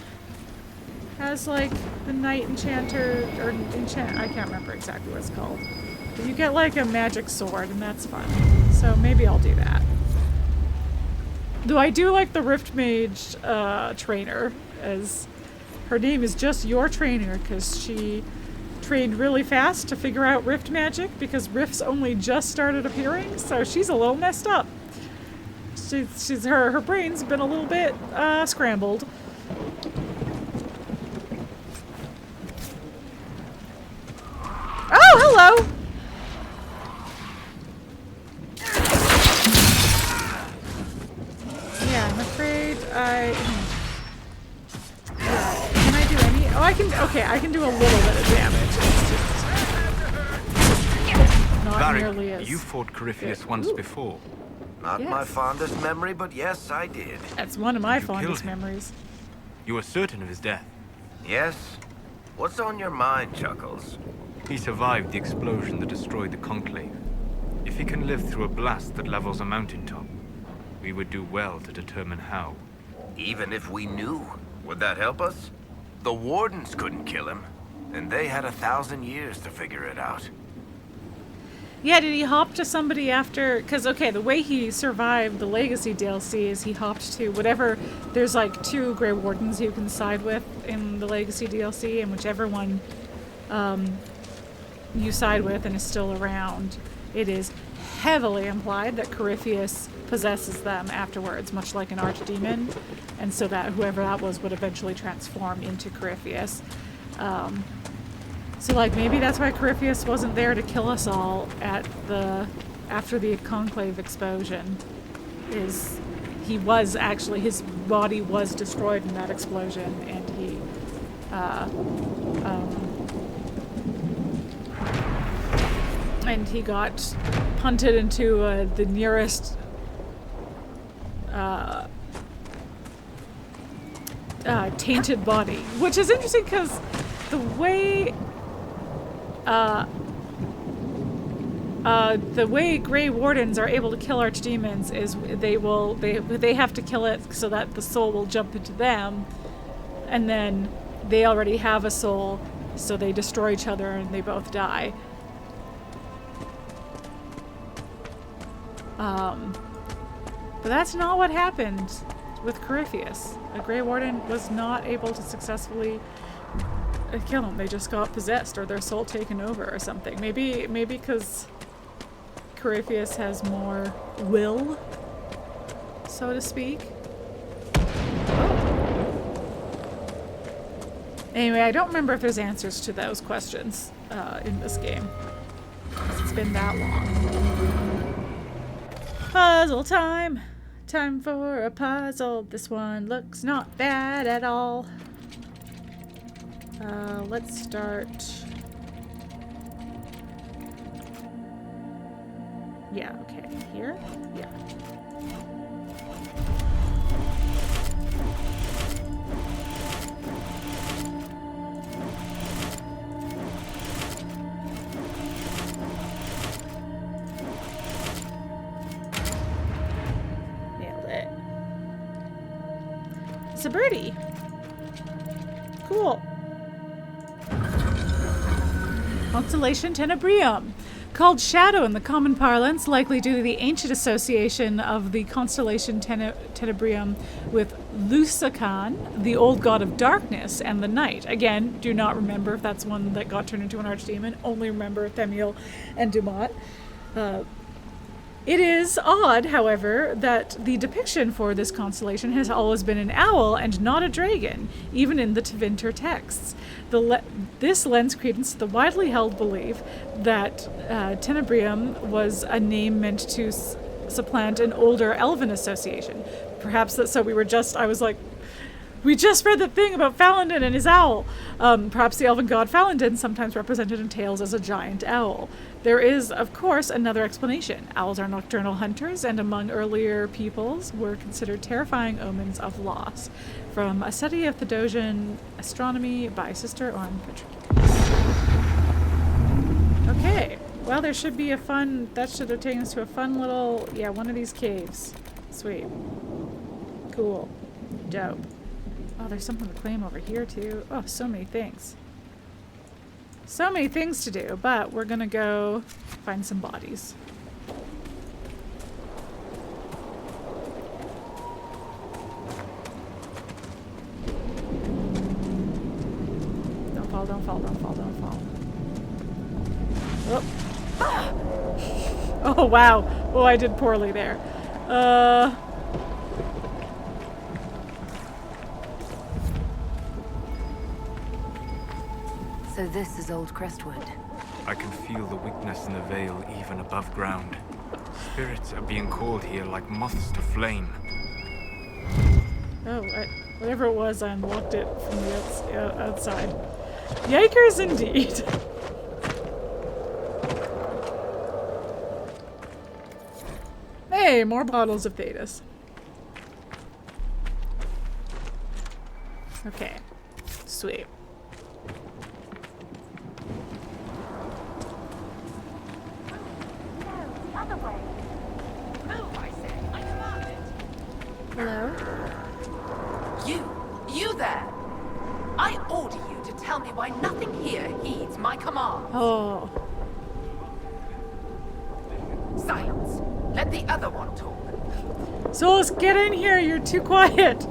has like the Knight Enchanter, or I can't remember exactly what it's called. But you get like a magic sword, and that's fun. So maybe I'll do that. Though I do like the Rift Mage trainer, as her name is just Your Trainer, because she trained really fast to figure out Rift magic, because Rifts only just started appearing, so she's a little messed up. Her brain's been a little bit scrambled. Oh, hello! Yeah, I'm afraid can I do any? Oh, I can. Okay, I can do a little bit of damage. It's just not nearly as. You fought Corypheus once before. Not my fondest memory, but yes, I did. That's one of my fondest memories. You were certain of his death? Yes. What's on your mind, Chuckles? He survived the explosion that destroyed the Conclave. If he can live through a blast that levels a mountaintop, We would do well to determine how. Even if we knew, would that help us? The Wardens couldn't kill him, and they had 1,000 years to figure it out. Yeah, did he hop to somebody after? Because, okay, the way he survived the Legacy DLC is he hopped to whatever. There's like 2 Grey Wardens you can side with in the Legacy DLC, and whichever one you side with and is still around, it is heavily implied that Corypheus possesses them afterwards, much like an archdemon, and so that whoever that was would eventually transform into Corypheus. So, like, maybe that's why Corypheus wasn't there to kill us all after the Conclave explosion. He was actually, his body was destroyed in that explosion, and he got punted into the nearest tainted body, which is interesting because the way Grey Wardens are able to kill archdemons is they have to kill it so that the soul will jump into them, and then they already have a soul, so they destroy each other and they both die. But that's not what happened with Corypheus. A Grey Warden was not able to successfully kill him. They just got possessed or their soul taken over or something. Maybe because Corypheus has more will, so to speak. Anyway, I don't remember if there's answers to those questions in this game. It's been that long. Puzzle time! Time for a puzzle. This one looks not bad at all. Let's start. Yeah, okay. Here? Yeah. Nailed it. It's a birdie. Cool. Constellation Tenebrium. Called Shadow in the common parlance, likely due to the ancient association of the constellation Tenebrium with Lusakan, the old god of darkness and the night. Again, do not remember if that's one that got turned into an archdemon. Only remember Themiel and Dumat. It is odd, however, that the depiction for this constellation has always been an owl and not a dragon, even in the Tevinter texts. This lends credence to the widely held belief that Tenebrium was a name meant to supplant an older elven association. Perhaps that's so I was like, we just read the thing about Falon'Din and his owl. Perhaps the elven god Falon'Din, sometimes represented in tales as a giant owl. There is, of course, another explanation. Owls are nocturnal hunters, and among earlier peoples were considered terrifying omens of loss. From a study of Thedosian astronomy by Sister Orm Patrick. Okay, well, there should be that should have taken us to a fun little, one of these caves. Sweet. Cool. Dope. Oh, there's something to claim over here, too. Oh, so many things. So many things to do, but we're gonna go find some bodies. Don't fall, don't fall, don't fall, don't fall. Oh, wow. Oh, I did poorly there. So this is Old Crestwood. I can feel the weakness in the veil even above ground. Spirits are being called here like moths to flame. Oh, whatever it was, I unlocked it from the outside. Yikers indeed. Hey, more bottles of Thetis. Okay, sweet. Other way. Move, I say. I command it. Hello? You there! I order you to tell me why nothing here heeds my command. Oh. Silence. Let the other one talk. Solus, get in here. You're too quiet.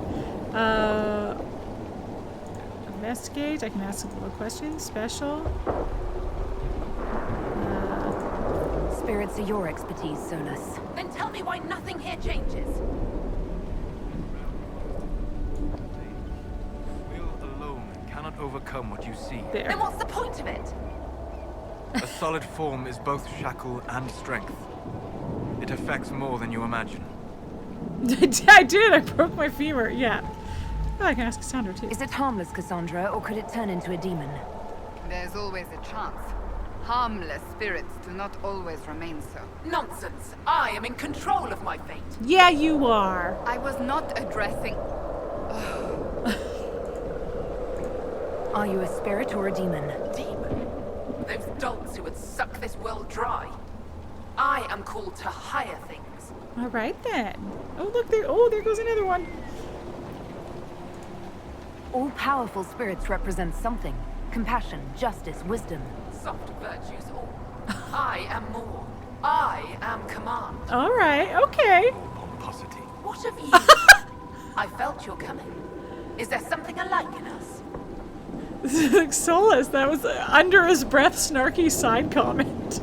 Investigate. I can ask a couple of questions. Special. Spirits are your expertise, Solus. Then tell me why nothing here changes. Will alone cannot overcome what you see. There. Then what's the point of it? A solid form is both shackle and strength. It affects more than you imagine. I did. I broke my femur. Yeah. Oh, I can ask Cassandra too. Is it harmless, Cassandra, or could it turn into a demon? There's always a chance. Harmless spirits do not always remain so. Nonsense. I am in control of my fate. Yeah, you are. I was not addressing... Are you a spirit or a demon? Demon? Those dolts who would suck this world dry. I am called to higher things. All right then. Oh, look there. Oh, there goes another one. All powerful spirits represent something. Compassion, justice, wisdom. Soft virtues all. I am more. I am command. All right. Okay. Pomposity. What of you? I felt your coming. Is there something alike in us? Solus, that was under his breath snarky side comment.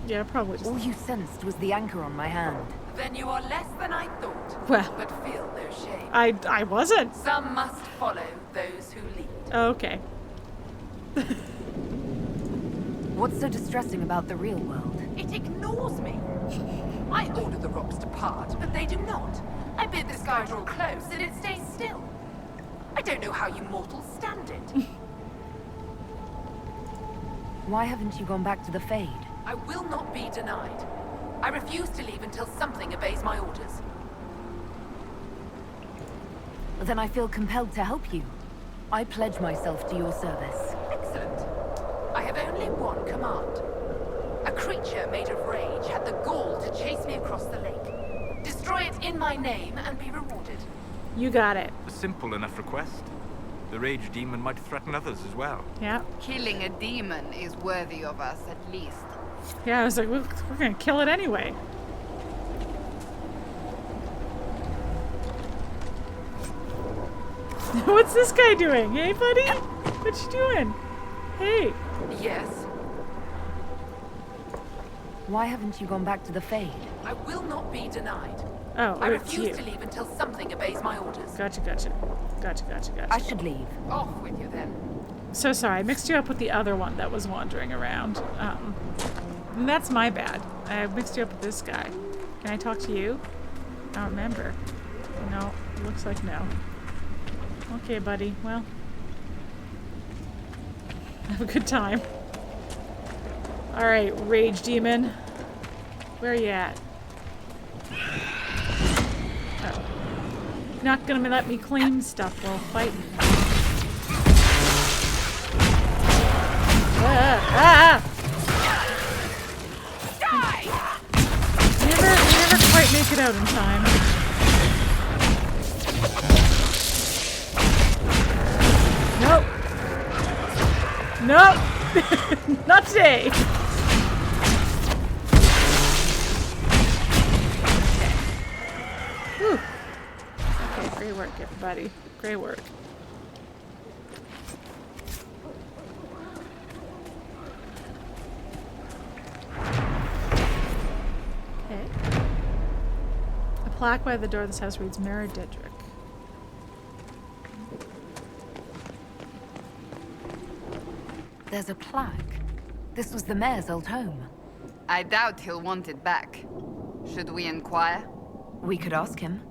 Yeah, probably just... All you sensed was the anchor on my hand. Then you are less than I thought. Well, but feel no shame. I wasn't. Some must follow those who lead. Okay. What's so distressing about the real world? It ignores me. I order the rocks to part, but they do not. I bid the sky draw close, and it stays still. I don't know how you mortals stand it. Why haven't you gone back to the Fade? I will not be denied. I refuse to leave until something obeys my orders. Then I feel compelled to help you. I pledge myself to your service. Excellent. I have only one command. A creature made of rage had the gall to chase me across the lake. Destroy it in my name and be rewarded. You got it. A simple enough request. The rage demon might threaten others as well. Yeah. Killing a demon is worthy of us, at least. Yeah, I was like, we're gonna kill it anyway. What's this guy doing? Hey, buddy? What you doing? Hey. Yes. Why haven't you gone back to the Fade? I will not be denied. Oh, I it's refuse you. to leave until something obeys my orders. Gotcha. I should leave. Off with you then. So sorry, I mixed you up with the other one that was wandering around. And that's my bad. I mixed you up with this guy. Can I talk to you? I don't remember. No, looks like no. Okay, buddy. Well, have a good time. All right, rage demon. Where are you at? Oh. Not gonna let me claim stuff while fighting. Never quite make it out in time. Nope. Not today. Whew. Okay, great work, everybody. Great work. Okay. A plaque by the door of this house reads Mara Dedrick. There's a plaque. This was the mayor's old home. I doubt he'll want it back. Should we inquire? We could ask him.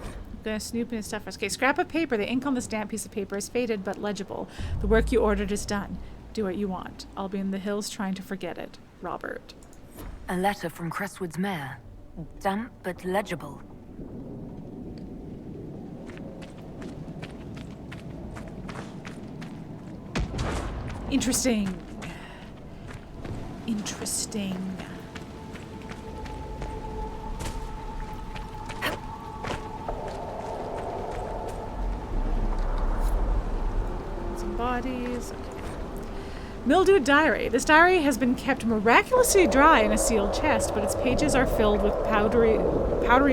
I'm gonna snoop in his stuff. Okay, scrap of paper. The ink on the stamped piece of paper is faded but legible. The work you ordered is done. Do what you want. I'll be in the hills trying to forget it. Robert. A letter from Crestwood's mayor. Damp but legible. Interesting. interesting. Some bodies. Okay. Mildewed Diary. This diary has been kept miraculously dry in a sealed chest, but its pages are filled with powdery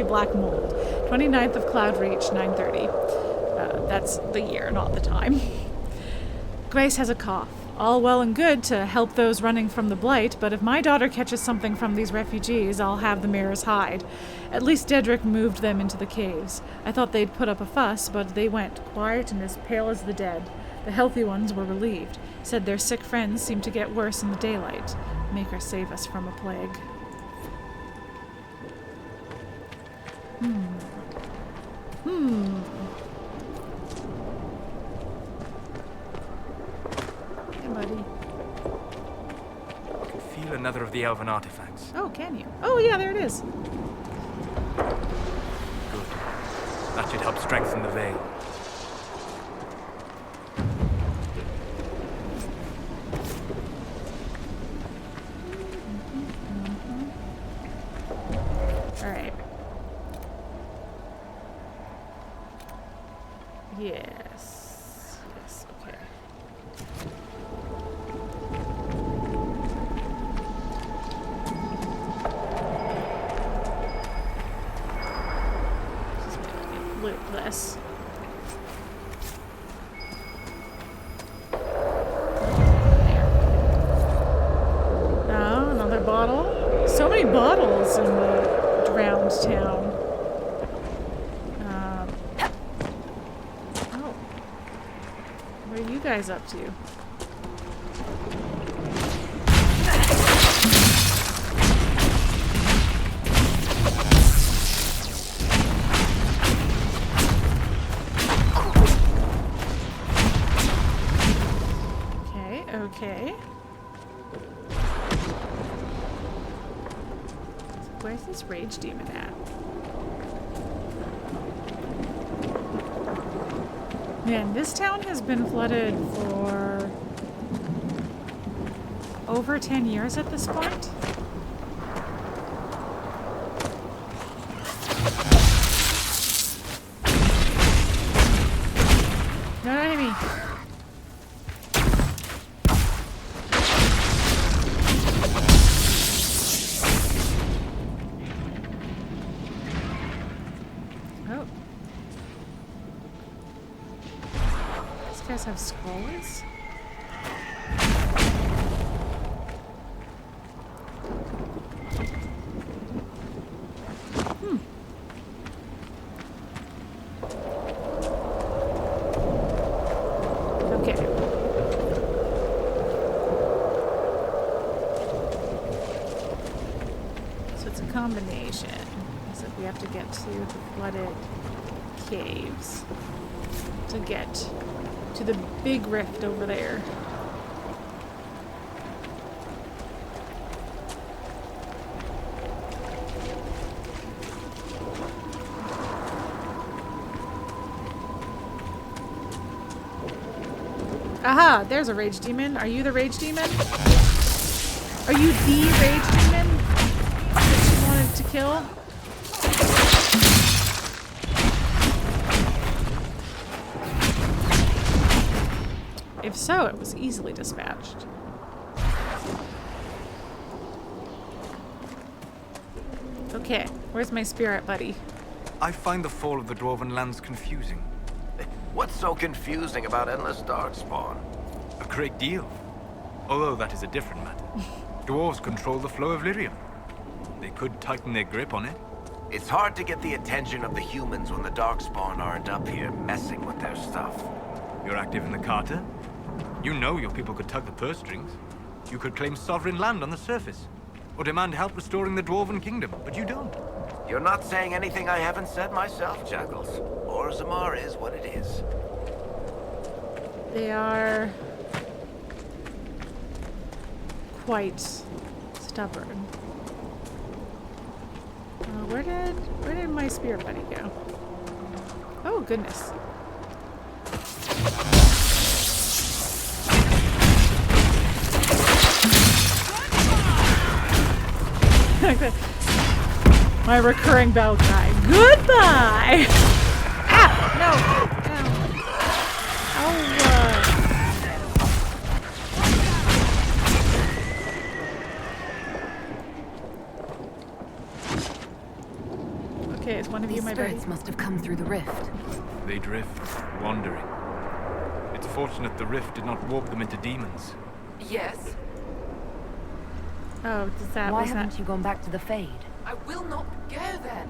black mold. 29th of Cloudreach, 9:30. That's the year, not the time. Grace has a cough. All well and good to help those running from the Blight, but if my daughter catches something from these refugees, I'll have the mirrors hide. At least Dedrick moved them into the caves. I thought they'd put up a fuss, but they went, quiet and as pale as the dead. The healthy ones were relieved. Said their sick friends seemed to get worse in the daylight. Maker save us from a plague. Hey, buddy. I can feel another of the elven artifacts. Oh, can you? Oh, yeah, there it is. Good. That should help strengthen the veil. Alright. Yes. Yes, okay. Just loot this. Oh, another bottle. So many bottles in the drowned town. Oh. What are you guys up to? Okay. Where's this rage demon at? Man, this town has been flooded for over 10 years at this point. No enemy. Have scrolls? Okay. So it's a combination. So we have to get to the flooded caves to get to the big rift over there. Aha! There's a rage demon. Are you the rage demon? Are you the rage demon that she wanted to kill? If so, it was easily dispatched. Okay, where's my spirit buddy? I find the fall of the Dwarven lands confusing. What's so confusing about endless darkspawn? A great deal. Although that is a different matter. Dwarves control the flow of lyrium. They could tighten their grip on it. It's hard to get the attention of the humans when the darkspawn aren't up here messing with their stuff. You're active in the Carter? You know your people could tug the purse strings. You could claim sovereign land on the surface, or demand help restoring the Dwarven Kingdom, but you don't. You're not saying anything I haven't said myself, Jackals. Orzammar is what it is. They are quite stubborn. Where did my spirit buddy go? Oh goodness. My recurring battle cry. Goodbye! Ah! No! Okay, is one of you my buddy? These spirits must have come through the rift. They drift, wandering. It's fortunate the rift did not warp them into demons. Yes. Oh, does that? Why haven't you gone back to the Fade? I will not go then.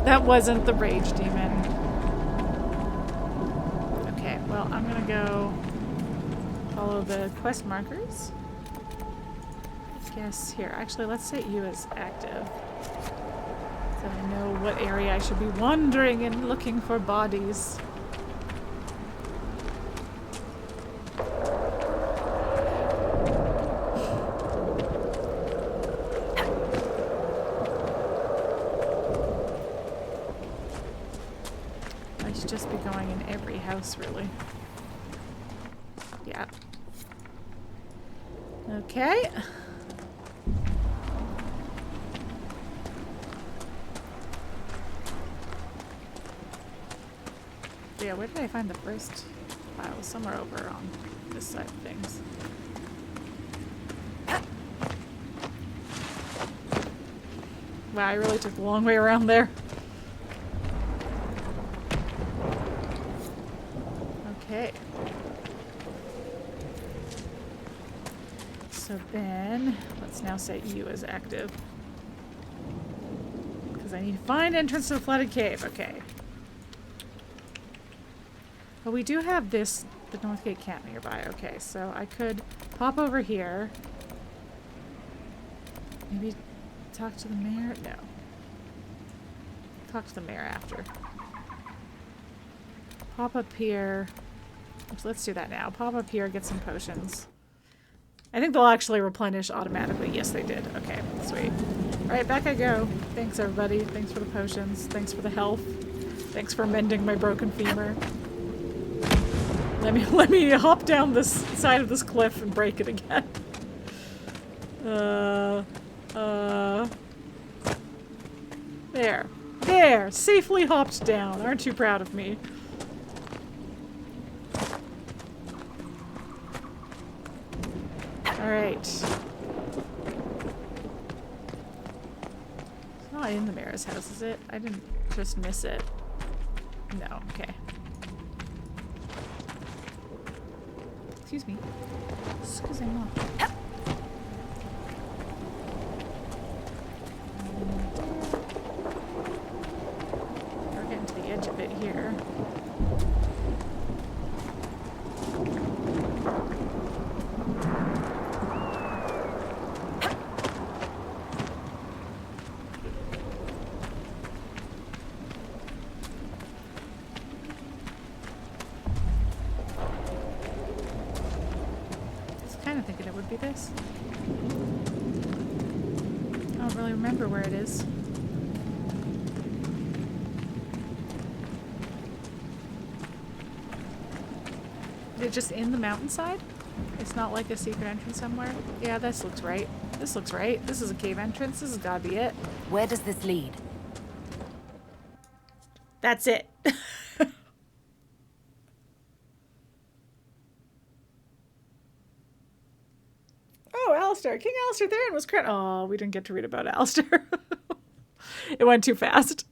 That wasn't the rage demon. Okay, well, I'm gonna go follow the quest markers. I guess here, actually, let's set you as active. So I know what area I should be wandering and looking for bodies. I should just be going in every house, really. Yeah. Okay. Yeah, where did I find the first file? Somewhere over on this side of things. Wow, I really took a long way around there. Okay. So then, let's now set you as active. Because I need to find entrance to the flooded cave. Okay. But we do have this, the Northgate camp nearby. Okay, so I could pop over here. Maybe talk to the mayor? No. Talk to the mayor after. Pop up here. Oops, let's do that now. Pop up here, get some potions. I think they'll actually replenish automatically. Yes, they did. Okay, sweet. Alright, back I go. Thanks, everybody. Thanks for the potions. Thanks for the health. Thanks for mending my broken femur. Let me hop down this side of this cliff and break it again. There. There! Safely hopped down. Aren't you proud of me? Alright. It's not in the mayor's house, is it? I didn't just miss it. No, okay. Excuse me. Excusez-moi. We're getting to the edge of it here. Be this? I don't really remember where it is. Is it just in the mountainside? It's not like a secret entrance somewhere? Yeah, this looks right. This looks right. This is a cave entrance. This has gotta be it. Where does this lead? That's it. Alistair. King Alistair Theron was crowned. Oh, we didn't get to read about Alistair. It went too fast.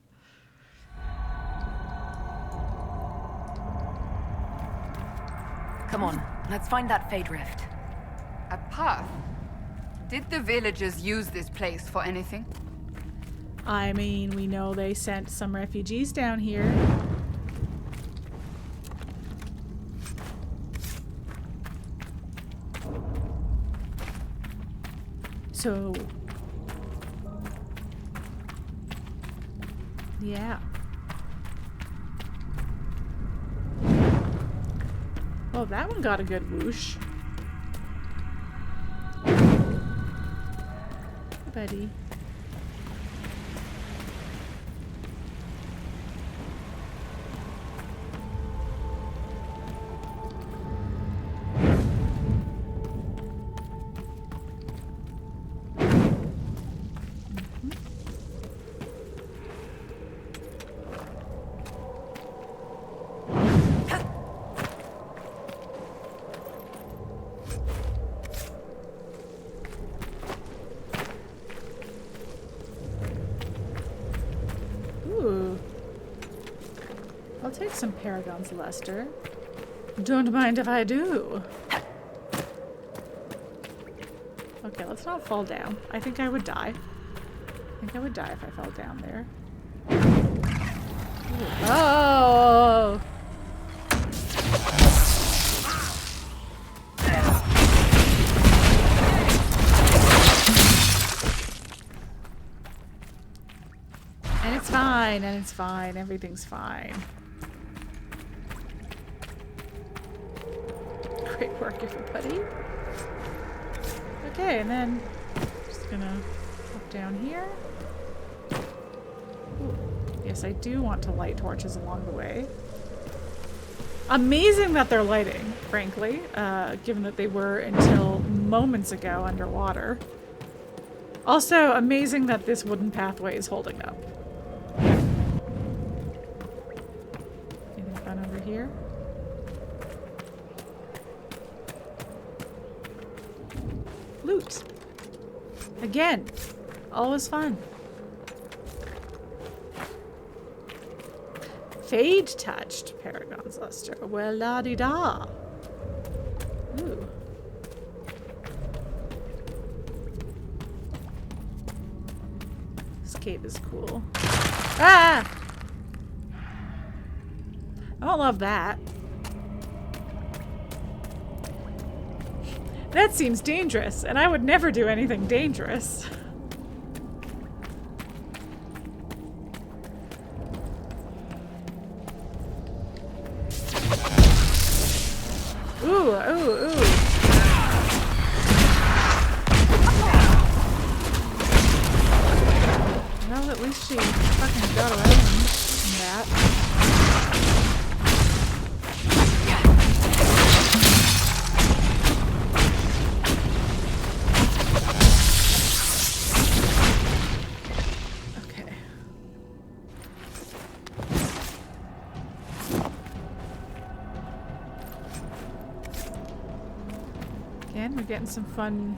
Come on, let's find that Fade Rift. A path? Did the villagers use this place for anything? I mean, we know they sent some refugees down here. So, yeah. Oh, that one got a good whoosh. Hey, buddy. I'll take some Paragon's Luster. Don't mind if I do. Okay, let's not fall down. I think I would die. I think I would die if I fell down there. Ooh. Oh! And it's fine, and it's fine. Everything's fine. Great work, everybody. Okay, and then just gonna hop down here. Ooh. Yes, I do want to light torches along the way. Amazing that they're lighting, frankly, given that they were until moments ago underwater. Also, amazing that this wooden pathway is holding up. Anything fun over here? Loot. Again, always fun. Fade touched Paragon's Luster. Well, la di da. Ooh. This cave is cool. Ah! I don't love that. That seems dangerous, and I would never do anything dangerous. Ooh, ooh, ooh. Well, at least she fucking got around that. We're getting some fun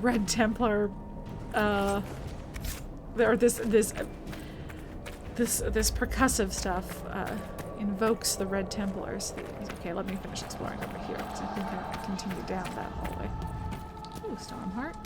Red Templar or this percussive stuff invokes the Red Templars. Okay, let me finish exploring over here because I think I continued down that hallway. Ooh, Stormheart.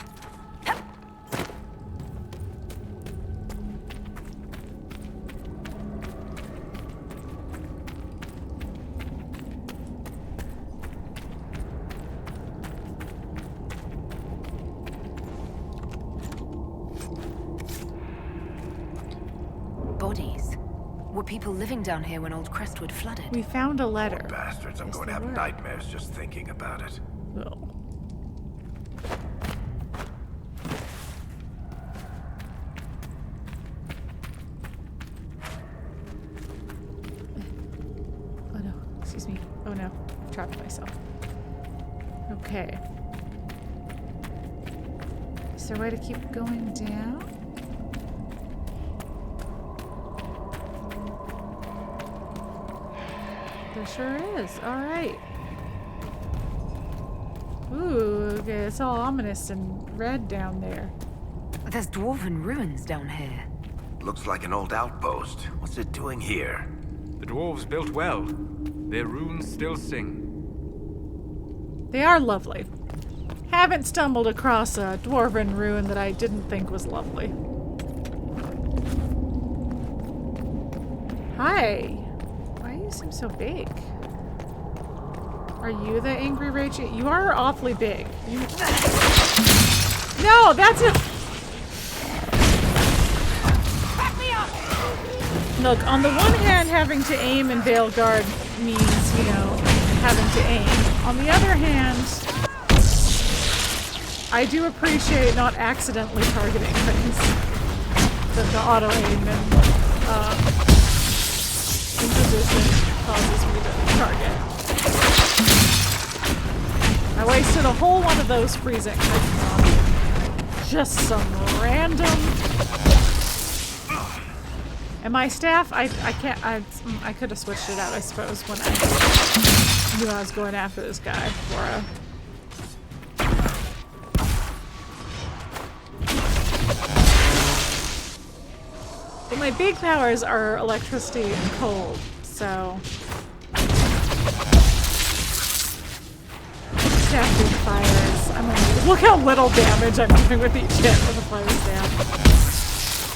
People living down here when Old Crestwood flooded. We found a letter. Oh, bastards, I'm going to have nightmares just thinking about it. Oh. Oh no, excuse me. Oh no, I've trapped myself. Okay. Is there a way to keep going down? There sure is. Alright. Ooh, okay, it's all ominous and red down there. There's dwarven ruins down here. Looks like an old outpost. What's it doing here? The dwarves built well. Their runes still sing. They are lovely. Haven't stumbled across a dwarven ruin that I didn't think was lovely. Hi. You seem so big. Are you the angry rage? You are awfully big. You... No, that's a... Back me up! Look, on the one hand, having to aim in Veilguard means, you know, having to aim. On the other hand, I do appreciate not accidentally targeting things. The auto-aim and, Inquisition causes me to target. I wasted a whole one of those freezing on just some random. And my staff, I can't. I could have switched it out, I suppose, when I knew I was going after this guy for a. But my big powers are electricity and cold, so... Staffing fires. I'm gonna... Look how little damage I'm doing with each hit with the fire staff.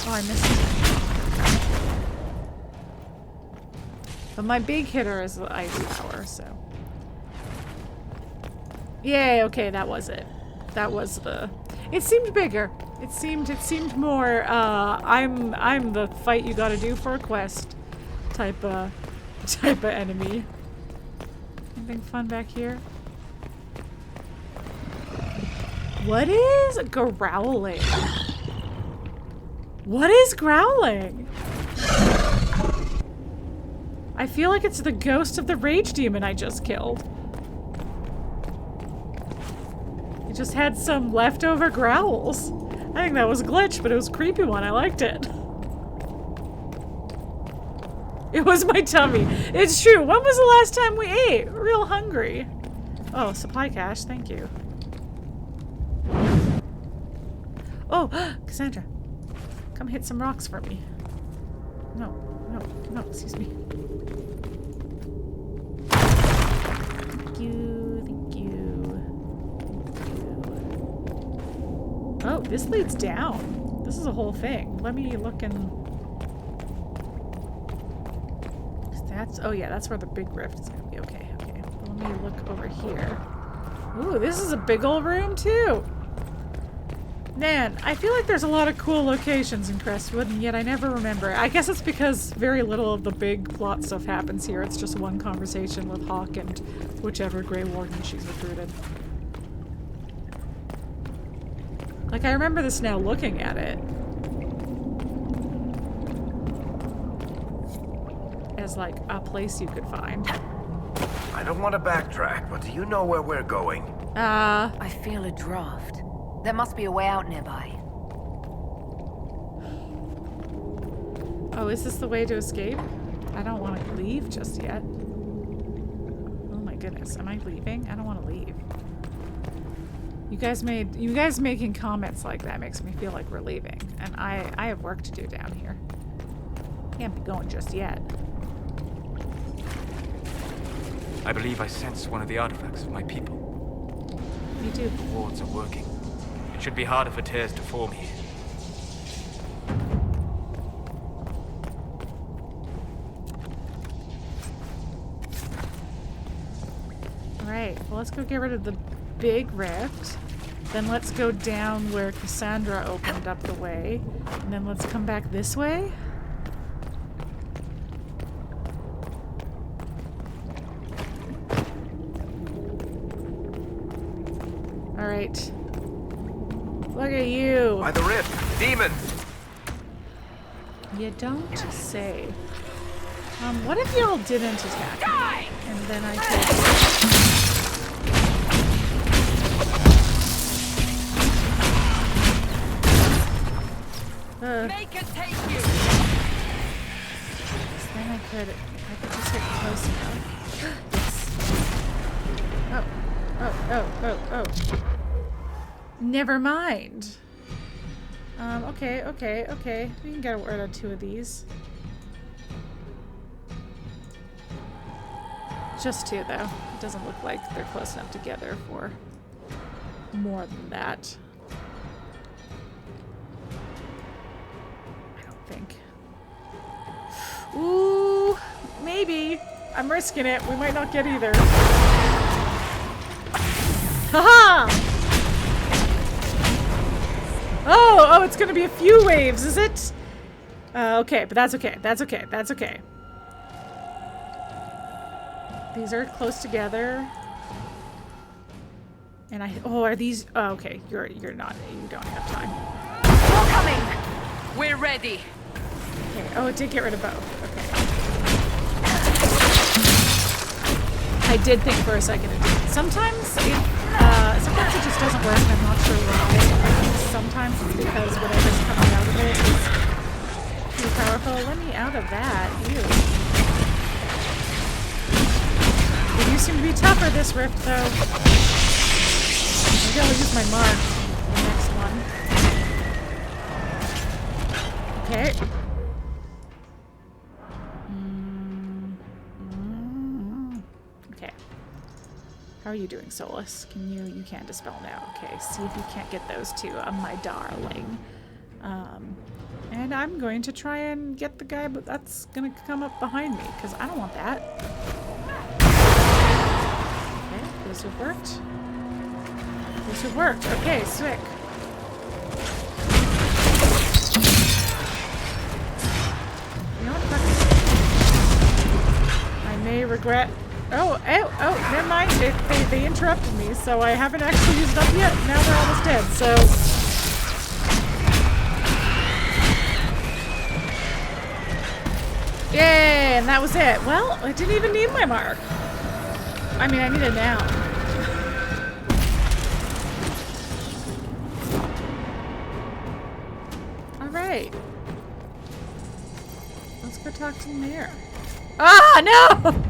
Oh, I missed it. But my big hitter is the ice power, so... Yay, okay, that was it. That was the... It seemed bigger. It seemed more, I'm the fight you gotta do for a quest type of enemy. Anything fun back here? What is growling? What is growling? I feel like it's the ghost of the rage demon I just killed. It just had some leftover growls. I think that was a glitch, but it was a creepy one. I liked it. It was my tummy. It's true. When was the last time we ate? Real hungry. Oh, supply cache. Thank you. Oh, Cassandra. Come hit some rocks for me. No, excuse me. Thank you, thank you. Oh, this leads down. This is a whole thing. Let me look and... That's... Oh yeah, that's where the big rift is going to be. Okay, okay. Let me look over here. Ooh, this is a big old room too. Man, I feel like there's a lot of cool locations in Crestwood, and yet I never remember. I guess it's because very little of the big plot stuff happens here. It's just one conversation with Hawke and whichever Grey Warden she's recruited. Like, I remember this now looking at it. As, like, a place you could find. I don't want to backtrack, but do you know where we're going? I feel a draft. There must be a way out nearby. Oh, is this the way to escape? I don't want to leave just yet. Oh my goodness, am I leaving? I don't want to leave. You guys making comments like that makes me feel like we're leaving, and I have work to do down here. Can't be going just yet. I believe I sense one of the artifacts of my people. Me too. The wards are working. It should be harder for tears to form here. Alright, well let's go get rid of the big rift. Then let's go down where Cassandra opened up the way. And then let's come back this way. Alright. Look at you. By the rift, demons. You don't say. What if y'all didn't attack me? And then I could... Make it take you. Then I could just get close enough. Yes. Oh. Never mind. Okay. We can get rid of 2 of these. Just 2, though. It doesn't look like they're close enough together for more than that. I don't think. Ooh, maybe. I'm risking it. We might not get either. Haha! Oh, it's gonna be a few waves, is it? Okay, but that's okay. That's okay. These are close together. And are these? Oh, okay. You're not. You don't have time. We're coming. We're ready. Okay. Oh, it did get rid of both. Okay. I did think for a second it did. Sometimes it just doesn't work, and I'm not sure why. Sometimes it's because whatever's coming out of it is too powerful. Let me out of that. Ew. They do seem to be tougher this rift, though. Maybe I'll use my mark the next one. Okay. How are you doing, Solus? Can you can't dispel now. Okay, see if you can't get those two, my darling. And I'm going to try and get the guy, but that's gonna come up behind me, because I don't want that. Okay, those have worked. Those have worked. Okay, sick. You know what? I may regret... Oh, never mind. They interrupted me, so I haven't actually used it up yet. Now they're almost dead, so... Yay, and that was it. Well, I didn't even need my mark. I mean, I need it now. Alright. Let's go talk to the mayor. Ah, no!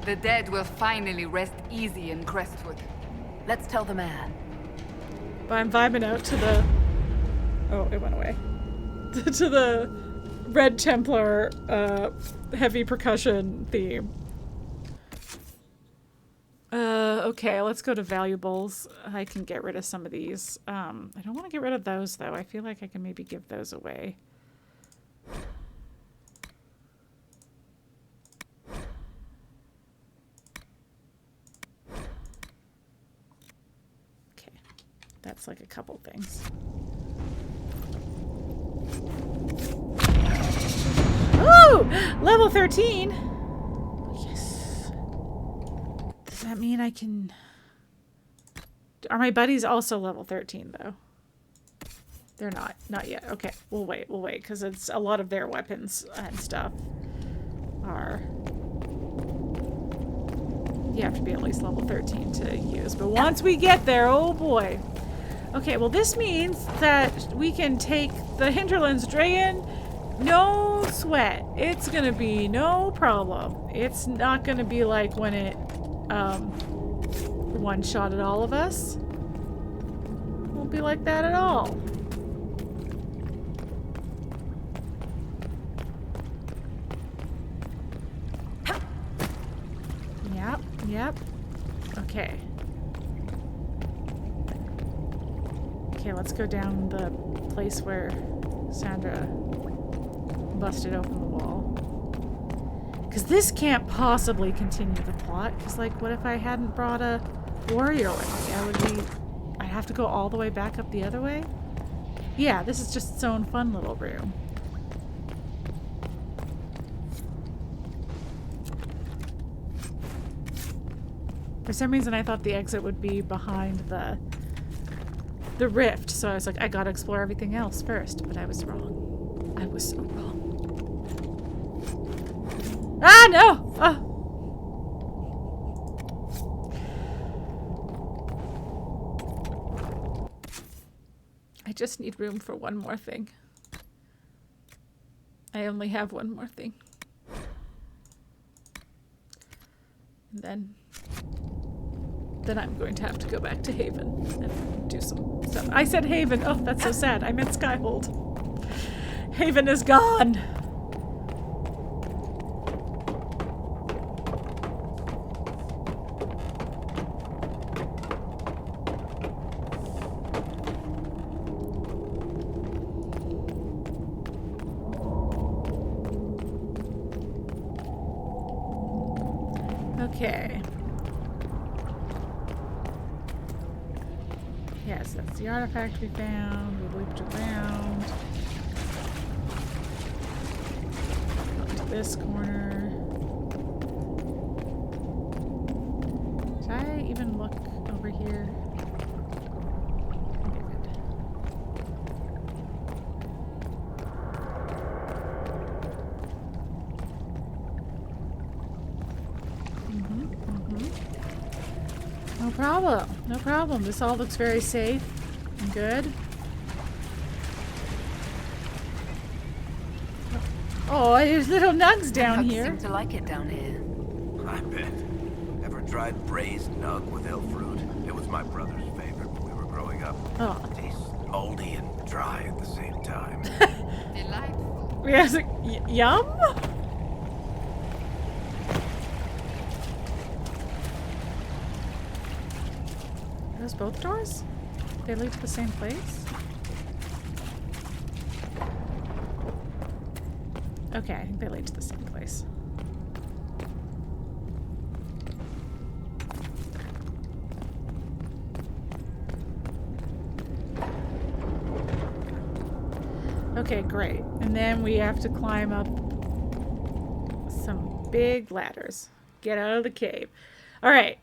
The dead will finally rest easy in Crestwood. Let's tell the mayor. But I'm vibing out to the... Oh, it went away. To the Red Templar heavy percussion theme. Okay, let's go to valuables. I can get rid of some of these. I don't want to get rid of those, though. I feel like I can maybe give those away. Okay, that's like a couple things. Ooh! Level 13! Yes. Does that mean I can... Are my buddies also level 13, though? They're not. Not yet. Okay, we'll wait, because it's a lot of their weapons and stuff are... You have to be at least level 13 to use. But once we get there, oh boy. Okay, well this means that we can take the Hinterlands Dragon. No sweat. It's gonna be no problem. It's not gonna be like when it one-shotted all of us. Won't be like that at all. Yep. Okay. Okay, let's go down the place where Cassandra busted open the wall. Because this can't possibly continue the plot. Because, like, what if I hadn't brought a warrior with me? I'd have to go all the way back up the other way? Yeah, this is just its own fun little room. For some reason, I thought the exit would be behind the rift, so I was like, I gotta explore everything else first, but I was wrong. I was so wrong. Ah, no! Oh. I just need room for one more thing. I only have one more thing. And then I'm going to have to go back to Haven and do some stuff. I said Haven. Oh, that's so sad. I meant Skyhold. Haven is gone. Okay. Yes, that's the artifact we found. We looped around. Up to this corner. Did I even look over here? Okay, good. No problem. No problem. This all looks very safe and good. Oh, there's little nugs down here. Seem to like it down here. I bet. Ever tried braised nug with elf fruit? It was my brother's favorite when we were growing up. Oh. Tastes moldy and dry at the same time. Delightful. Yes, yum? those both doors? They lead to the same place? Okay, I think they lead to the same place. Okay, great. And then we have to climb up some big ladders. Get out of the cave. All right.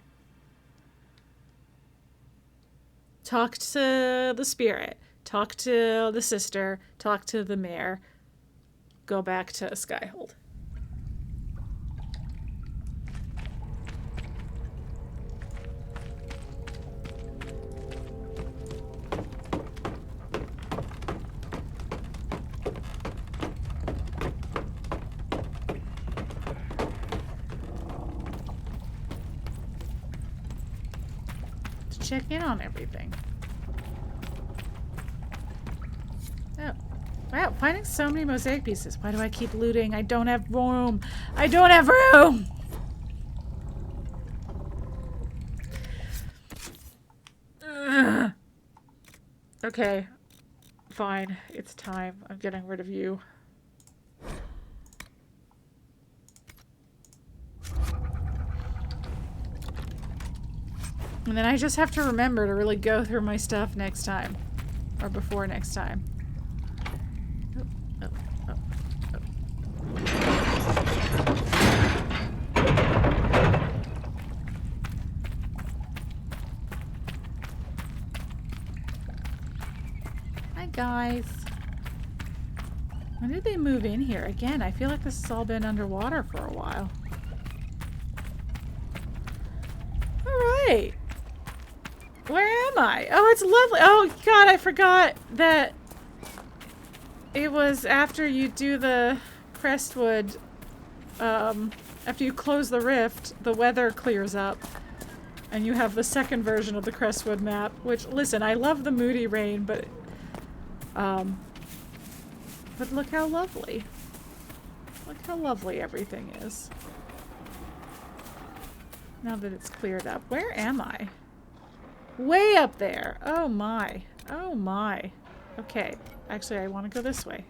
Talk to the spirit. Talk to the sister. Talk to the mayor. Go back to Skyhold. Check in on everything. Oh. Wow, finding so many mosaic pieces. Why do I keep looting? I don't have room. I don't have room! Ugh. Okay. Fine. It's time. I'm getting rid of you. And then I just have to remember to really go through my stuff next time. Or before next time. Oh, oh, oh, oh. Hi, guys. When did they move in here? Again, I feel like this has all been underwater for a while. Alright. Where am I? Oh, it's lovely. Oh, God, I forgot that it was after you do the Crestwood, after you close the rift, the weather clears up. And you have the second version of the Crestwood map, which, listen, I love the moody rain, but look how lovely. Look how lovely everything is. Now that it's cleared up. Where am I? Way up there. Oh my. Oh my. Okay. Actually, I want to go this way.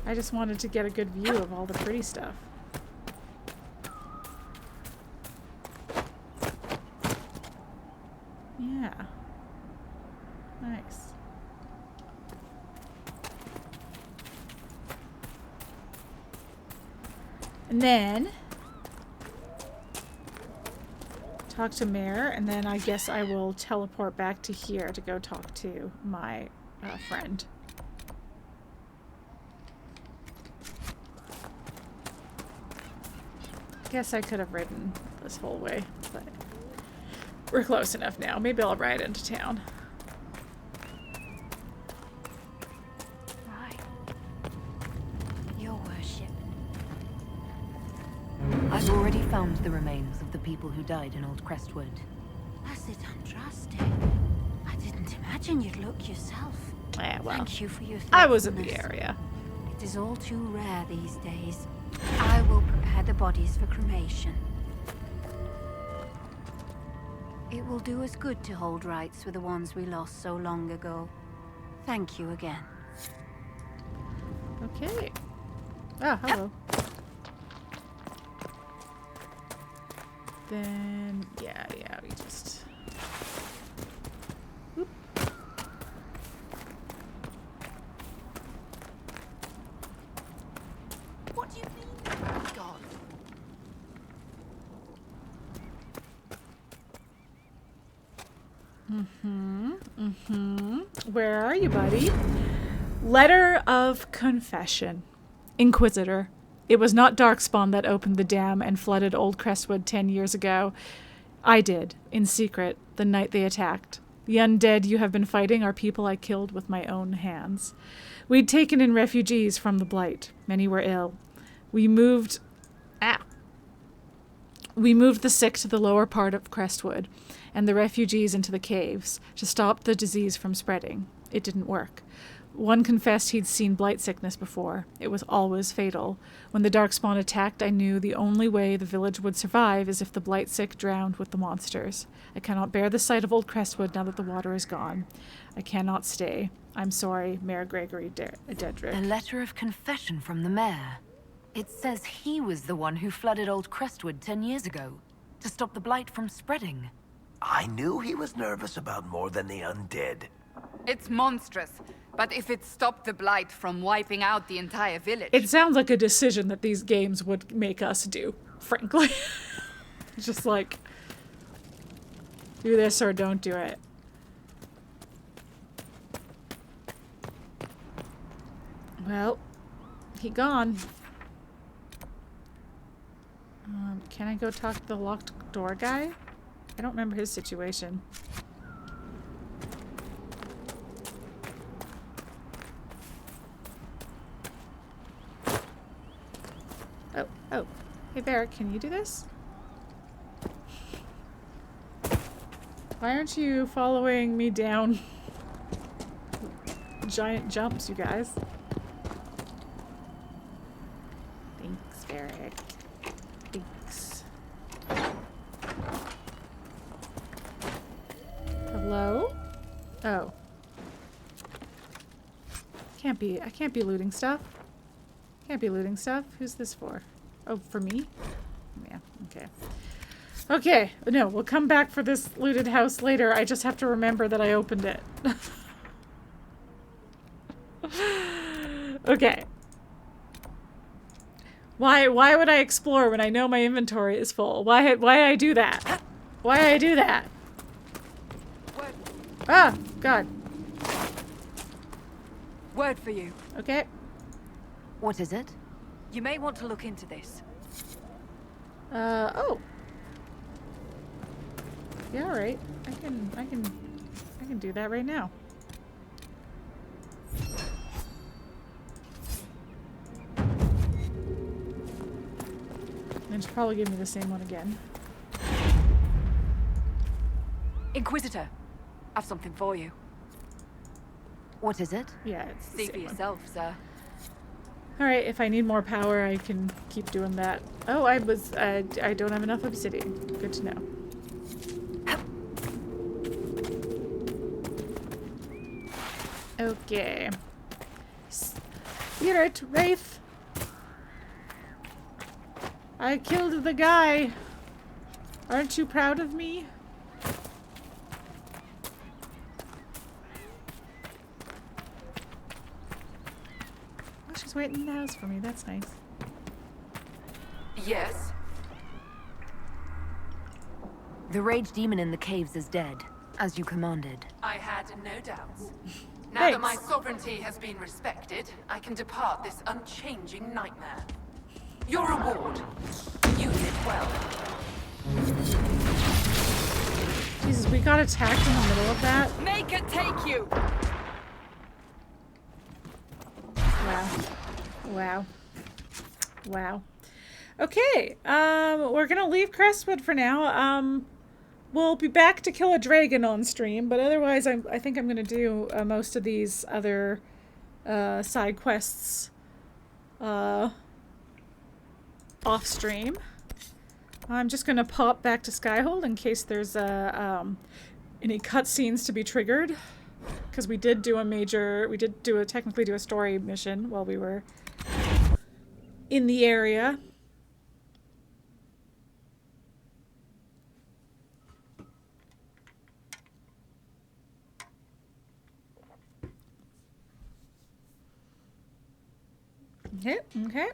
I just wanted to get a good view of all the pretty stuff. Yeah. Nice. And then talk to Mayor, and then I guess I will teleport back to here to go talk to my friend. Guess I could have ridden this whole way, but we're close enough now. Maybe I'll ride into town. Right. Your worship. I've already found the remains of the people who died in Old Crestwood. Blessed Andraste. I didn't imagine you'd look yourself. Yeah, well, thank you for your I was in the area. It is all too rare these days. I will prepare the bodies for cremation. It will do us good to hold rites with the ones we lost so long ago. Thank you again. Okay. Oh, hello. Then, yeah, we just... Whoop. What do you mean? God. Where are you, buddy? Letter of Confession. Inquisitor. It was not Darkspawn that opened the dam and flooded Old Crestwood 10 years ago. I did, in secret, the night they attacked. The undead you have been fighting are people I killed with my own hands. We'd taken in refugees from the Blight. Many were ill. We moved the sick to the lower part of Crestwood, and the refugees into the caves, to stop the disease from spreading. It didn't work. One confessed he'd seen blight sickness before. It was always fatal. When the Darkspawn attacked, I knew the only way the village would survive is if the blight sick drowned with the monsters. I cannot bear the sight of Old Crestwood now that the water is gone. I cannot stay. I'm sorry, Mayor Gregory Dedrick. A letter of confession from the mayor. It says he was the one who flooded Old Crestwood 10 years ago, to stop the blight from spreading. I knew he was nervous about more than the undead. It's monstrous, but if it stopped the Blight from wiping out the entire village... It sounds like a decision that these games would make us do, frankly. Just like, do this or don't do it. Well, he gone. Can I go talk to the locked door guy? I don't remember his situation. Oh. Hey, Varric, can you do this? Why aren't you following me down giant jumps, you guys? Thanks, Varric. Thanks. Hello? Oh. I can't be looting stuff. Can't be looting stuff. Who's this for? Oh, for me? Yeah, okay. Okay, no, we'll come back for this looted house later. I just have to remember that I opened it. Okay. Why would I explore when I know my inventory is full? Why I do that? Why I do that? Ah, God. Word for you. Okay. What is it? You may want to look into this. Oh. Yeah, all right. I can do that right now. And she'll probably give me the same one again. Inquisitor, I've something for you. What is it? Yeah, it's the See for same one. yourself, sir. Alright, if I need more power, I can keep doing that. Oh, I don't have enough obsidian. Good to know. Okay. Spirit Wraith! I killed the guy! Aren't you proud of me? She's waiting in the house for me. That's nice. Yes? The rage demon in the caves is dead, as you commanded. I had no doubts. Now Thanks. that my sovereignty has been respected, I can depart this unchanging nightmare. Your reward. Use it well. Jesus, we got attacked in the middle of that. Make it take you! Wow. Wow. Wow. Okay, we're gonna leave Crestwood for now. We'll be back to kill a dragon on stream, but otherwise I think I'm gonna do most of these other side quests off stream. I'm just gonna pop back to Skyhold in case there's any cutscenes to be triggered. Because we did technically do a story mission while we were in the area. Okay, okay.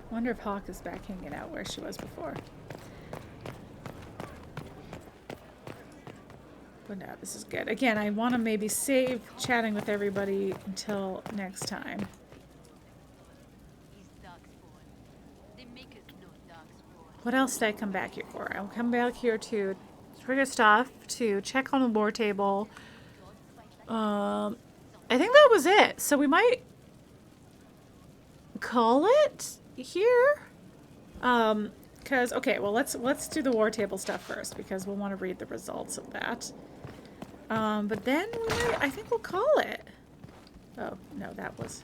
Wonder if Hawke is back hanging out where she was before. But no, this is good. Again, I want to maybe save chatting with everybody until next time. What else did I come back here for? I'll come back here to trigger stuff, to check on the war table. I think that was it. So we might call it here. Because because, okay, well, let's do the war table stuff first, because we'll want to read the results of that. But then I think we'll call it. Oh, no, that was...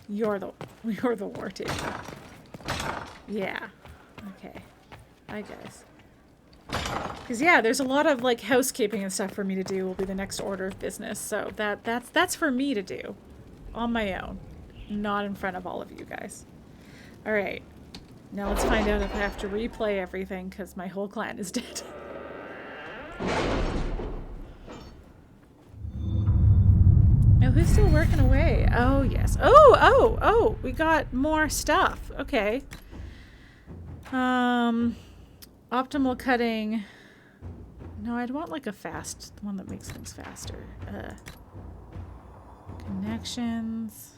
You're the war table. Yeah. Okay. Hi, guys. Because, yeah, there's a lot of, like, housekeeping and stuff for me to do will be the next order of business. So that's for me to do. On my own. Not in front of all of you guys. Alright. Now let's find out if I have to replay everything, because my whole clan is dead. Oh, who's still working away? Oh, yes. Oh! We got more stuff. Okay. Optimal cutting. No, I'd want like a fast one that makes things faster. Connections.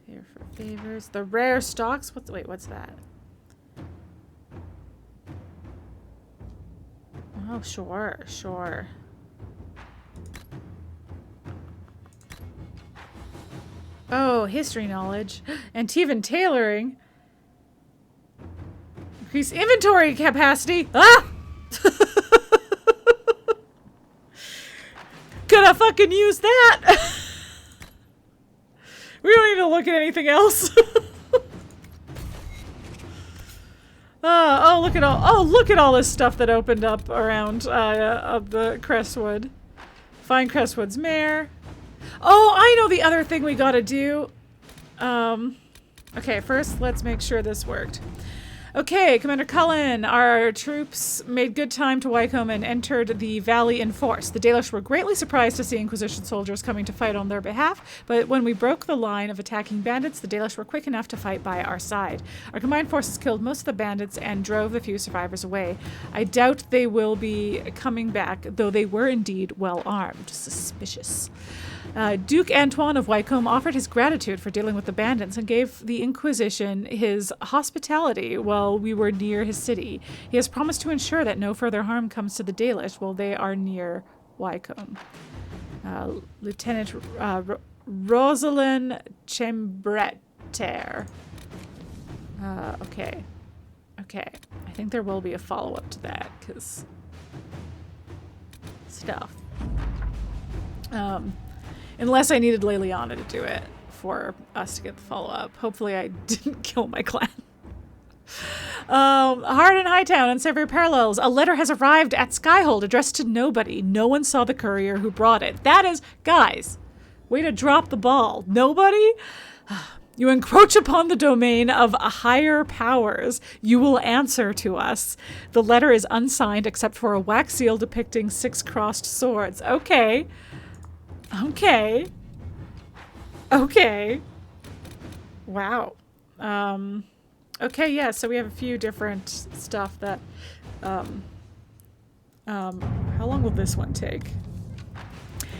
Here for favors. The rare stocks. What's that? Oh, sure. Oh, history knowledge. And Teven tailoring. Increase inventory capacity. Ah! Gonna fucking use that. We don't need to look at anything else. Look at all this stuff that opened up around the Crestwood. Find Crestwood's mare. Oh, I know the other thing we gotta do. Okay, first let's make sure this worked. Okay, Commander Cullen, our troops made good time to Wycombe and entered the valley in force. The Dalish were greatly surprised to see Inquisition soldiers coming to fight on their behalf, but when we broke the line of attacking bandits, the Dalish were quick enough to fight by our side. Our combined forces killed most of the bandits and drove the few survivors away. I doubt they will be coming back, though they were indeed well armed. Suspicious. Duke Antoine of Wycombe offered his gratitude for dealing with the bandits and gave the Inquisition his hospitality while we were near his city. He has promised to ensure that no further harm comes to the Dalish while they are near Wycombe. Lieutenant Rosalind Chembreter. Okay. I think there will be a follow-up to that, because... stuff. Unless I needed Leliana to do it for us to get the follow-up. Hopefully I didn't kill my clan. Hard in Hightown, Unsavory Parallels. A letter has arrived at Skyhold addressed to nobody. No one saw the courier who brought it. That is, guys, way to drop the ball. Nobody? You encroach upon the domain of higher powers. You will answer to us. The letter is unsigned except for a wax seal depicting 6 crossed swords. Okay. Wow. Okay, yeah, so we have a few different stuff that, how long will this one take?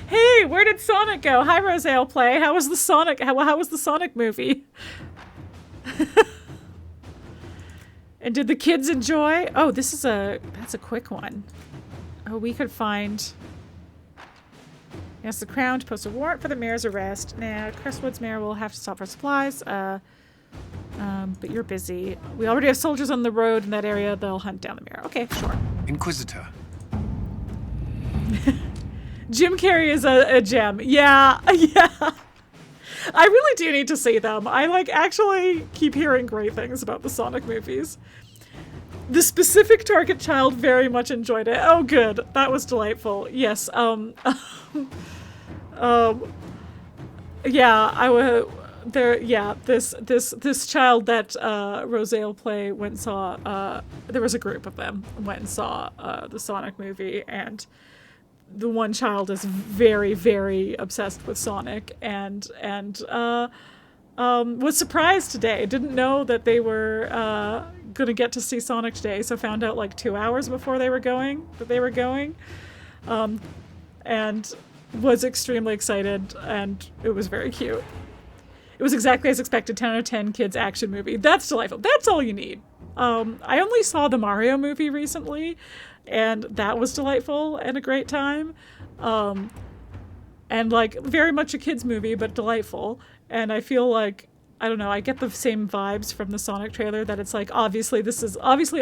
Hey, where did Sonic go? Hi, Rosale Play. How was the Sonic, how was the Sonic movie? And did the kids enjoy? Oh, that's a quick one. Oh, we could find... Yes, the Crown to post a warrant for the mayor's arrest. Nah, Crestwood's mayor will have to stop for supplies. But you're busy. We already have soldiers on the road in that area. They'll hunt down the mayor. Okay, sure. Inquisitor. Jim Carrey is a gem. Yeah. I really do need to see them. I, actually keep hearing great things about the Sonic movies. The specific target child very much enjoyed it. Oh, good. That was delightful. Yes. Yeah, I would. There. Yeah. This child that Rosale Play went and saw. There was a group of them went and saw the Sonic movie, and the one child is very, very obsessed with Sonic, and was surprised today. Didn't know that they were gonna get to see Sonic today, so found out 2 hours before they were going and was extremely excited, and it was very cute. It was exactly as expected. 10 out of 10 kids action movie. That's delightful. That's all you need. I only saw the Mario movie recently, and that was delightful and a great time. And very much a kids movie, but delightful. And I feel like I don't know, I get the same vibes from the Sonic trailer that it's like, obviously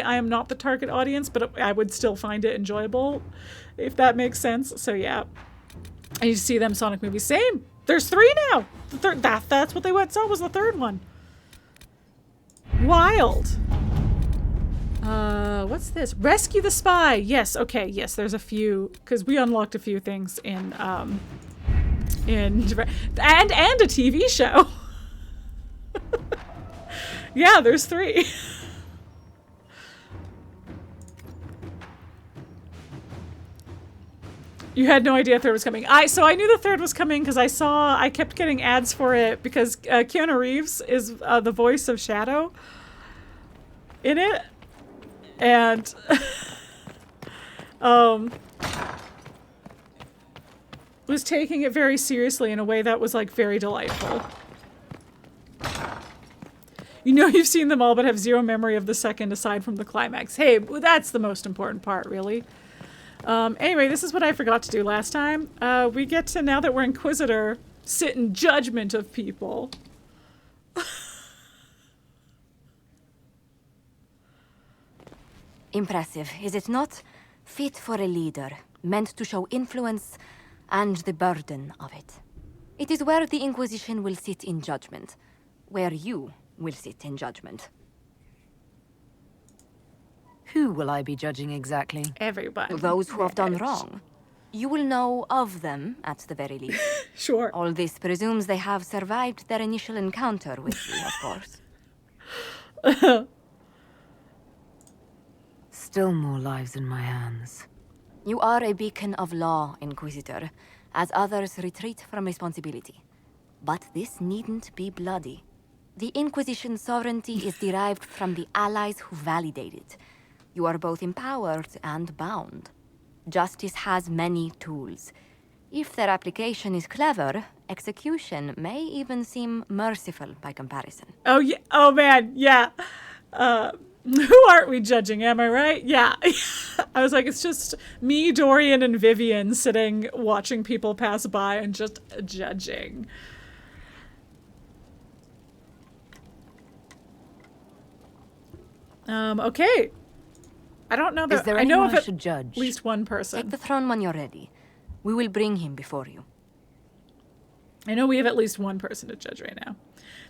I am not the target audience, but I would still find it enjoyable, if that makes sense. So yeah. And you see them Sonic movies. Same. There's 3 now. The third, that's what they saw was the 3rd one. Wild. What's this? Rescue the spy. Yes. Okay. Yes. There's a few, because we unlocked a few things in and a TV show. Yeah, there's 3. You had no idea a 3rd was coming. So I knew the 3rd was coming because I kept getting ads for it because Keanu Reeves is the voice of Shadow in it. And was taking it very seriously in a way that was like very delightful. You know you've seen them all but have zero memory of the second aside from the climax. Hey, that's the most important part, really. Anyway, this is what I forgot to do last time. We get to, now that we're Inquisitor, sit in judgment of people. Impressive, is it not? Fit for a leader, meant to show influence and the burden of it. It is where the Inquisition will sit in judgment, where you will sit in judgment. Who will I be judging exactly? Everybody. Those who have done wrong. You will know of them, at the very least. Sure. All this presumes they have survived their initial encounter with you, of course. Still more lives in my hands. You are a beacon of law, Inquisitor, as others retreat from responsibility. But this needn't be bloody. The Inquisition's sovereignty is derived from the allies who validate it. You are both empowered and bound. Justice has many tools. If their application is clever, execution may even seem merciful by comparison. Oh, yeah. Oh, man. Yeah. Who aren't we judging? Am I right? Yeah. I was like, it's just me, Dorian, and Vivian sitting, watching people pass by and just judging. Okay. I don't know that. Is there I know anyone of I should judge? At least one person. Take the throne when you're ready. We will bring him before you. I know we have at least one person to judge right now.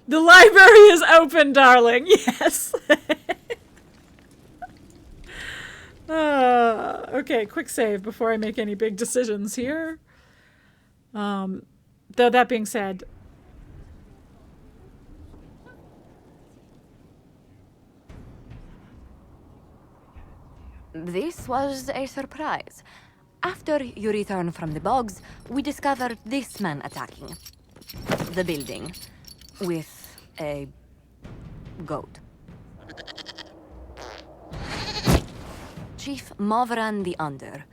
The library is open, darling. Yes. Okay, quick save before I make any big decisions here. Though that being said, this was a surprise. After you return from the bogs, we discovered this man attacking the building with a goat. Chief Movran the Under.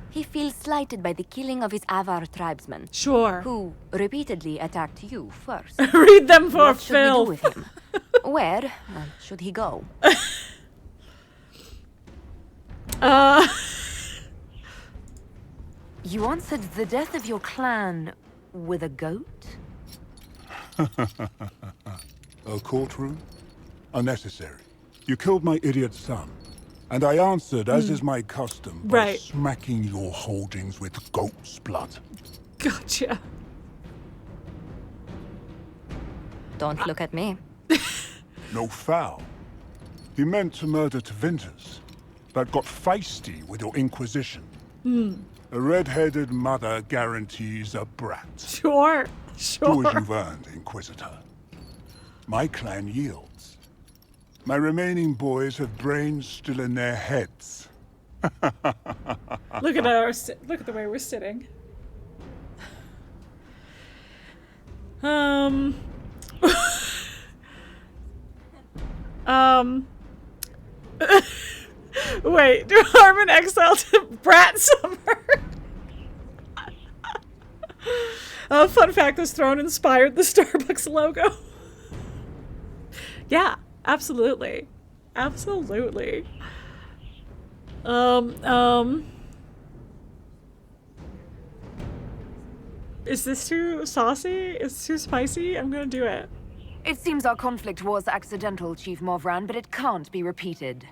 He feels slighted by the killing of his Avar tribesmen. Sure. Who repeatedly attacked you first. Read them for what Phil. What should we do with him? Where should he go? You answered the death of your clan with a goat? A courtroom? Unnecessary. You killed my idiot son, and I answered, as is my custom, by smacking your holdings with goat's blood. Gotcha. Don't look at me. No foul. He meant to murder Tevinters, but got feisty with your Inquisition. A red-headed mother guarantees a brat. Sure. Do as you've earned, Inquisitor. My clan yields. My remaining boys have brains still in their heads. Look at the way we're sitting. Wait, do Harmon exile to Brat Summer? Fun fact, this throne inspired the Starbucks logo. Yeah, absolutely. Absolutely. Is this too saucy? Is this too spicy? I'm gonna do it. It seems our conflict was accidental, Chief Movran, but it can't be repeated.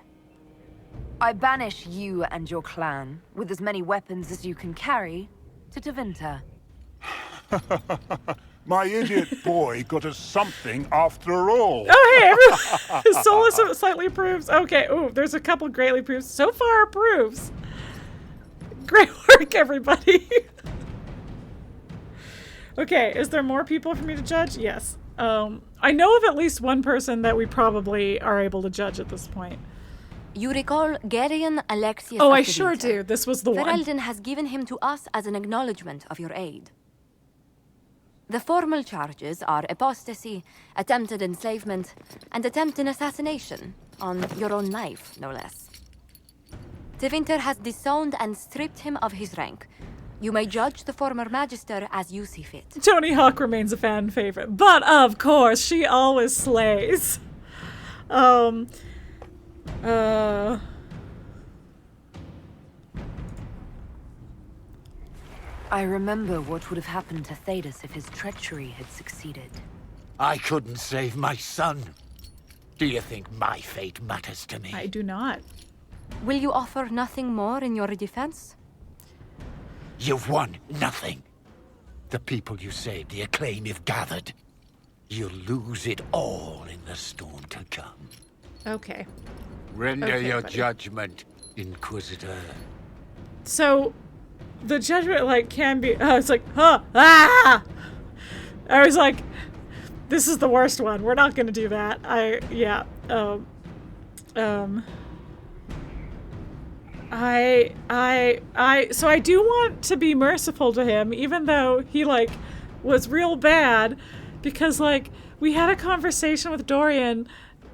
I banish you and your clan, with as many weapons as you can carry, to Tevinter. My idiot boy got us something after all. Oh, hey, everyone. Solus slightly approves. Okay, ooh, there's a couple greatly approves. So far approves. Great work, everybody. Okay, is there more people for me to judge? Yes. I know of at least one person that we probably are able to judge at this point. You recall Garion Alexius? Oh, I sure do. This was the one. Ferelden has given him to us as an acknowledgement of your aid. The formal charges are apostasy, attempted enslavement, and attempted assassination on your own life, no less. Tevinter has disowned and stripped him of his rank. You may judge the former magister as you see fit. Toni Hawke remains a fan favorite, but of course, she always slays. I remember what would have happened to Thedas if his treachery had succeeded. I couldn't save my son. Do you think my fate matters to me? I do not. Will you offer nothing more in your defense? You've won nothing. The people you saved, the acclaim you've gathered. You'll lose it all in the storm to come. Okay. Render Okay, your buddy. judgment, Inquisitor. So, the judgment, like, can be... it's like, I was like, this is the worst one. We're not going to do that. So I do want to be merciful to him, even though he, like, was real bad, because, like, we had a conversation with Dorian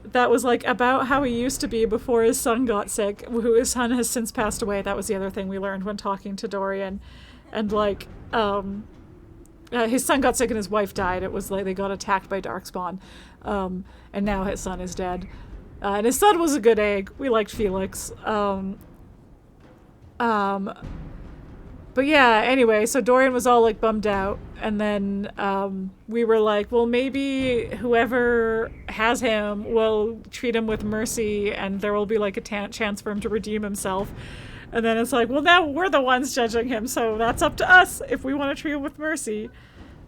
that was, like, about how he used to be before his son got sick, who his son has since passed away. That was the other thing we learned when talking to Dorian. And, like, his son got sick and his wife died. It was like they got attacked by Darkspawn. And now his son is dead. And his son was a good egg. We liked Felix. But yeah, anyway, so Dorian was all, like, bummed out. And then we were like, well, maybe whoever has him will treat him with mercy and there will be, like, a chance for him to redeem himself. And then it's like, well, now we're the ones judging him, so that's up to us if we want to treat him with mercy.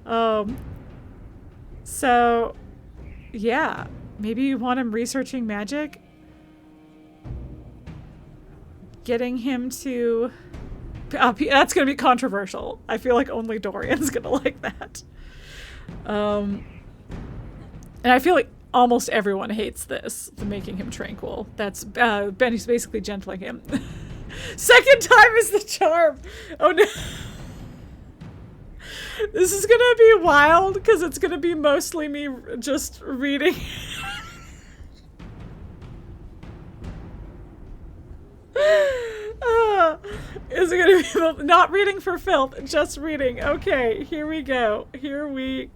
So, yeah, maybe you want him researching magic? Getting him to... that's going to be controversial. I feel like only Dorian's going to like that. And I feel like almost everyone hates this, the making him tranquil. That's Benny's basically gentling him. Second time is the charm. Oh no. This is going to be wild because it's going to be mostly me just reading. Is it gonna be not reading for filth, just reading? Okay, here we go. Here we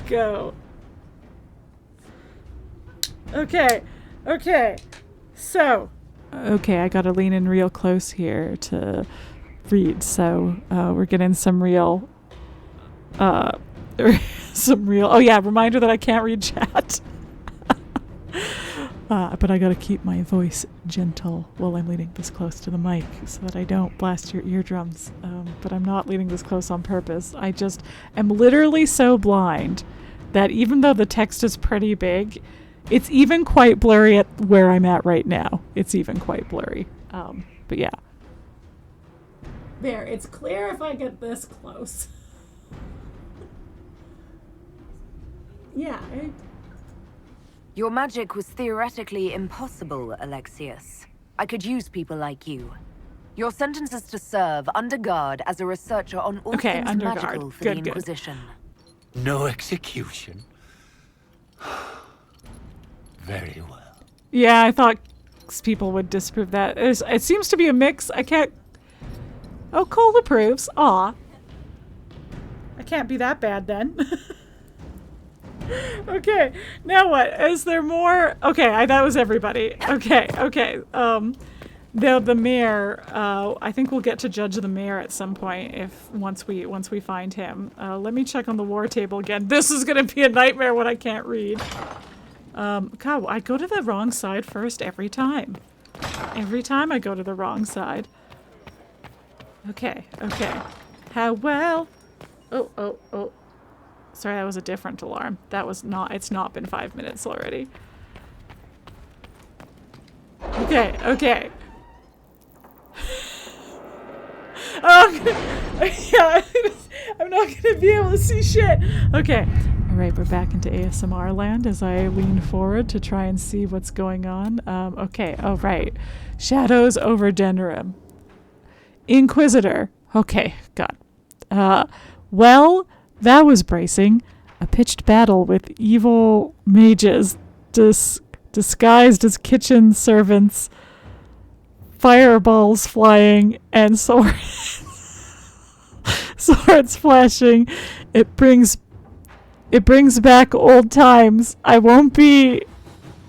go. Okay, okay. So, okay, I gotta lean in real close here to read. So, we're getting some real, oh yeah, reminder that I can't read chat. But I gotta keep my voice gentle while I'm leaning this close to the mic so that I don't blast your eardrums. But I'm not leaning this close on purpose. I just am literally so blind that even though the text is pretty big, it's even quite blurry at where I'm at right now. It's even quite blurry. But yeah. There, it's clear if I get this close. Yeah, Your magic was theoretically impossible, Alexius. I could use people like you. Your sentence is to serve under guard as a researcher on all things magical for the Inquisition. No execution? Very well. Yeah, I thought people would disprove that. It seems to be a mix. I can't... Oh, Cole approves. Aw. I can't be that bad then. Okay, now what? Is there more? Okay, that was everybody. Okay, okay. The mayor, I think we'll get to judge the mayor at some point once we find him. Let me check on the war table again. This is gonna be a nightmare when I can't read. God, I go to the wrong side first every time. Every time I go to the wrong side. Okay. How well? Oh. Sorry, that was a different alarm. That was not, it's not been 5 minutes already. Okay. Yeah, I'm not gonna be able to see shit. Okay. Alright, we're back into ASMR land as I lean forward to try and see what's going on. Okay, right. Shadows over Denerim. Inquisitor. Okay, God. Well, that was bracing. A pitched battle with evil mages disguised as kitchen servants. Fireballs flying and swords flashing. It brings back old times. I won't be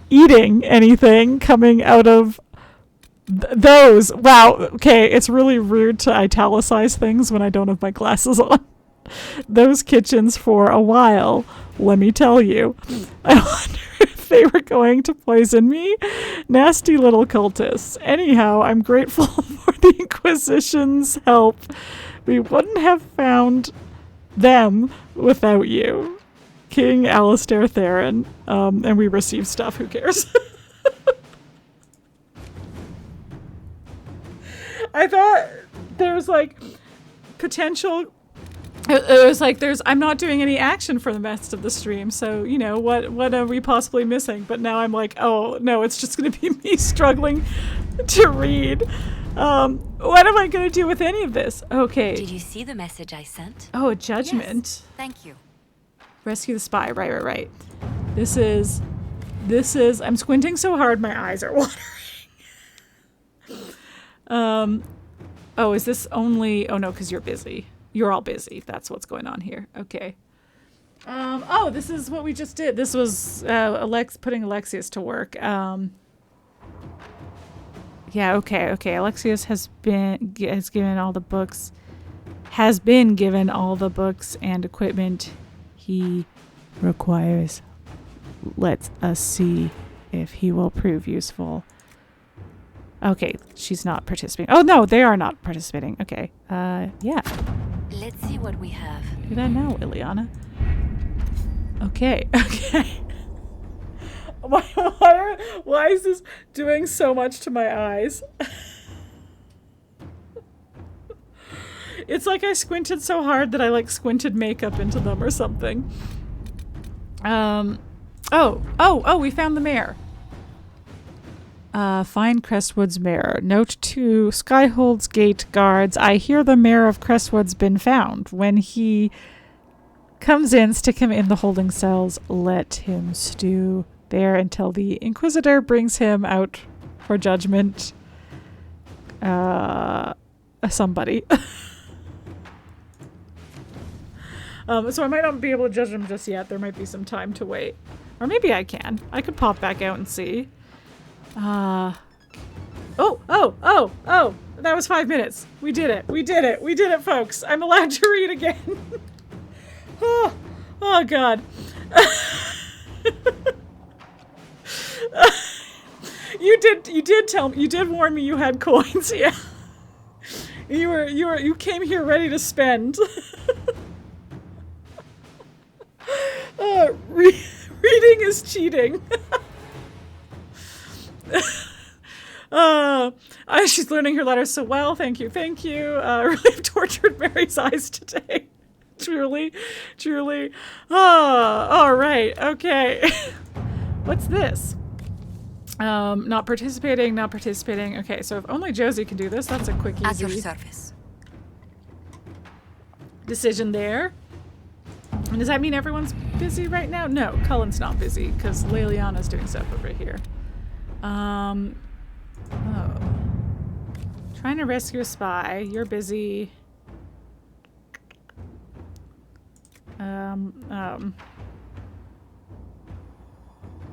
eating anything coming out of those. Wow. Okay, it's really rude to italicize things when I don't have my glasses on. Those kitchens for a while, let me tell you. I wonder if they were going to poison me. Nasty little cultists. Anyhow, I'm grateful for the Inquisition's help. We wouldn't have found them without you. King Alistair Theron. And we received stuff. Who cares? I thought there was like potential. It was like I'm not doing any action for the rest of the stream, so you know what are we possibly missing? But now I'm like, oh no, it's just gonna be me struggling to read. What am I gonna do with any of this? Okay. Did you see the message I sent? Oh, a judgment. Yes, thank you. Rescue the spy. Right. This is. I'm squinting so hard my eyes are watering. Oh, is this only? Oh no, because you're busy. You're all busy. That's what's going on here. Okay. Oh, this is what we just did. This was putting Alexius to work. Yeah. Okay. Alexius has been given all the books and equipment he requires. Let us see if he will prove useful. Okay, she's not participating. Oh no, they are not participating. Okay. Yeah. Let's see what we have. Do that now, Ileana. Okay. Why is this doing so much to my eyes? It's like I squinted so hard that I like squinted makeup into them or something. Oh, we found the mayor. Find Crestwood's mayor. Note to Skyhold's gate guards. I hear the mayor of Crestwood's been found. When he comes in, stick him in the holding cells. Let him stew there until the Inquisitor brings him out for judgment. Somebody. So I might not be able to judge him just yet. There might be some time to wait. Or maybe I can. I could pop back out and see. Oh, that was 5 minutes. We did it, folks. I'm allowed to read again. Oh God. You did warn me you had coins, yeah. You came here ready to spend. Reading is cheating. She's learning her letters so well. Thank you. Really have tortured Mary's eyes today. Truly. All right. Okay. What's this? Not participating. Okay, so if only Josie can do this, that's a quick, easy. At your service. Decision there. And does that mean everyone's busy right now? No, Cullen's not busy because Leliana's doing stuff over here. Oh. Trying to rescue a spy. You're busy.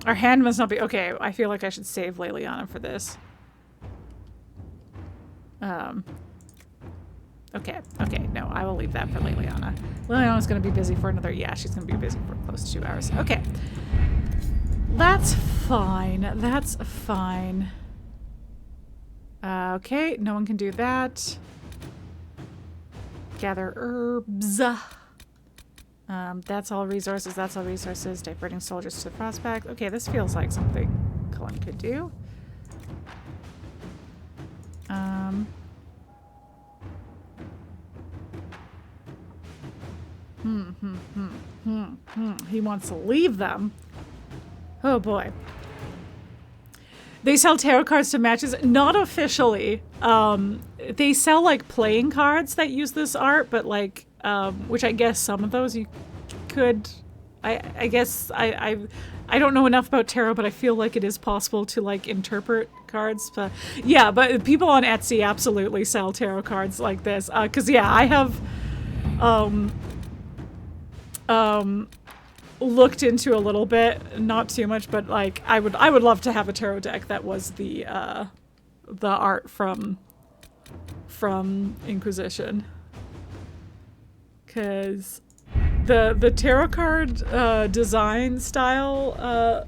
Our hand must not be... Okay, I feel like I should save Leliana for this. Okay, no, I will leave that for Liliana. Liliana's going to be busy for another, yeah, she's going to be busy for close to 2 hours. Okay. That's fine. That's fine. Okay, no one can do that. Gather herbs. That's all resources. That's all resources. Diverting soldiers to the prospect. Okay, this feels like something Cullen could do. He wants to leave them. Oh boy. They sell tarot cards to matches. Not officially. They sell like playing cards that use this art, but like, which I guess some of those you could, I guess I don't know enough about tarot, but I feel like it is possible to like interpret cards. But yeah, but people on Etsy absolutely sell tarot cards like this. 'Cause yeah, I have, looked into a little bit, not too much, but like I would love to have a tarot deck that was the art from Inquisition, because the tarot card design style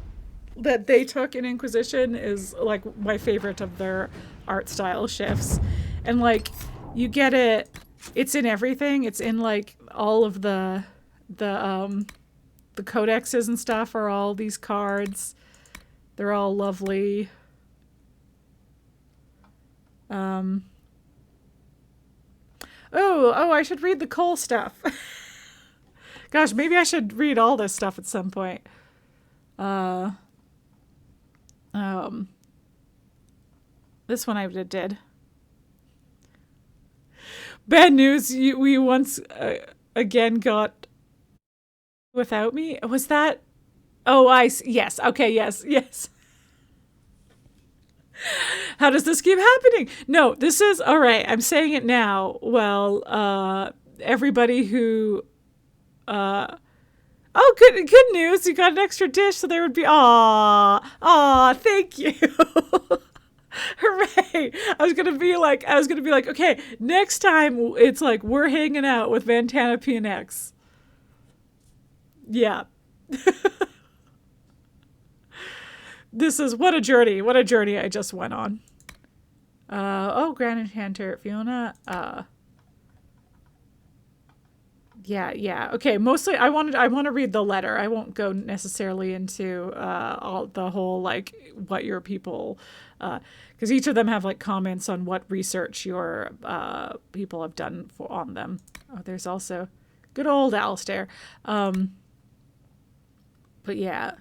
that they took in Inquisition is like my favorite of their art style shifts, and like you get it's in everything. It's in like all of the codexes and stuff are all these cards. They're all lovely. Oh, I should read the Cole stuff. Gosh, maybe I should read all this stuff at some point. This one I did. Bad news, we once again got without me. Was that? Oh, yes. Okay, yes. How does this keep happening? No, this is, all right, I'm saying it now. Well, everybody who, oh, good news. You got an extra dish, so there would be, aw, thank you. Hooray. I was gonna be like, okay, next time it's like, we're hanging out with Vantana PNX. Yeah. This is, what a journey I just went on. Oh, Grand Enchanter, Fiona. Yeah. Okay, mostly I want to read the letter. I won't go necessarily into all the whole like what your people, because each of them have like comments on what research your people have done on them. Oh, there's also good old Alistair. But yeah.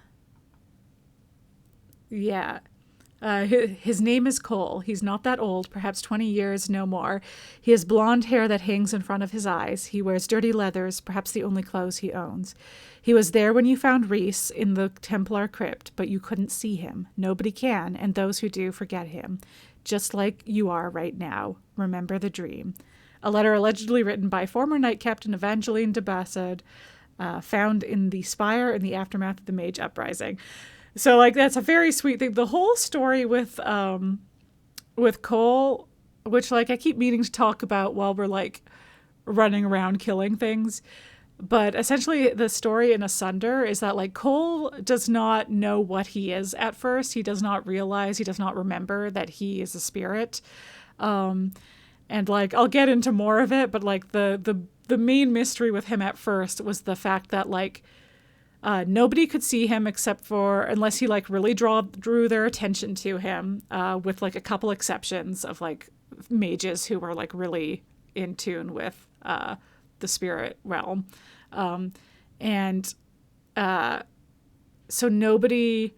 His name is Cole. He's not that old, perhaps 20 years, no more. He has blonde hair that hangs in front of his eyes. He wears dirty leathers, perhaps the only clothes he owns. He was there when you found Reese in the Templar crypt, but you couldn't see him. Nobody can, and those who do forget him. Just like you are right now. Remember the dream. A letter allegedly written by former Knight Captain Evangeline de Bassad, found in the spire in the aftermath of the Mage Uprising. So, like, that's a very sweet thing. The whole story with Cole, which, like, I keep meaning to talk about while we're, like, running around killing things. But essentially, the story in Asunder is that, like, Cole does not know what he is at first. He does not realize, he does not remember that he is a spirit. And, like, I'll get into more of it, but, like, the main mystery with him at first was the fact that, like, nobody could see him except for, unless he like really drew their attention to him, with like a couple exceptions of like mages who were like really in tune with the spirit realm. So nobody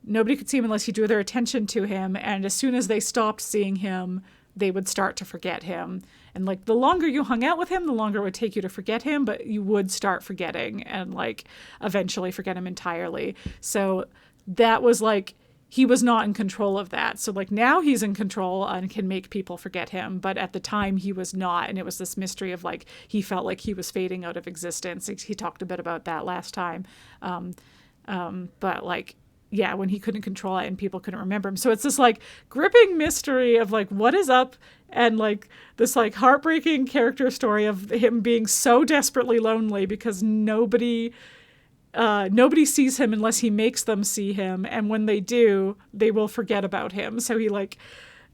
could see him unless he drew their attention to him. And as soon as they stopped seeing him, they would start to forget him. And like the longer you hung out with him, the longer it would take you to forget him, but you would start forgetting and like eventually forget him entirely. So that was like, he was not in control of that. So like now he's in control and can make people forget him. But at the time he was not. And it was this mystery of like, he felt like he was fading out of existence. He talked a bit about that last time. But like, yeah, when he couldn't control it and people couldn't remember him. So it's this like gripping mystery of like what is up, and like this like heartbreaking character story of him being so desperately lonely because nobody sees him unless he makes them see him, and when they do, they will forget about him. So he like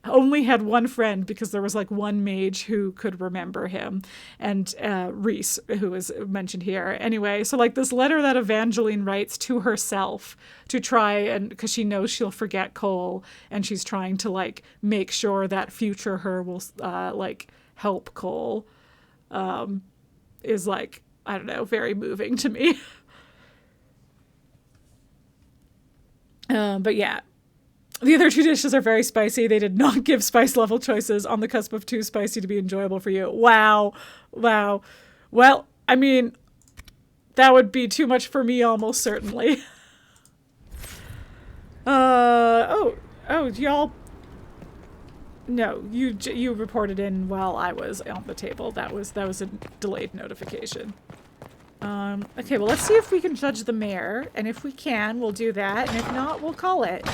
only had one friend because there was like one mage who could remember him, and Reese, who is mentioned here. Anyway, so like this letter that Evangeline writes to herself to try, and because she knows she'll forget Cole, and she's trying to like make sure that future her will like help Cole, is like, I don't know, very moving to me. But yeah. The other two dishes are very spicy. They did not give spice level choices, on the cusp of too spicy to be enjoyable for you. Wow. Wow. Well, I mean, that would be too much for me almost certainly. Oh, y'all. No, you reported in while I was on the table. That was a delayed notification. Okay, well, let's see if we can judge the mayor, and if we can, we'll do that, and if not, we'll call it.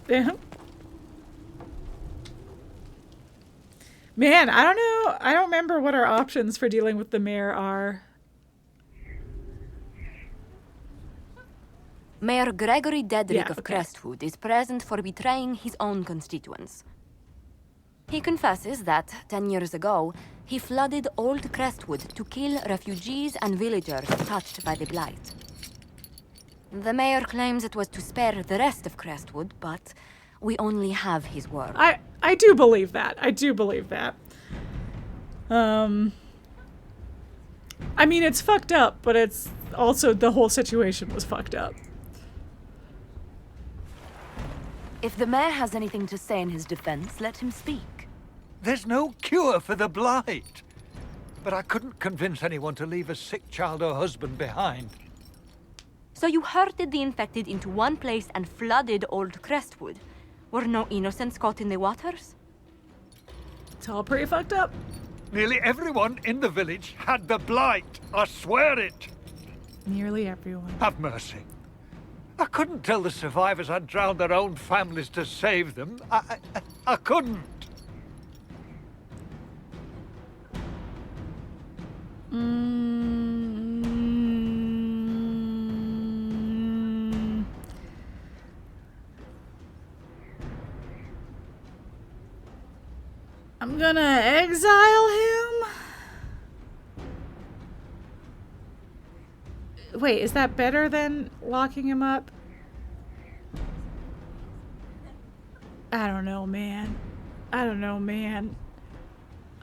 Yeah. Man, I don't know. I don't remember what our options for dealing with the mayor are. Mayor Gregory Dedrick of Crestwood is present for betraying his own constituents. He confesses that, 10 years ago, he flooded Old Crestwood to kill refugees and villagers touched by the Blight. The mayor claims it was to spare the rest of Crestwood, but we only have his word. I do believe that. I do believe that. I mean, it's fucked up, but it's also the whole situation was fucked up. If the mayor has anything to say in his defense, let him speak. There's no cure for the Blight. But I couldn't convince anyone to leave a sick child or husband behind. So you herded the infected into one place and flooded Old Crestwood. Were no innocents caught in the waters? It's all pretty fucked up. Nearly everyone in the village had the Blight. I swear it. Nearly everyone. Have mercy. I couldn't tell the survivors I'd drowned their own families to save them. I couldn't. I'm gonna exile him. Wait, is that better than locking him up? I don't know, man. I don't know, man.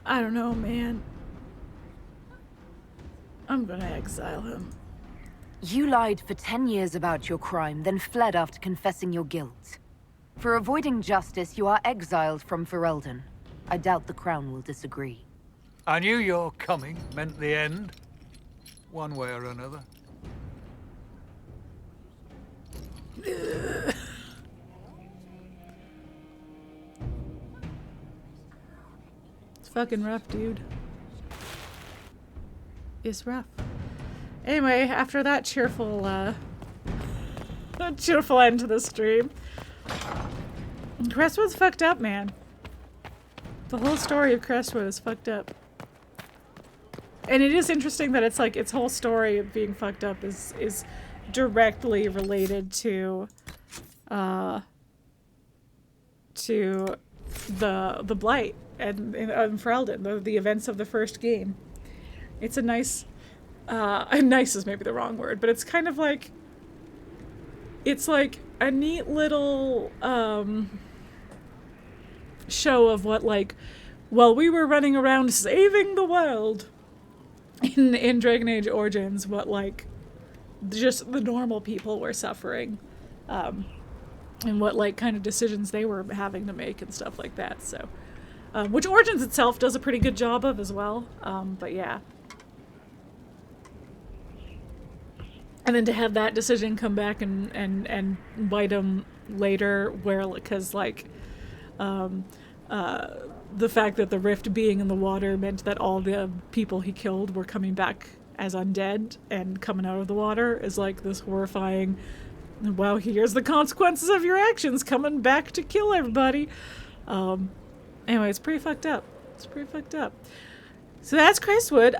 I don't know, man. I'm gonna exile him. You lied for 10 years about your crime, then fled after confessing your guilt. For avoiding justice, you are exiled from Ferelden. I doubt the Crown will disagree. I knew your coming meant the end, one way or another. It's fucking rough, dude. It's rough. Anyway, after that cheerful, cheerful end to the stream, Crestwood's fucked up, man. The whole story of Crestwood is fucked up. And it is interesting that it's like its whole story of being fucked up is directly related to the Blight and Ferelden, the events of the first game. It's a nice, nice is maybe the wrong word, but it's kind of like, it's like a neat little show of what, like, while we were running around saving the world in Dragon Age Origins, what, like, just the normal people were suffering, and what, like, kind of decisions they were having to make and stuff like that, so. Which Origins itself does a pretty good job of as well, but yeah. And then to have that decision come back and bite them later, where, because, like, the fact that the rift being in the water meant that all the people he killed were coming back as undead and coming out of the water is like this horrifying, well, here's the consequences of your actions coming back to kill everybody. Anyway, it's pretty fucked up. It's pretty fucked up. So that's Crestwood.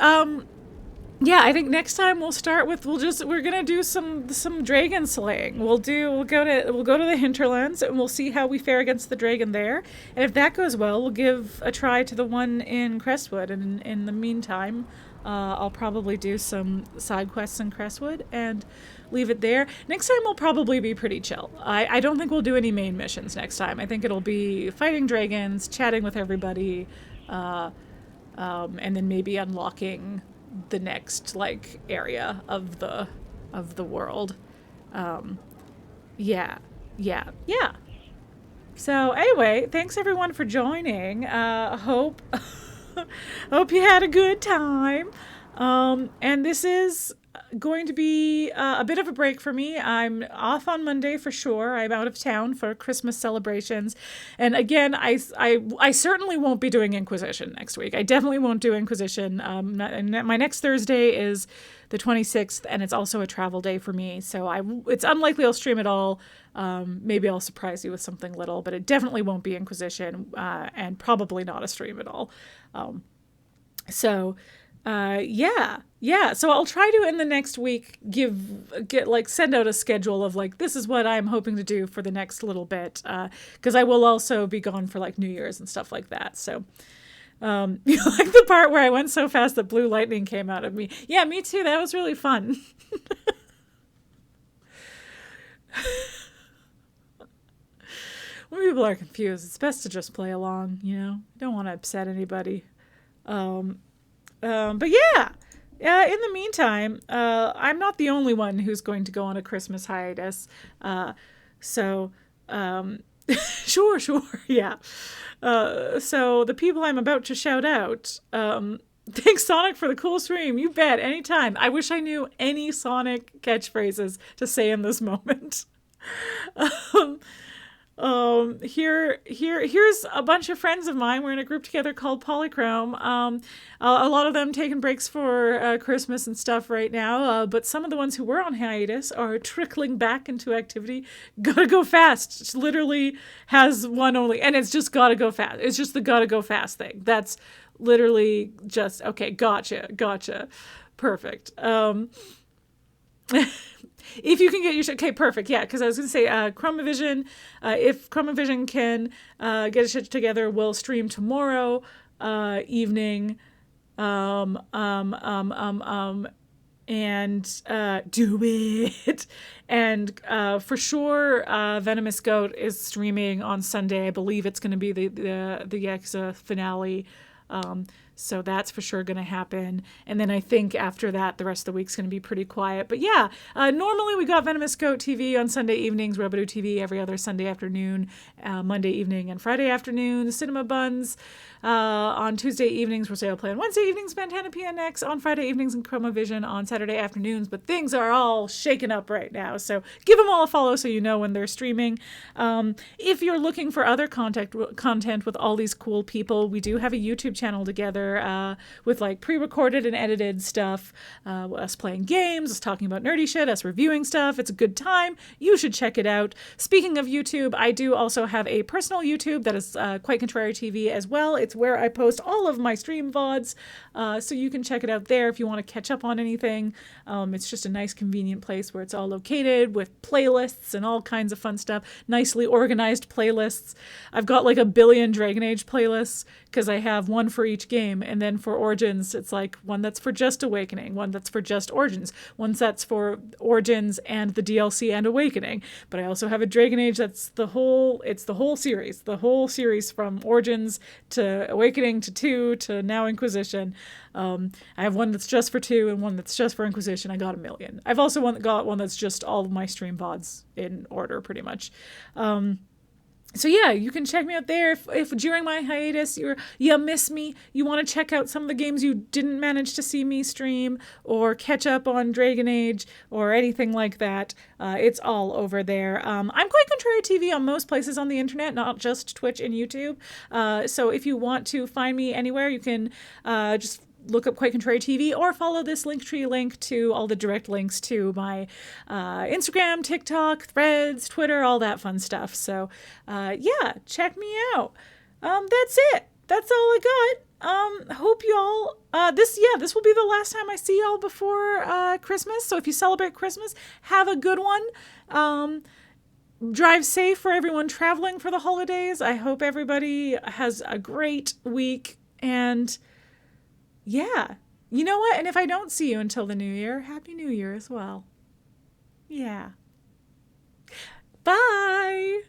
Yeah, I think next time we'll start with we're gonna do some dragon slaying. We'll go to the hinterlands and we'll see how we fare against the dragon there. And if that goes well, we'll give a try to the one in Crestwood. And in the meantime, I'll probably do some side quests in Crestwood and leave it there. Next time will probably be pretty chill. I don't think we'll do any main missions next time. I think it'll be fighting dragons, chatting with everybody, and then maybe unlocking the next like area of the world. Yeah. So anyway, thanks everyone for joining. Hope you had a good time. And this is going to be a bit of a break for me. I'm off on Monday for sure. I'm out of town for Christmas celebrations. And again, I certainly won't be doing Inquisition next week. I definitely won't do Inquisition. My next Thursday is the 26th, and it's also a travel day for me. So it's unlikely I'll stream it all. Maybe I'll surprise you with something little, but it definitely won't be Inquisition, and probably not a stream at all. Yeah. So I'll try to in the next week send out a schedule of like, this is what I'm hoping to do for the next little bit. Cause I will also be gone for like New Year's and stuff like that. So, like the part where I went so fast that blue lightning came out of me. Yeah, me too. That was really fun. When people are confused, it's best to just play along, you don't want to upset anybody. But yeah, in the meantime, I'm not the only one who's going to go on a Christmas hiatus. Sure, yeah. So the people I'm about to shout out, thanks Sonic for the cool stream. You bet, anytime. I wish I knew any Sonic catchphrases to say in this moment. Here's a bunch of friends of mine. We're in a group together called Polychrome. A lot of them taking breaks for Christmas and stuff right now, but some of the ones who were on hiatus are trickling back into activity. Gotta go fast. It literally has one only, and it's just gotta go fast. It's just the gotta go fast thing. That's literally just, okay, gotcha. Perfect. If you can get your okay, perfect, yeah, because I was going to say Chromavision, if Chromavision can get a shit together, we'll stream tomorrow evening, and do it. And for sure, Venomous Goat is streaming on Sunday. I believe it's going to be the Yakuza finale. So that's for sure going to happen. And then I think after that, the rest of the week's going to be pretty quiet. But yeah, normally we got Venomous Goat TV on Sunday evenings, Robodo TV every other Sunday afternoon, Monday evening and Friday afternoon, Cinema Buns on Tuesday evenings, Rosale Play on Wednesday evenings, Bandana PNX on Friday evenings, and Chromavision on Saturday afternoons. But things are all shaken up right now. So give them all a follow so you know when they're streaming. If you're looking for other content with all these cool people, we do have a YouTube channel together with like pre-recorded and edited stuff, us playing games, us talking about nerdy shit, us reviewing stuff. It's a good time. You should check it out. Speaking of YouTube, I do also have a personal YouTube that is Quite Contrary TV as well. It's where I post all of my stream VODs, so you can check it out there if you want to catch up on anything. It's just a nice, convenient place where it's all located with playlists and all kinds of fun stuff. Nicely organized playlists. I've got like 1 billion Dragon Age playlists because I have one for each game. And then for Origins, it's like one that's for just Awakening, one that's for just Origins, one that's for Origins and the DLC and Awakening. But I also have a Dragon Age that's the whole series from Origins to Awakening to 2 to now Inquisition. I have one that's just for 2 and one that's just for Inquisition. I got 1 million. I've also got one that's just all of my stream VODs in order, pretty much. So yeah, you can check me out there if during my hiatus you miss me, you want to check out some of the games you didn't manage to see me stream or catch up on Dragon Age or anything like that. It's all over there. I'm Quite Contrary TV on most places on the internet, not just Twitch and YouTube. So if you want to find me anywhere, you can just look up Quite Contrary TV or follow this Linktree link to all the direct links to my Instagram, TikTok, Threads, Twitter, all that fun stuff. So yeah, check me out. That's it. That's all I got. Hope y'all, this will be the last time I see y'all before Christmas. So if you celebrate Christmas, have a good one. Drive safe for everyone traveling for the holidays. I hope everybody has a great week. And yeah, you know what? And if I don't see you until the new year, Happy New Year as well. Yeah. Bye.